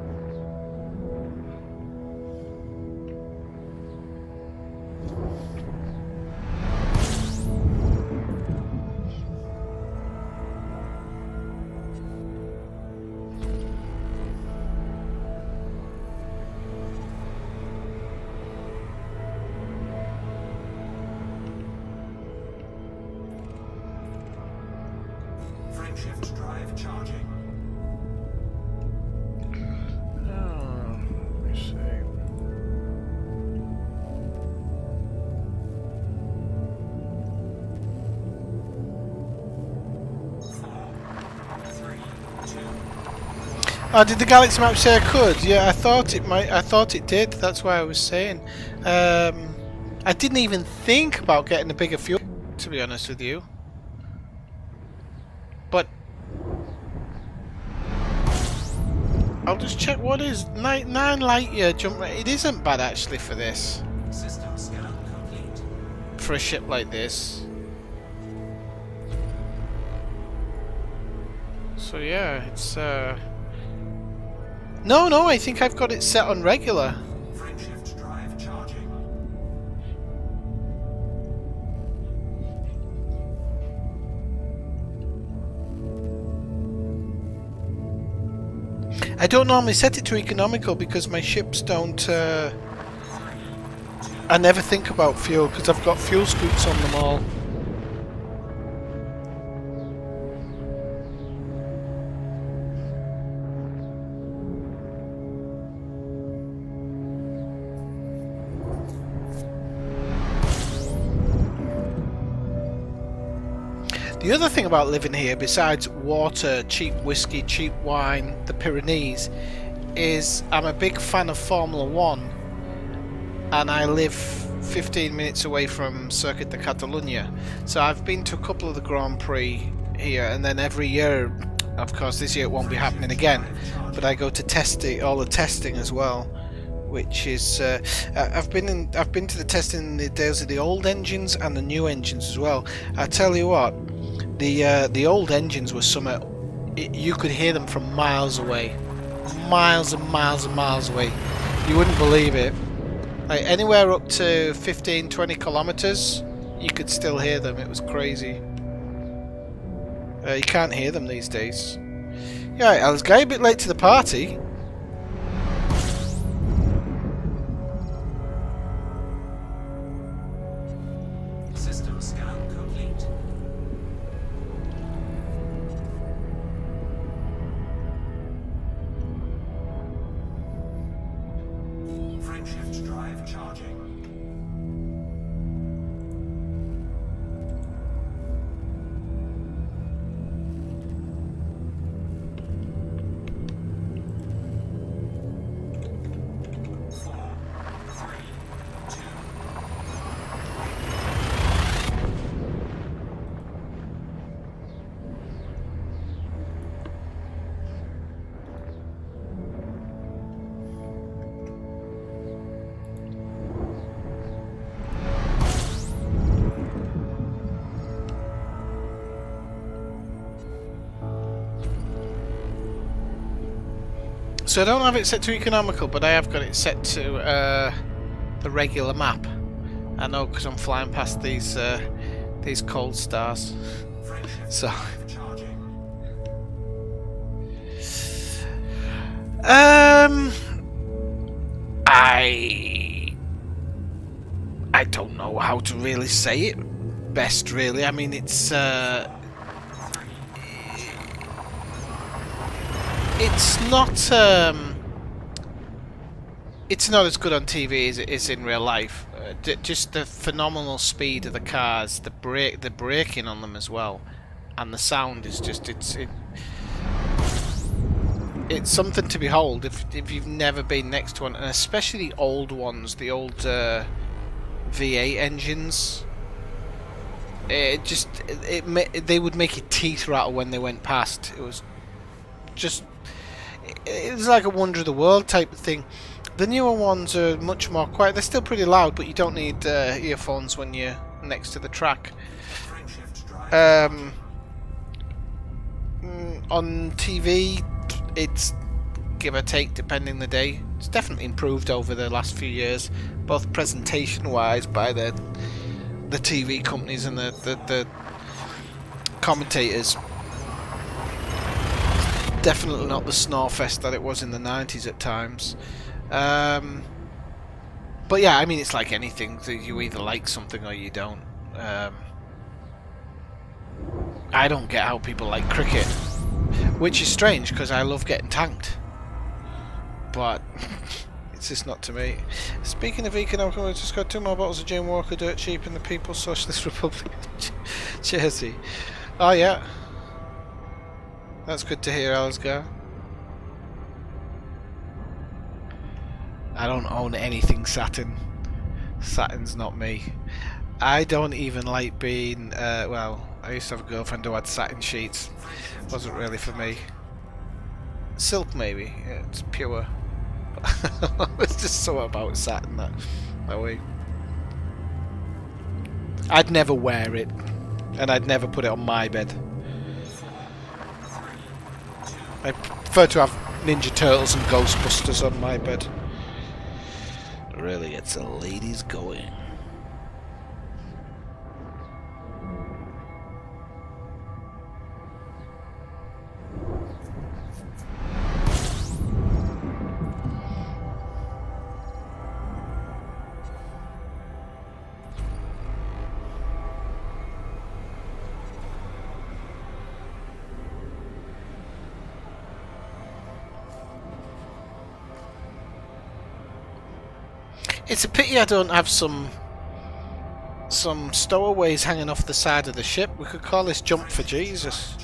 Frameshift drive charging. Oh, let me see. 4, 3, 2. Oh, did the Galaxy map say I could? Yeah, I thought it might. I thought it did. That's why I was saying. I didn't even think about getting a bigger fuel, to be honest with you. But I'll just check what is 9 light year jump rate. It isn't bad actually for this, System scan complete. for a ship like this. So yeah, it's No, I think I've got it set on regular. Frameshift drive charging. I don't normally set it to economical because my ships don't. I never think about fuel because I've got fuel scoops on them all. The other thing about living here, besides water, cheap whiskey, cheap wine, the Pyrenees, is I'm a big fan of Formula 1, and I live 15 minutes away from Circuit de Catalunya. So I've been to a couple of the Grand Prix here, and then every year, of course this year it won't be happening again, but I go to test all the testing as well, which is I've been to the testing in the days of the old engines and the new engines as well. I tell you what, the old engines were somewhere you could hear them from miles away, miles and miles and miles away. You wouldn't believe it. Like anywhere up to 15-20 kilometers, you could still hear them. It was crazy. You can't hear them these days. Yeah, I was getting a bit late to the party. System scan complete. Frameshift drive charging. So I don't have it set to economical, but I have got it set to the regular map. I know because I'm flying past these cold stars. So I don't know how to really say it best, really. I mean, it's not as good on TV as it is in real life. Just the phenomenal speed of the cars, the braking on them as well, and the sound is just it's something to behold if you've never been next to one, and especially the old ones, the old V8 engines. They would make your teeth rattle when they went past. It was like a wonder of the world type of thing. The newer ones are much more quiet. They're still pretty loud, but you don't need earphones when you're next to the track. On TV, it's give or take depending the day. It's definitely improved over the last few years, both presentation-wise by the TV companies and the commentators. Definitely not the snore-fest that it was in the 90s at times. But yeah, I mean, it's like anything. You either like something or you don't. I don't get how people like cricket, which is strange because I love getting tanked. But it's just not to me. Speaking of economic, I just got 2 more bottles of Jane Walker dirt cheap in the People's Socialist Republic of Jersey. Oh yeah, that's good to hear, Alisgar. I don't own anything Saturn. Saturn's not me. I don't even like being, well, I used to have a girlfriend who had satin sheets. Wasn't really for me. Silk maybe, yeah, it's pure. It's just so about satin that way. I'd never wear it, and I'd never put it on my bed. I prefer to have Ninja Turtles and Ghostbusters on my bed. It really gets the ladies going. It's a pity I don't have some stowaways hanging off the side of the ship. We could call this Jump for Jesus.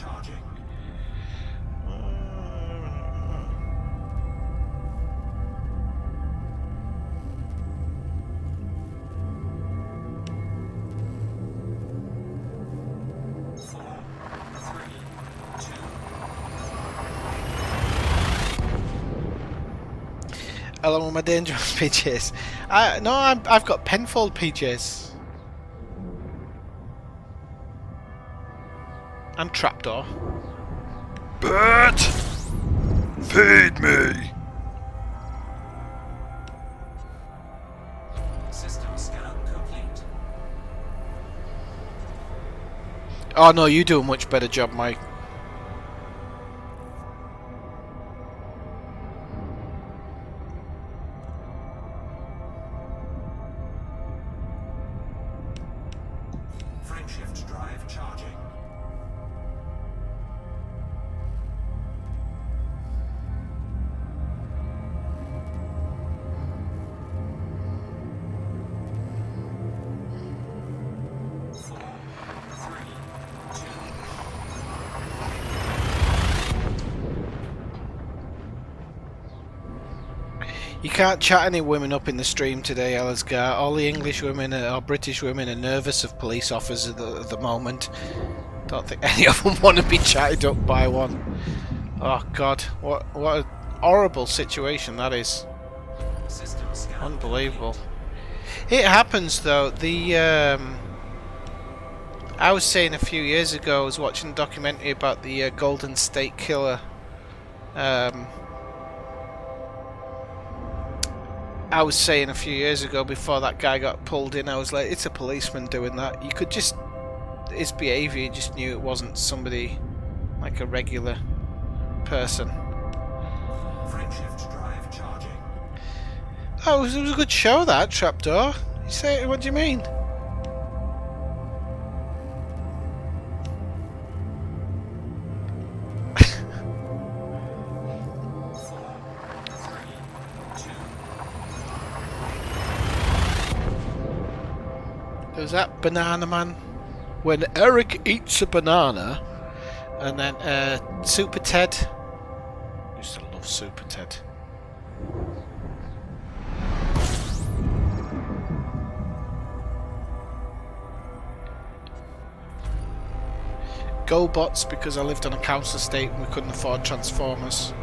Along with my dangerous PJs. No, I've got Penfold PJs. And Trapdoor. Bert! Feed me! System scan complete. Oh no, you do a much better job, Mike. Frameshift drive charging. You can't chat any women up in the stream today, Alisgar. All the English women or British women are nervous of police officers at the moment. Don't think any of them want to be chatted up by one. Oh God, what a horrible situation that is. System scan Unbelievable. It happens though. I was saying a few years ago, I was watching a documentary about the Golden State Killer. I was saying a few years ago, before that guy got pulled in, I was like, it's a policeman doing that. You could just, his behaviour, you just knew it wasn't somebody like a regular person. Frameshift drive charging. Oh, it was a good show, that, Trapdoor. You say, what do you mean? There's that Banana Man. When Eric eats a banana, and then Super Ted. Used to love Super Ted. GoBots because I lived on a council estate and we couldn't afford Transformers.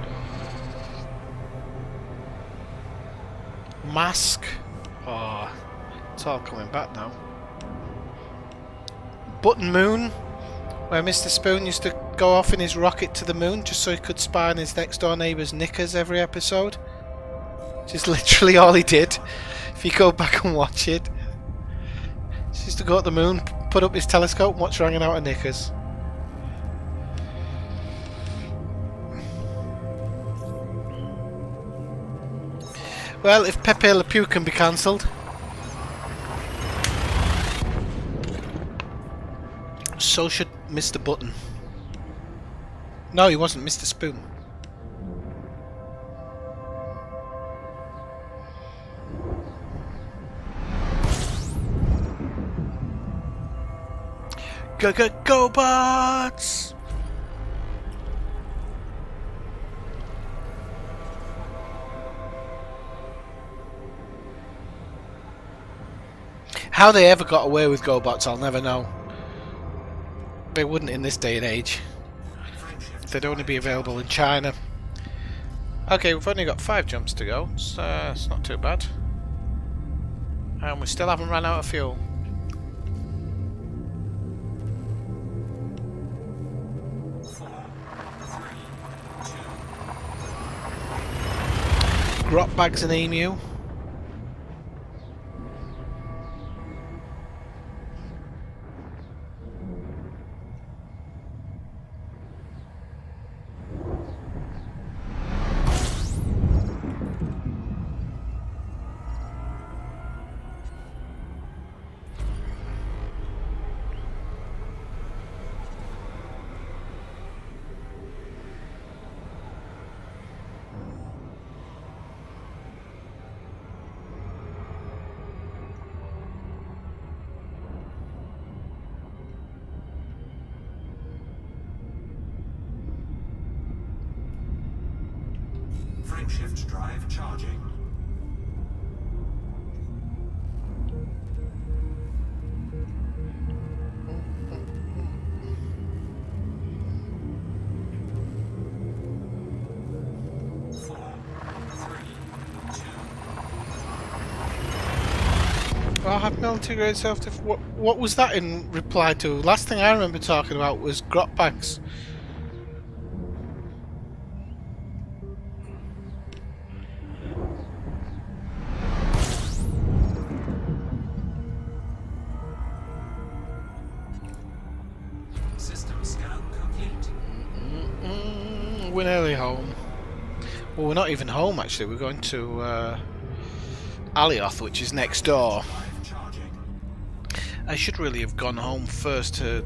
Mask. Oh, it's all coming back now. Button Moon, where Mr. Spoon used to go off in his rocket to the moon just so he could spy on his next door neighbour's knickers every episode. Just literally all he did. If you go back and watch it. He used to go at the moon, put up his telescope and watch her hanging out her knickers. Well, if Pepe Le Pew can be cancelled, so should Mr. Button. No, he wasn't, Mr. Spoon. Go bots! How they ever got away with GoBots, I'll never know. They wouldn't in this day and age. They'd only be available in China. Okay, we've only got 5 jumps to go, so it's not too bad. And we still haven't run out of fuel. Grot bags and emu. Frameshift drive charging. I have military grade self-defense. What was that in reply to? Last thing I remember talking about was grot bags. System scan complete. We're nearly home. Well, we're not even home actually. We're going to Alioth, which is next door. Drive charging. I should really have gone home first to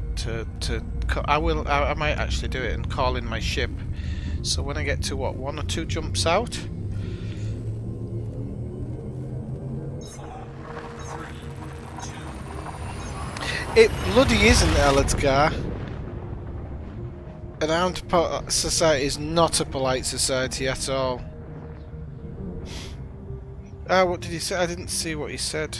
I might actually do it and call in my ship. So when I get to what, 1 or 2 jumps out? 4, 3, 2. It bloody isn't, Eladgar. An armed society is not a polite society at all. What did he say? I didn't see what he said.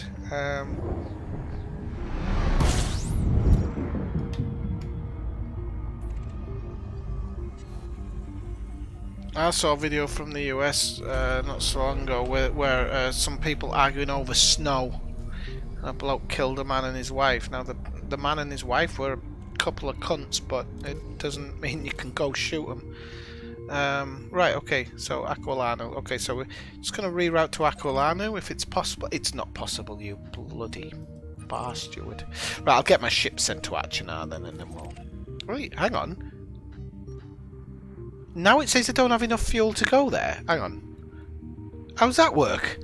I saw a video from the US not so long ago where some people arguing over snow. A bloke killed a man and his wife. Now the man and his wife were a couple of cunts, but it doesn't mean you can go shoot them. Right, okay, so Aquilano. Okay, so we're just going to reroute to Aquilano if it's possible. It's not possible, you bloody bastard. Right, I'll get my ship sent to Achenar then, and then we'll... Wait, hang on. Now it says I don't have enough fuel to go there. Hang on. How does that work?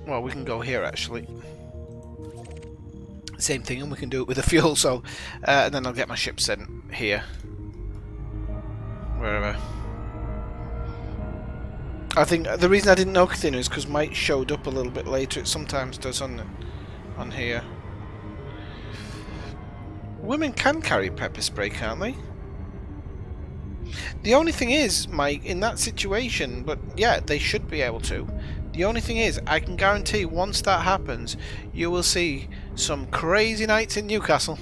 Well, we can go here actually. Same thing, and we can do it with the fuel. So, and then I'll get my ship sent here, wherever. I think the reason I didn't know Cathina is because Mike showed up a little bit later. It sometimes does on here. Women can carry pepper spray, can't they? The only thing is, Mike, in that situation, but yeah, they should be able to. The only thing is, I can guarantee once that happens, you will see some crazy nights in Newcastle.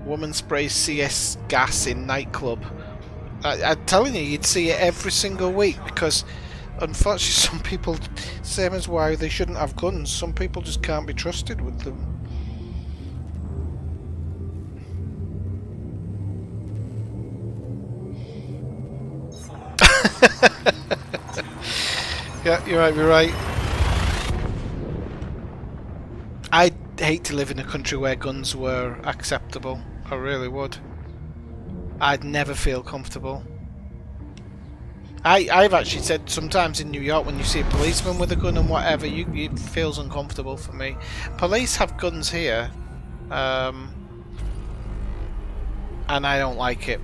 Woman sprays CS gas in nightclub. I'm telling you, you'd see it every single week because, unfortunately, some people, same as why they shouldn't have guns, some people just can't be trusted with them. Yeah, you might be right. I'd hate to live in a country where guns were acceptable. I really would. I'd never feel comfortable. I've actually said sometimes in New York when you see a policeman with a gun and whatever, it feels uncomfortable for me. Police have guns here, and I don't like it.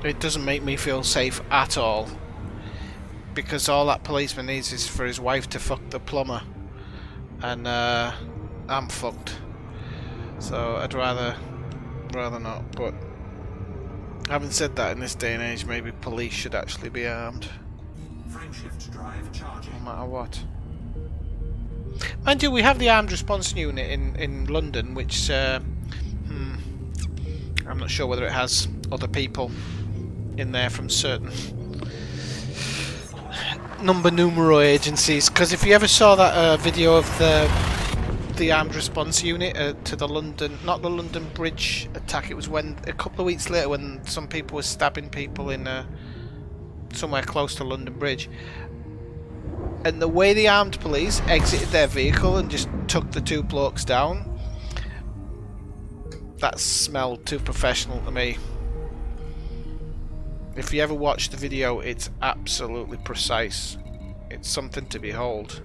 It doesn't make me feel safe at all. Because all that policeman needs is for his wife to fuck the plumber. And I'm fucked. So I'd rather not. But having said that, in this day and age, maybe police should actually be armed. Frameshift drive charging. No matter what. Mind you, we have the armed response unit in London, which I'm not sure whether it has other people in there from certain numero agencies, because if you ever saw that video of the armed response unit to the London, not the London Bridge attack, it was when a couple of weeks later when some people were stabbing people in somewhere close to London Bridge, and the way the armed police exited their vehicle and just took the two blokes down, that smelled too professional to me. If you ever watch the video, it's absolutely precise. It's something to behold.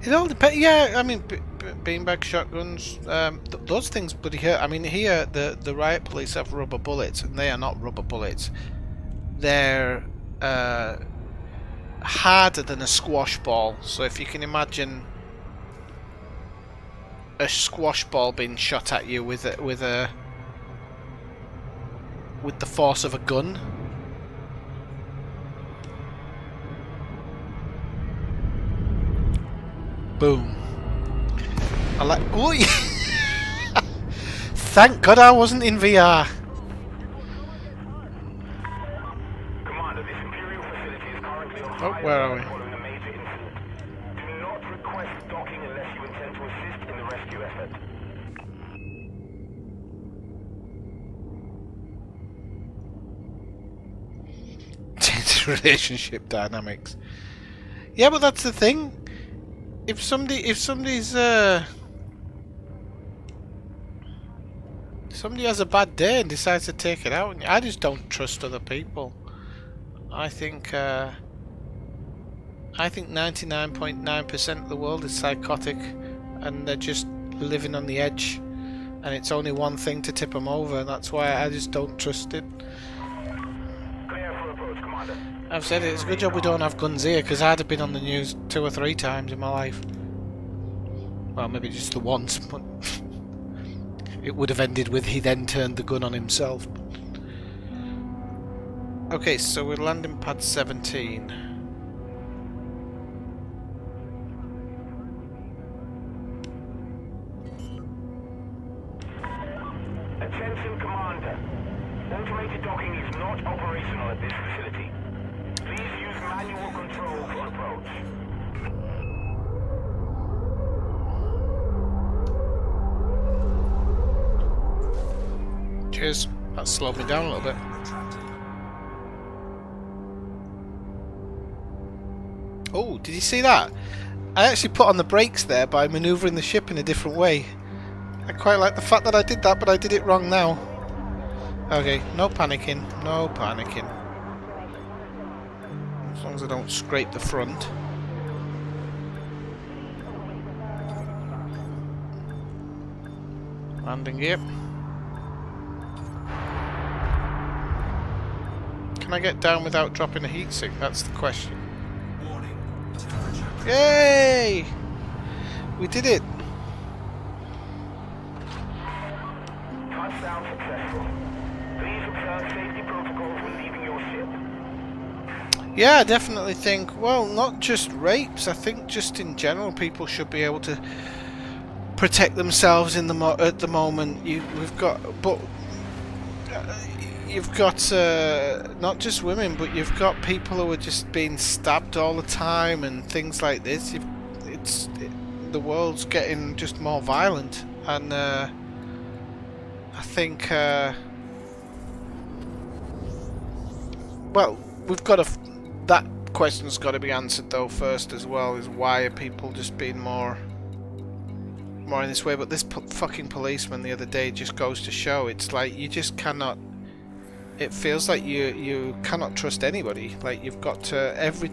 It all depends. Yeah, I mean, beanbag shotguns, those things bloody hurt. I mean, here the riot police have rubber bullets, and they are not rubber bullets. They're harder than a squash ball. So if you can imagine a squash ball being shot at you with the force of a gun. Boom. I like. Oh, thank God I wasn't in VR. Commander, this Imperial facility is currently on high where are alert we? following a major incident. Do not request docking unless you intend to assist in the rescue effort. Change relationship dynamics. Yeah, but that's the thing. If somebody has a bad day and decides to take it out, I just don't trust other people. I think 99.9% of the world is psychotic, and they're just living on the edge, and it's only one thing to tip them over, and that's why I just don't trust it. Clear for approach, Commander. I've said it, it's a good job we don't have guns here, because I'd have been on the news 2 or 3 times in my life. Well, maybe just the once, but it would have ended with he then turned the gun on himself. Okay, so we're landing pad 17. Attention, Commander. Automated docking is not operational at this facility. Please use manual control for approach. Cheers. That slowed me down a little bit. Oh, did you see that? I actually put on the brakes there by manoeuvring the ship in a different way. I quite like the fact that I did that, but I did it wrong now. Okay, no panicking, no panicking. As long as I don't scrape the front. Landing gear. Can I get down without dropping a heatsink? That's the question. Warning. Temperature. Yay! We did it! Touchdown successful. Please observe safety protocols when leaving your ship. Yeah, I definitely think, well, not just rapes, I think just in general people should be able to protect themselves in the at the moment. You've got not just women, but you've got people who are just being stabbed all the time and things like this. The world's getting just more violent, and I think well, we've got that question's got to be answered though first as well, is why are people just being more in this way. But this fucking policeman the other day just goes to show, it's like you just cannot, it feels like you cannot trust anybody. Like you've got to, every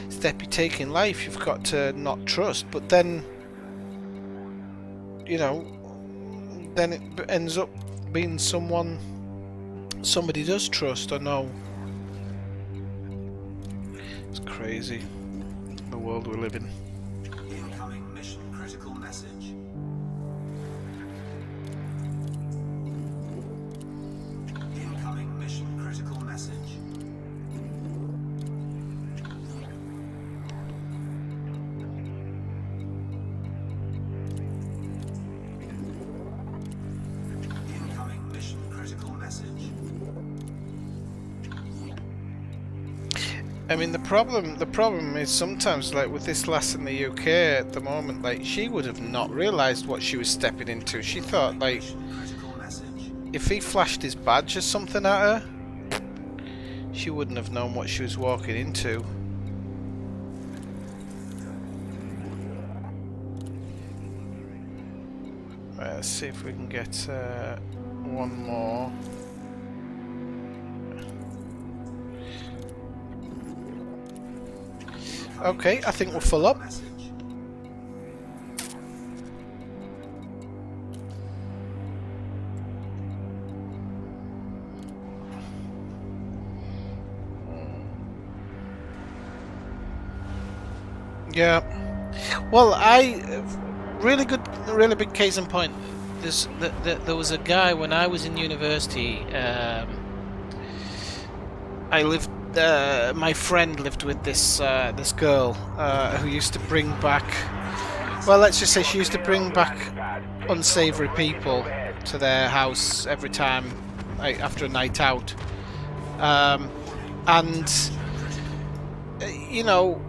step you take in life you've got to not trust, but then you know, then it ends up being somebody does trust or know. It's crazy, the world we live in. Incoming mission critical message. Incoming mission critical message. Incoming mission critical message. I mean, the problem is sometimes, like with this lass in the UK at the moment, like she would have not realised what she was stepping into. She thought, like, Critical message. if he flashed his badge or something at her, she wouldn't have known what she was walking into. Right, let's see if we can get one more. Okay, I think we're full up. Message. Yeah. Well, really big case in point. There was a guy when I was in university. I lived. My friend lived with this girl who used to bring back. Well, let's just say she used to bring back unsavoury people to their house every time after a night out, and you know.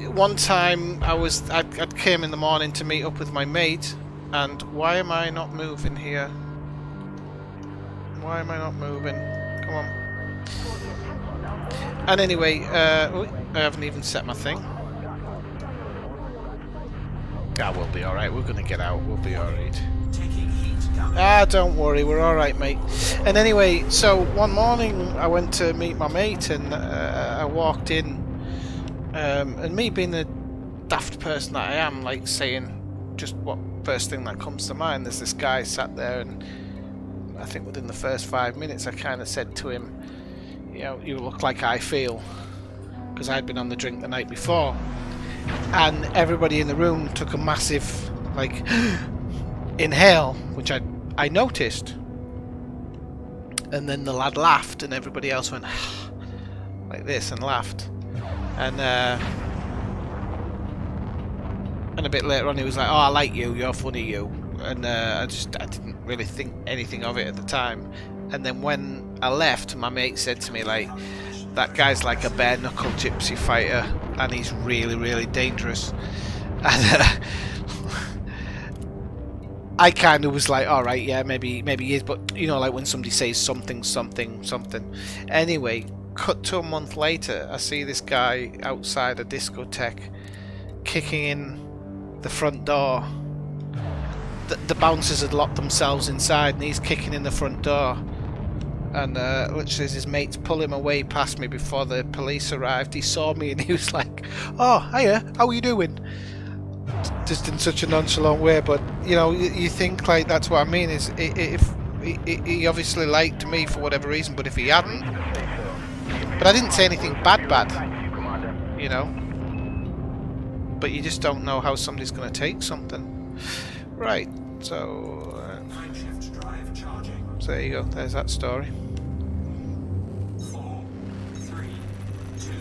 One time I came in the morning to meet up with my mate, and why am I not moving here? Why am I not moving? Come on. And anyway, I haven't even set my thing. Ah, we'll be alright, we're gonna get out, we'll be alright. Taking heat down. Ah, don't worry, we're alright, mate. And anyway, so one morning I went to meet my mate, and I walked in. And me being the daft person that I am, like saying just what first thing that comes to mind, there's this guy sat there, and I think within the first 5 minutes I kind of said to him, you know, you look like I feel, because I'd been on the drink the night before, and everybody in the room took a massive like inhale, which I noticed, and then the lad laughed, and everybody else went like this and laughed. And a bit later on he was like, oh, I like you, you're funny, you. And I didn't really think anything of it at the time. And then when I left, my mate said to me, like, that guy's like a bare knuckle gypsy fighter, and he's really, really dangerous. And I kind of was like, all right, yeah, maybe he is, but you know, like when somebody says something. Anyway, cut to a month later, I see this guy outside a discotheque kicking in the front door. The bouncers had locked themselves inside, and he's kicking in the front door. And literally, as his mates pull him away past me before the police arrived, he saw me and he was like, "Oh, hiya, how are you doing?" Just in such a nonchalant way, but you know, you think like that's what I mean. Is if he obviously liked me for whatever reason, but if he hadn't, But I didn't say anything bad, you know. But you just don't know how somebody's going to take something. Right, so... Night shift drive charging. so there you go, there's that story. 4, 3, 2,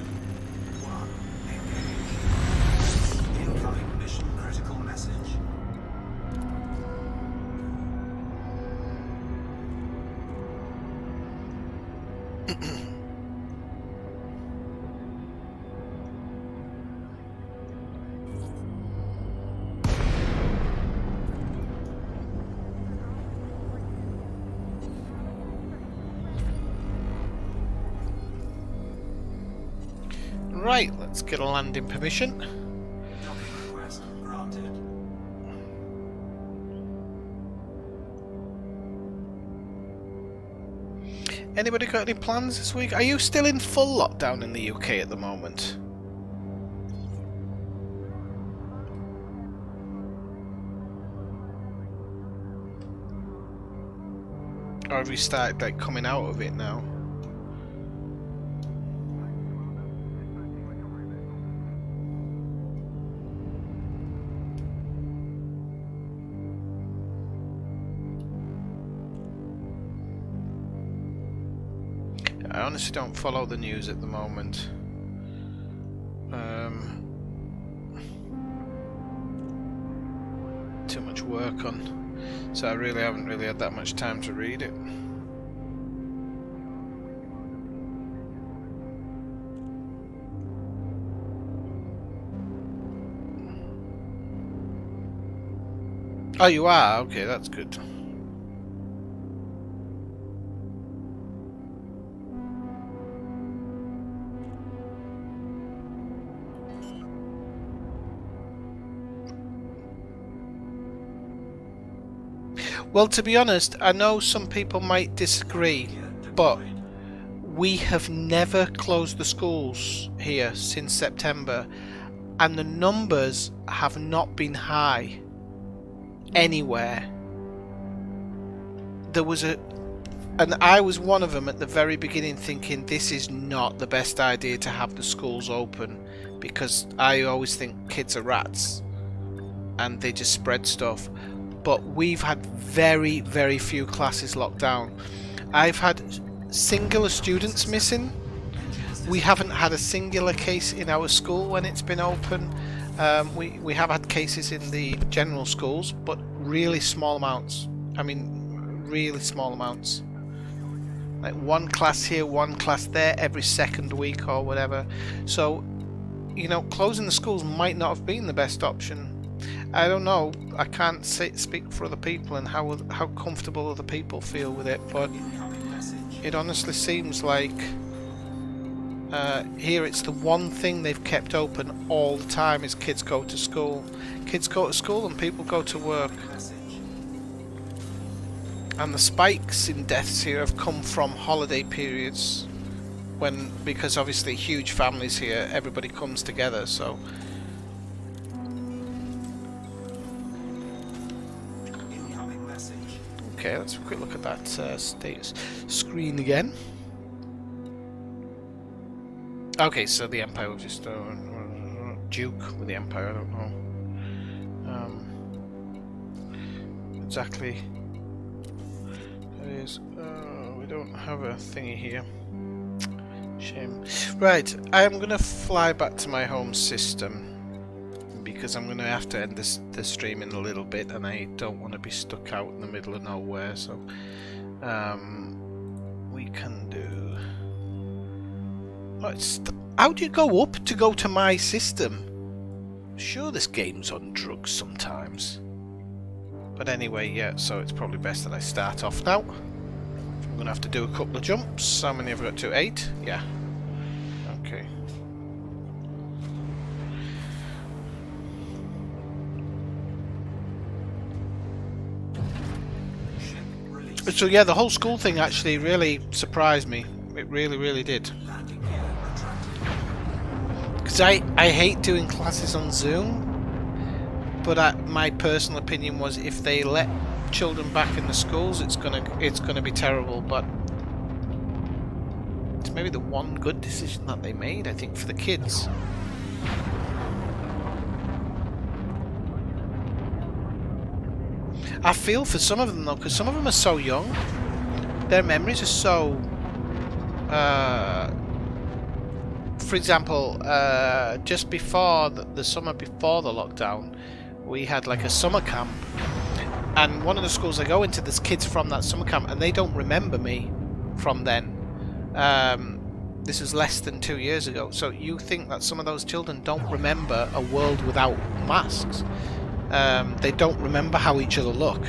1. Engage. Incoming mission critical message. Right, let's get a landing permission. Docking request granted. Anybody got any plans this week? Are you still in full lockdown in the UK at the moment? Or have you started like coming out of it now? I honestly don't follow the news at the moment. Too much work on, so I really haven't had that much time to read it. Oh, you are? Okay, that's good. Well, to be honest, I know some people might disagree, but we have never closed the schools here since September, and the numbers have not been high anywhere. There was and I was one of them at the very beginning thinking this is not the best idea to have the schools open, because I always think kids are rats and they just spread stuff. But we've had very, very few classes locked down. I've had singular students missing. We haven't had a singular case in our school when it's been open. We have had cases in the general schools, but really small amounts. I mean, really small amounts. Like one class here, one class there, every second week or whatever. So, you know, closing the schools might not have been the best option. I don't know. I can't speak for other people and how comfortable other people feel with it, but it honestly seems like here it's the one thing they've kept open all the time is kids go to school. Kids go to school and people go to work. And the spikes in deaths here have come from holiday periods, because obviously huge families here, everybody comes together, so. Okay, let's have a quick look at that status screen again. Okay, so the Empire was just Duke with the Empire. I don't know exactly. There is. We don't have a thingy here. Shame. Right, I am gonna fly back to my home system, because I'm going to have to end the stream in a little bit, and I don't want to be stuck out in the middle of nowhere, so we can do... how do you go up to go to my system? Sure, this game's on drugs sometimes. But anyway, yeah, so it's probably best that I start off now. I'm going to have to do a couple of jumps. How many have I got to? 8? Yeah. Okay. So yeah, the whole school thing actually really surprised me. It really, really did. Because I hate doing classes on Zoom, but my personal opinion was if they let children back in the schools, it's gonna be terrible. But maybe the one good decision that they made, I think, for the kids. I feel for some of them though, because some of them are so young. Their memories are so... for example, just before the summer before the lockdown, we had like a summer camp. And one of the schools I go into, there's kids from that summer camp, and they don't remember me from then. This was less than 2 years ago. So you think that some of those children don't remember a world without masks. They don't remember how each other look.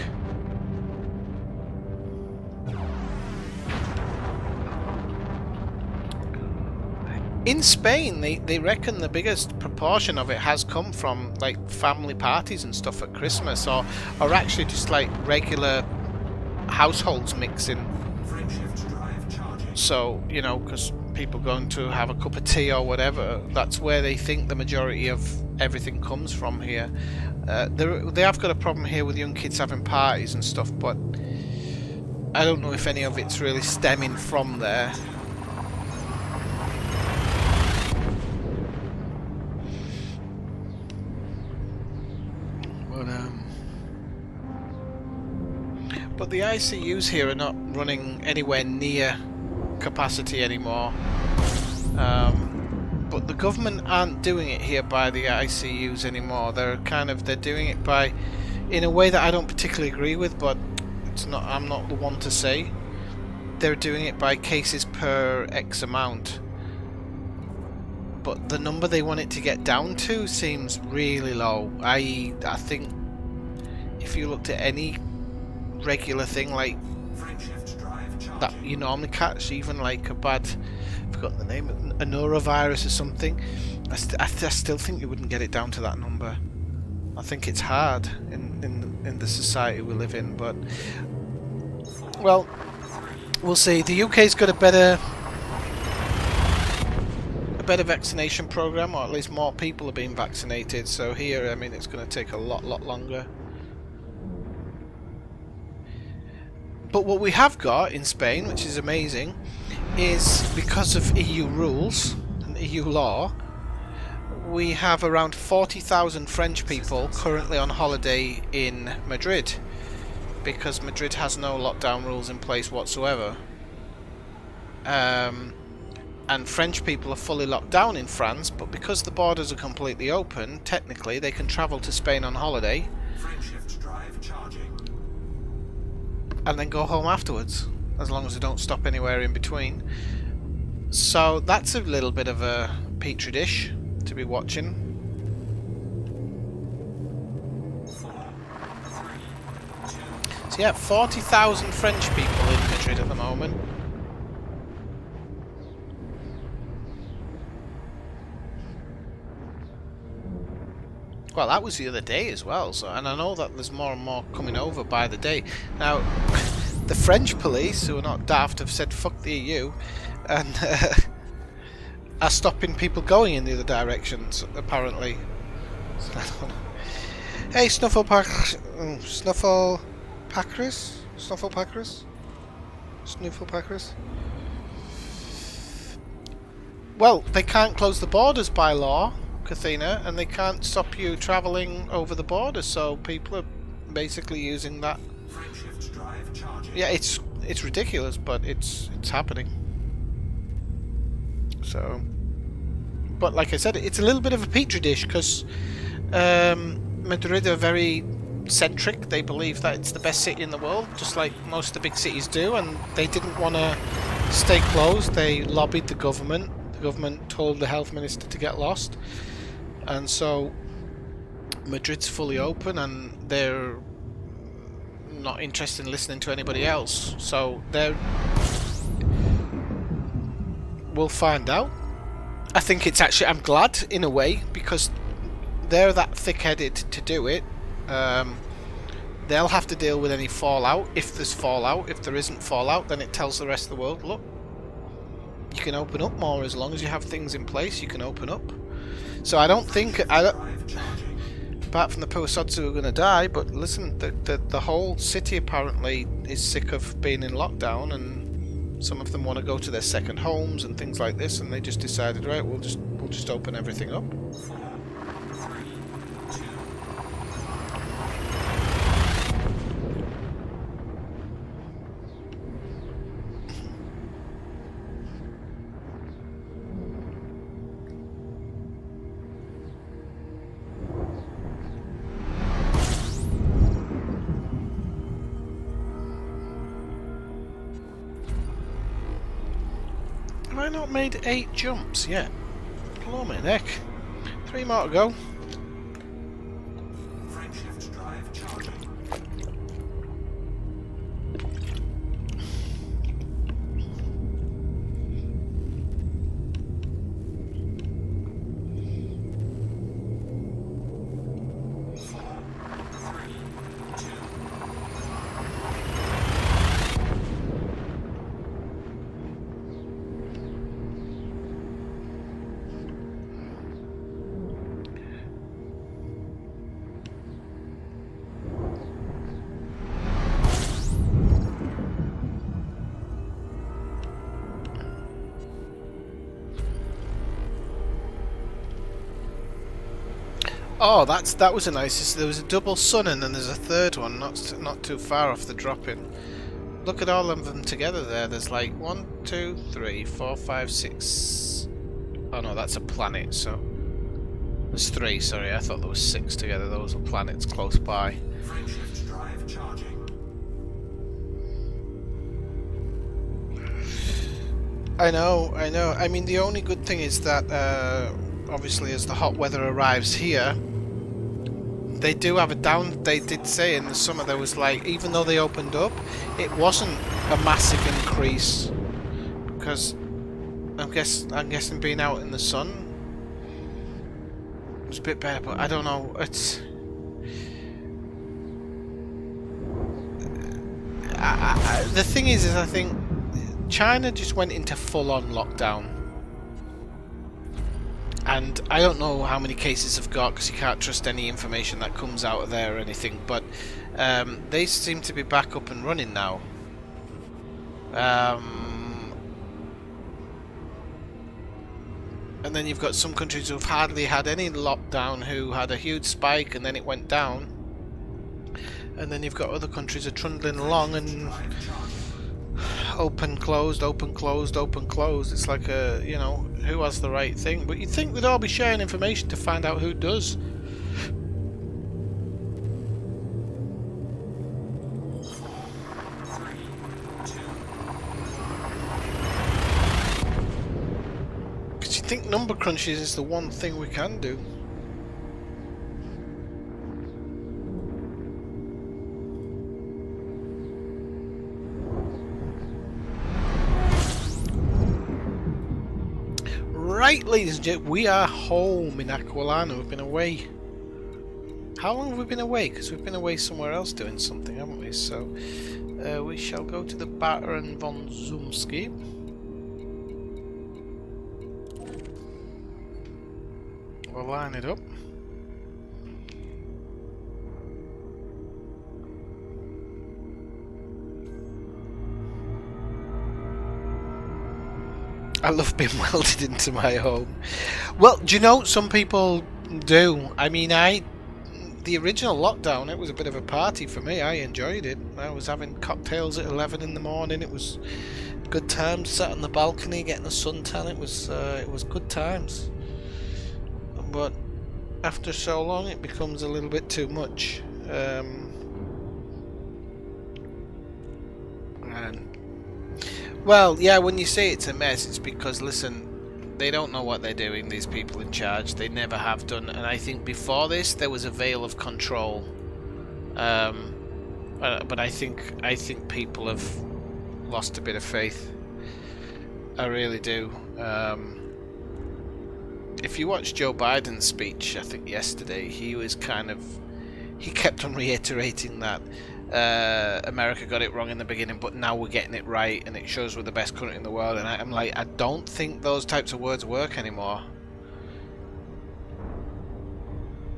In Spain, they reckon the biggest proportion of it has come from like family parties and stuff at Christmas, or actually just like regular households mixing. So, you know, because people going to have a cup of tea or whatever, that's where they think the majority of everything comes from here. They have got a problem here with young kids having parties and stuff, but I don't know if any of it's really stemming from there. But the ICUs here are not running anywhere near capacity anymore. But the government aren't doing it here by the ICUs anymore. They're doing it by, in a way that I don't particularly agree with, but it's not. I'm not the one to say. They're doing it by cases per X amount. But the number they want it to get down to seems really low. I think if you looked at any regular thing like that you normally catch, even like a bad, I forgot the name, a norovirus or something, I still think you wouldn't get it down to that number. I think it's hard in the society we live in, but well, we'll see. The UK's got a better vaccination program, or at least more people are being vaccinated, so here, I mean, it's going to take a lot longer. But what we have got in Spain, which is amazing, is because of EU rules and EU law, we have around 40,000 French people currently on holiday in Madrid, because Madrid has no lockdown rules in place whatsoever. And French people are fully locked down in France, but because the borders are completely open, technically they can travel to Spain on holiday and then go home afterwards, as long as they don't stop anywhere in between. So that's a little bit of a petri dish to be watching. So yeah, 40,000 French people in Madrid at the moment. Well, that was the other day as well, so, and I know that there's more and more coming over by the day. Now, the French police, who are not daft, have said fuck the EU, and are stopping people going in the other directions, apparently. So, I don't know. Hey, Snufflepackeris? Well, they can't close the borders by law, Kathina, and they can't stop you travelling over the border, so people are basically using that. Yeah, it's ridiculous, but it's happening. So, but like I said, it's a little bit of a petri dish, because Madrid are very centric. They believe that it's the best city in the world, just like most of the big cities do, and they didn't want to stay closed. They lobbied the government. The government told the health minister to get lost. And so Madrid's fully open, and they're not interested in listening to anybody else. So we'll find out. I think it's actually, I'm glad in a way, because they're that thick-headed to do it. They'll have to deal with any fallout, if there's fallout. If there isn't fallout, then it tells the rest of the world, look, you can open up more. As long as you have things in place, you can open up. So I don't think, apart from the poor sods who are going to die, but listen, the whole city apparently is sick of being in lockdown, and Some of them want to go to their second homes and things like this, and they just decided, right, we'll just open everything up. 4, 3, 2, Have I not made 8 jumps yet? Blimey neck. 3 more to go. frameshift drive charging. Oh, that was a nice. There was a double sun and then there's a third one, not too far off the drop-in. Look at all of them together there. There's like 1, 2, 3, 4, 5, 6. Oh no, that's a planet. So there's 3. Sorry, I thought there was 6 together. Those are planets close by. Frameshift drive charging. I know. I mean, the only good thing is that obviously, as the hot weather arrives here, they do have a down. They did say in the summer there was like, even though they opened up, it wasn't a massive increase because I'm guessing being out in the sun was a bit better. But I don't know. It's the thing is I think China just went into full-on lockdown. And I don't know how many cases have got because you can't trust any information that comes out of there or anything, but they seem to be back up and running now. And then you've got some countries who've hardly had any lockdown who had a huge spike and then it went down. And then you've got other countries are trundling along and open, closed, open, closed, open, closed. It's like a, you know, who has the right thing? But you'd think they'd all be sharing information to find out who does. Because you think number crunches is the one thing we can do. Right, ladies and gentlemen, we are home in Aquilana. We've been away. How long have we been away? Because we've been away somewhere else doing something, haven't we? So, we shall go to the Baron von Zumski. We'll line it up. I love being welded into my home. Well, do you know, some people do. I mean, the original lockdown, it was a bit of a party for me. I enjoyed it. I was having cocktails at 11 in the morning. It was good times. Sat on the balcony getting a suntan. It was good times. But after so long, it becomes a little bit too much. Well, yeah, when you say it's a mess, it's because, listen, they don't know what they're doing, these people in charge. They never have done. And I think before this, there was a veil of control. But I think people have lost a bit of faith. I really do. If you watch Joe Biden's speech, I think yesterday, he kept on reiterating that America got it wrong in the beginning, but now we're getting it right, and it shows we're the best country in the world. And I'm like, I don't think those types of words work anymore.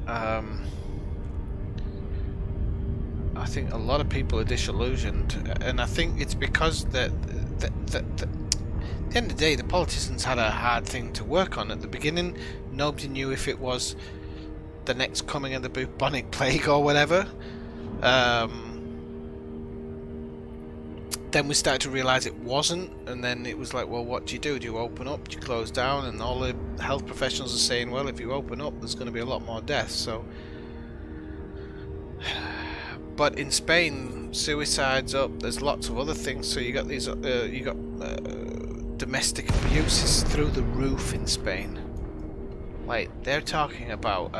I think a lot of people are disillusioned, and I think it's because that at the end of the day, the politicians had a hard thing to work on at the beginning. Nobody knew if it was the next coming of the bubonic plague or whatever. Then we started to realise it wasn't, and then it was like, well, what do? Do you open up? Do you close down? And all the health professionals are saying, well, if you open up, there's going to be a lot more deaths. So, but in Spain, suicide's up. There's lots of other things. So you got these, domestic abuse is through the roof in Spain. Like they're talking about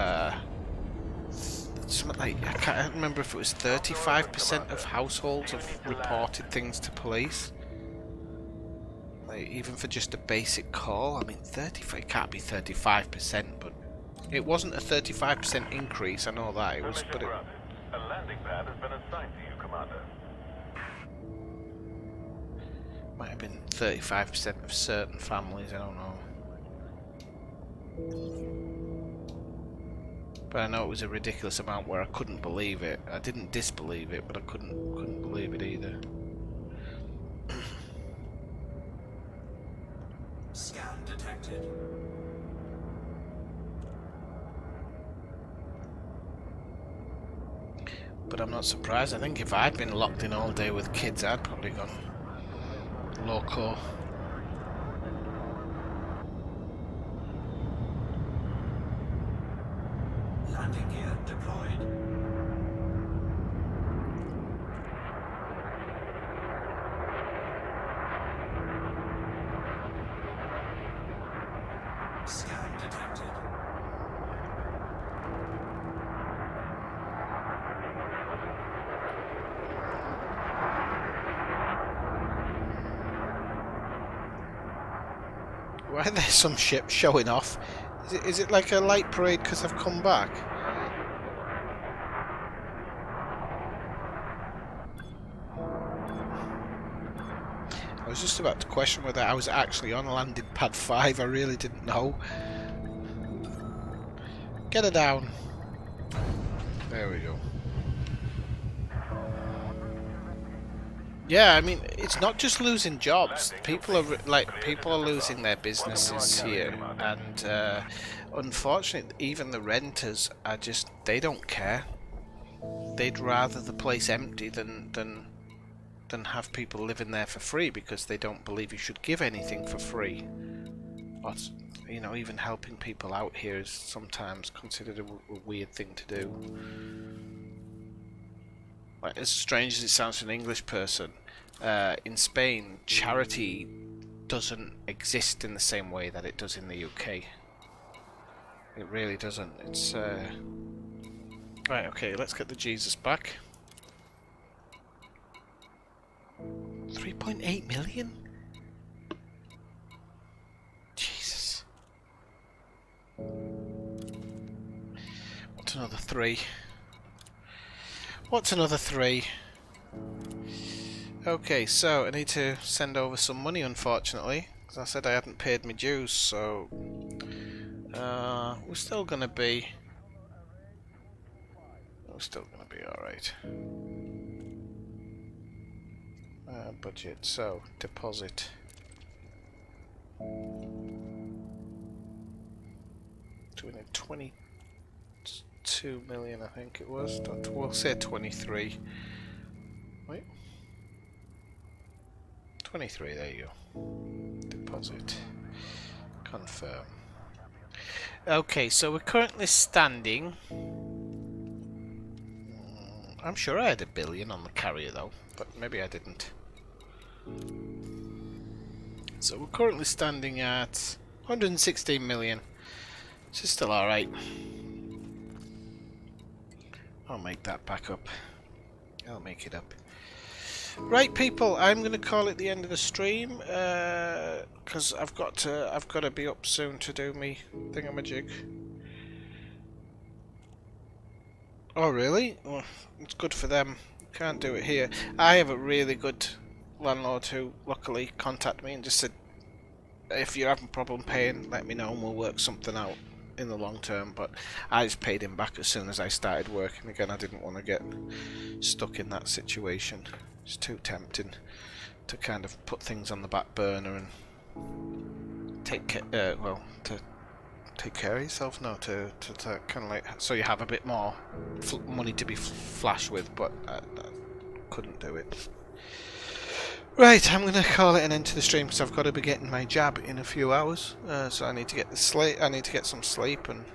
something like, I can't remember if it was 35% of households have reported things to police. Like, even for just a basic call. I mean, it can't be 35%, but it wasn't a 35% increase. I know that it was, but it. A landing pad has been assigned to you, Commander. Might have been 35% of certain families. I don't know. But I know it was a ridiculous amount where I couldn't believe it. I didn't disbelieve it, but I couldn't believe it either. Scan detected. But I'm not surprised. I think if I'd been locked in all day with kids, I'd probably gone loco. Landing gear deployed. Scan detected. Why are there some ships showing off? Is it like a light parade because I've come back? I was just about to question whether I was actually on landing pad 5. I really didn't know. Get her down. There we go. Yeah, I mean, it's not just losing jobs. People are losing their businesses here, and unfortunately, even the renters are just, they don't care. They'd rather the place empty than have people living there for free, because they don't believe you should give anything for free. But, you know, even helping people out here is sometimes considered a weird thing to do. Like, as strange as it sounds to an English person, in Spain, charity doesn't exist in the same way that it does in the UK. It really doesn't. It's right. Okay, let's get the Jesus back. 3.8 million? Jesus. What's another 3? What's another 3? Okay, so I need to send over some money, unfortunately, because I said I hadn't paid my dues, so we're still gonna be alright. Budget, so deposit. Do we need 22 million? I think it was. We'll say 23. Wait. 23, there you go. Deposit. Confirm. Okay, so we're currently standing. I'm sure I had $1 billion on the carrier though, but maybe I didn't. So we're currently standing at 116 million, which is still alright. I'll make that back up. I'll make it up. Right, people, I'm going to call it the end of the stream, because I've got to be up soon to do me thingamajig. Oh really? Well, it's good for them. Can't do it here. I have a really good landlord who luckily contacted me and just said, if you're having a problem paying, let me know and we'll work something out in the long term. But I just paid him back as soon as I started working again. I didn't want to get stuck in that situation. It's too tempting. to kind of put things on the back burner and take care of yourself. No, to kind of like, so you have a bit more money to be flash with, but I couldn't do it. Right, I'm gonna call it an end to the stream because I've got to be getting my jab in a few hours. So I need to get I need to get some sleep, and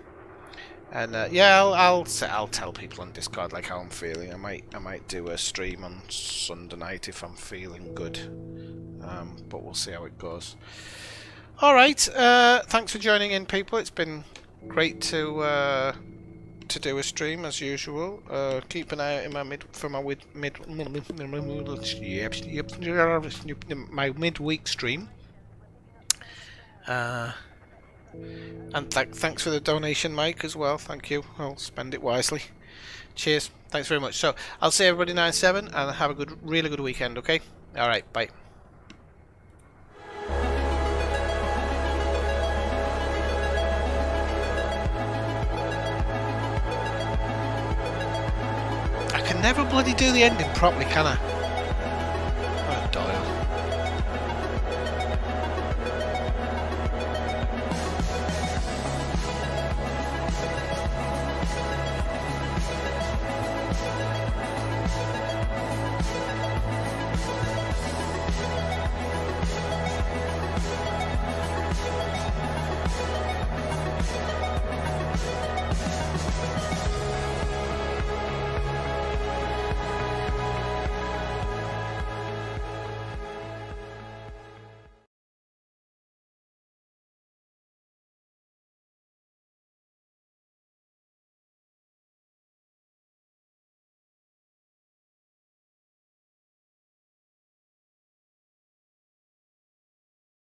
yeah, I'll tell people on Discord like how I'm feeling. I might do a stream on Sunday night if I'm feeling good. But we'll see how it goes. All right, thanks for joining in, people. It's been great to do a stream as usual. Keep an eye out in my midweek stream. And thanks for the donation, Mike, as well. Thank you. I'll spend it wisely. Cheers. Thanks very much. So I'll see everybody 9/7 and have a really good weekend. Okay. All right. Bye. I can never bloody do the ending properly, can I?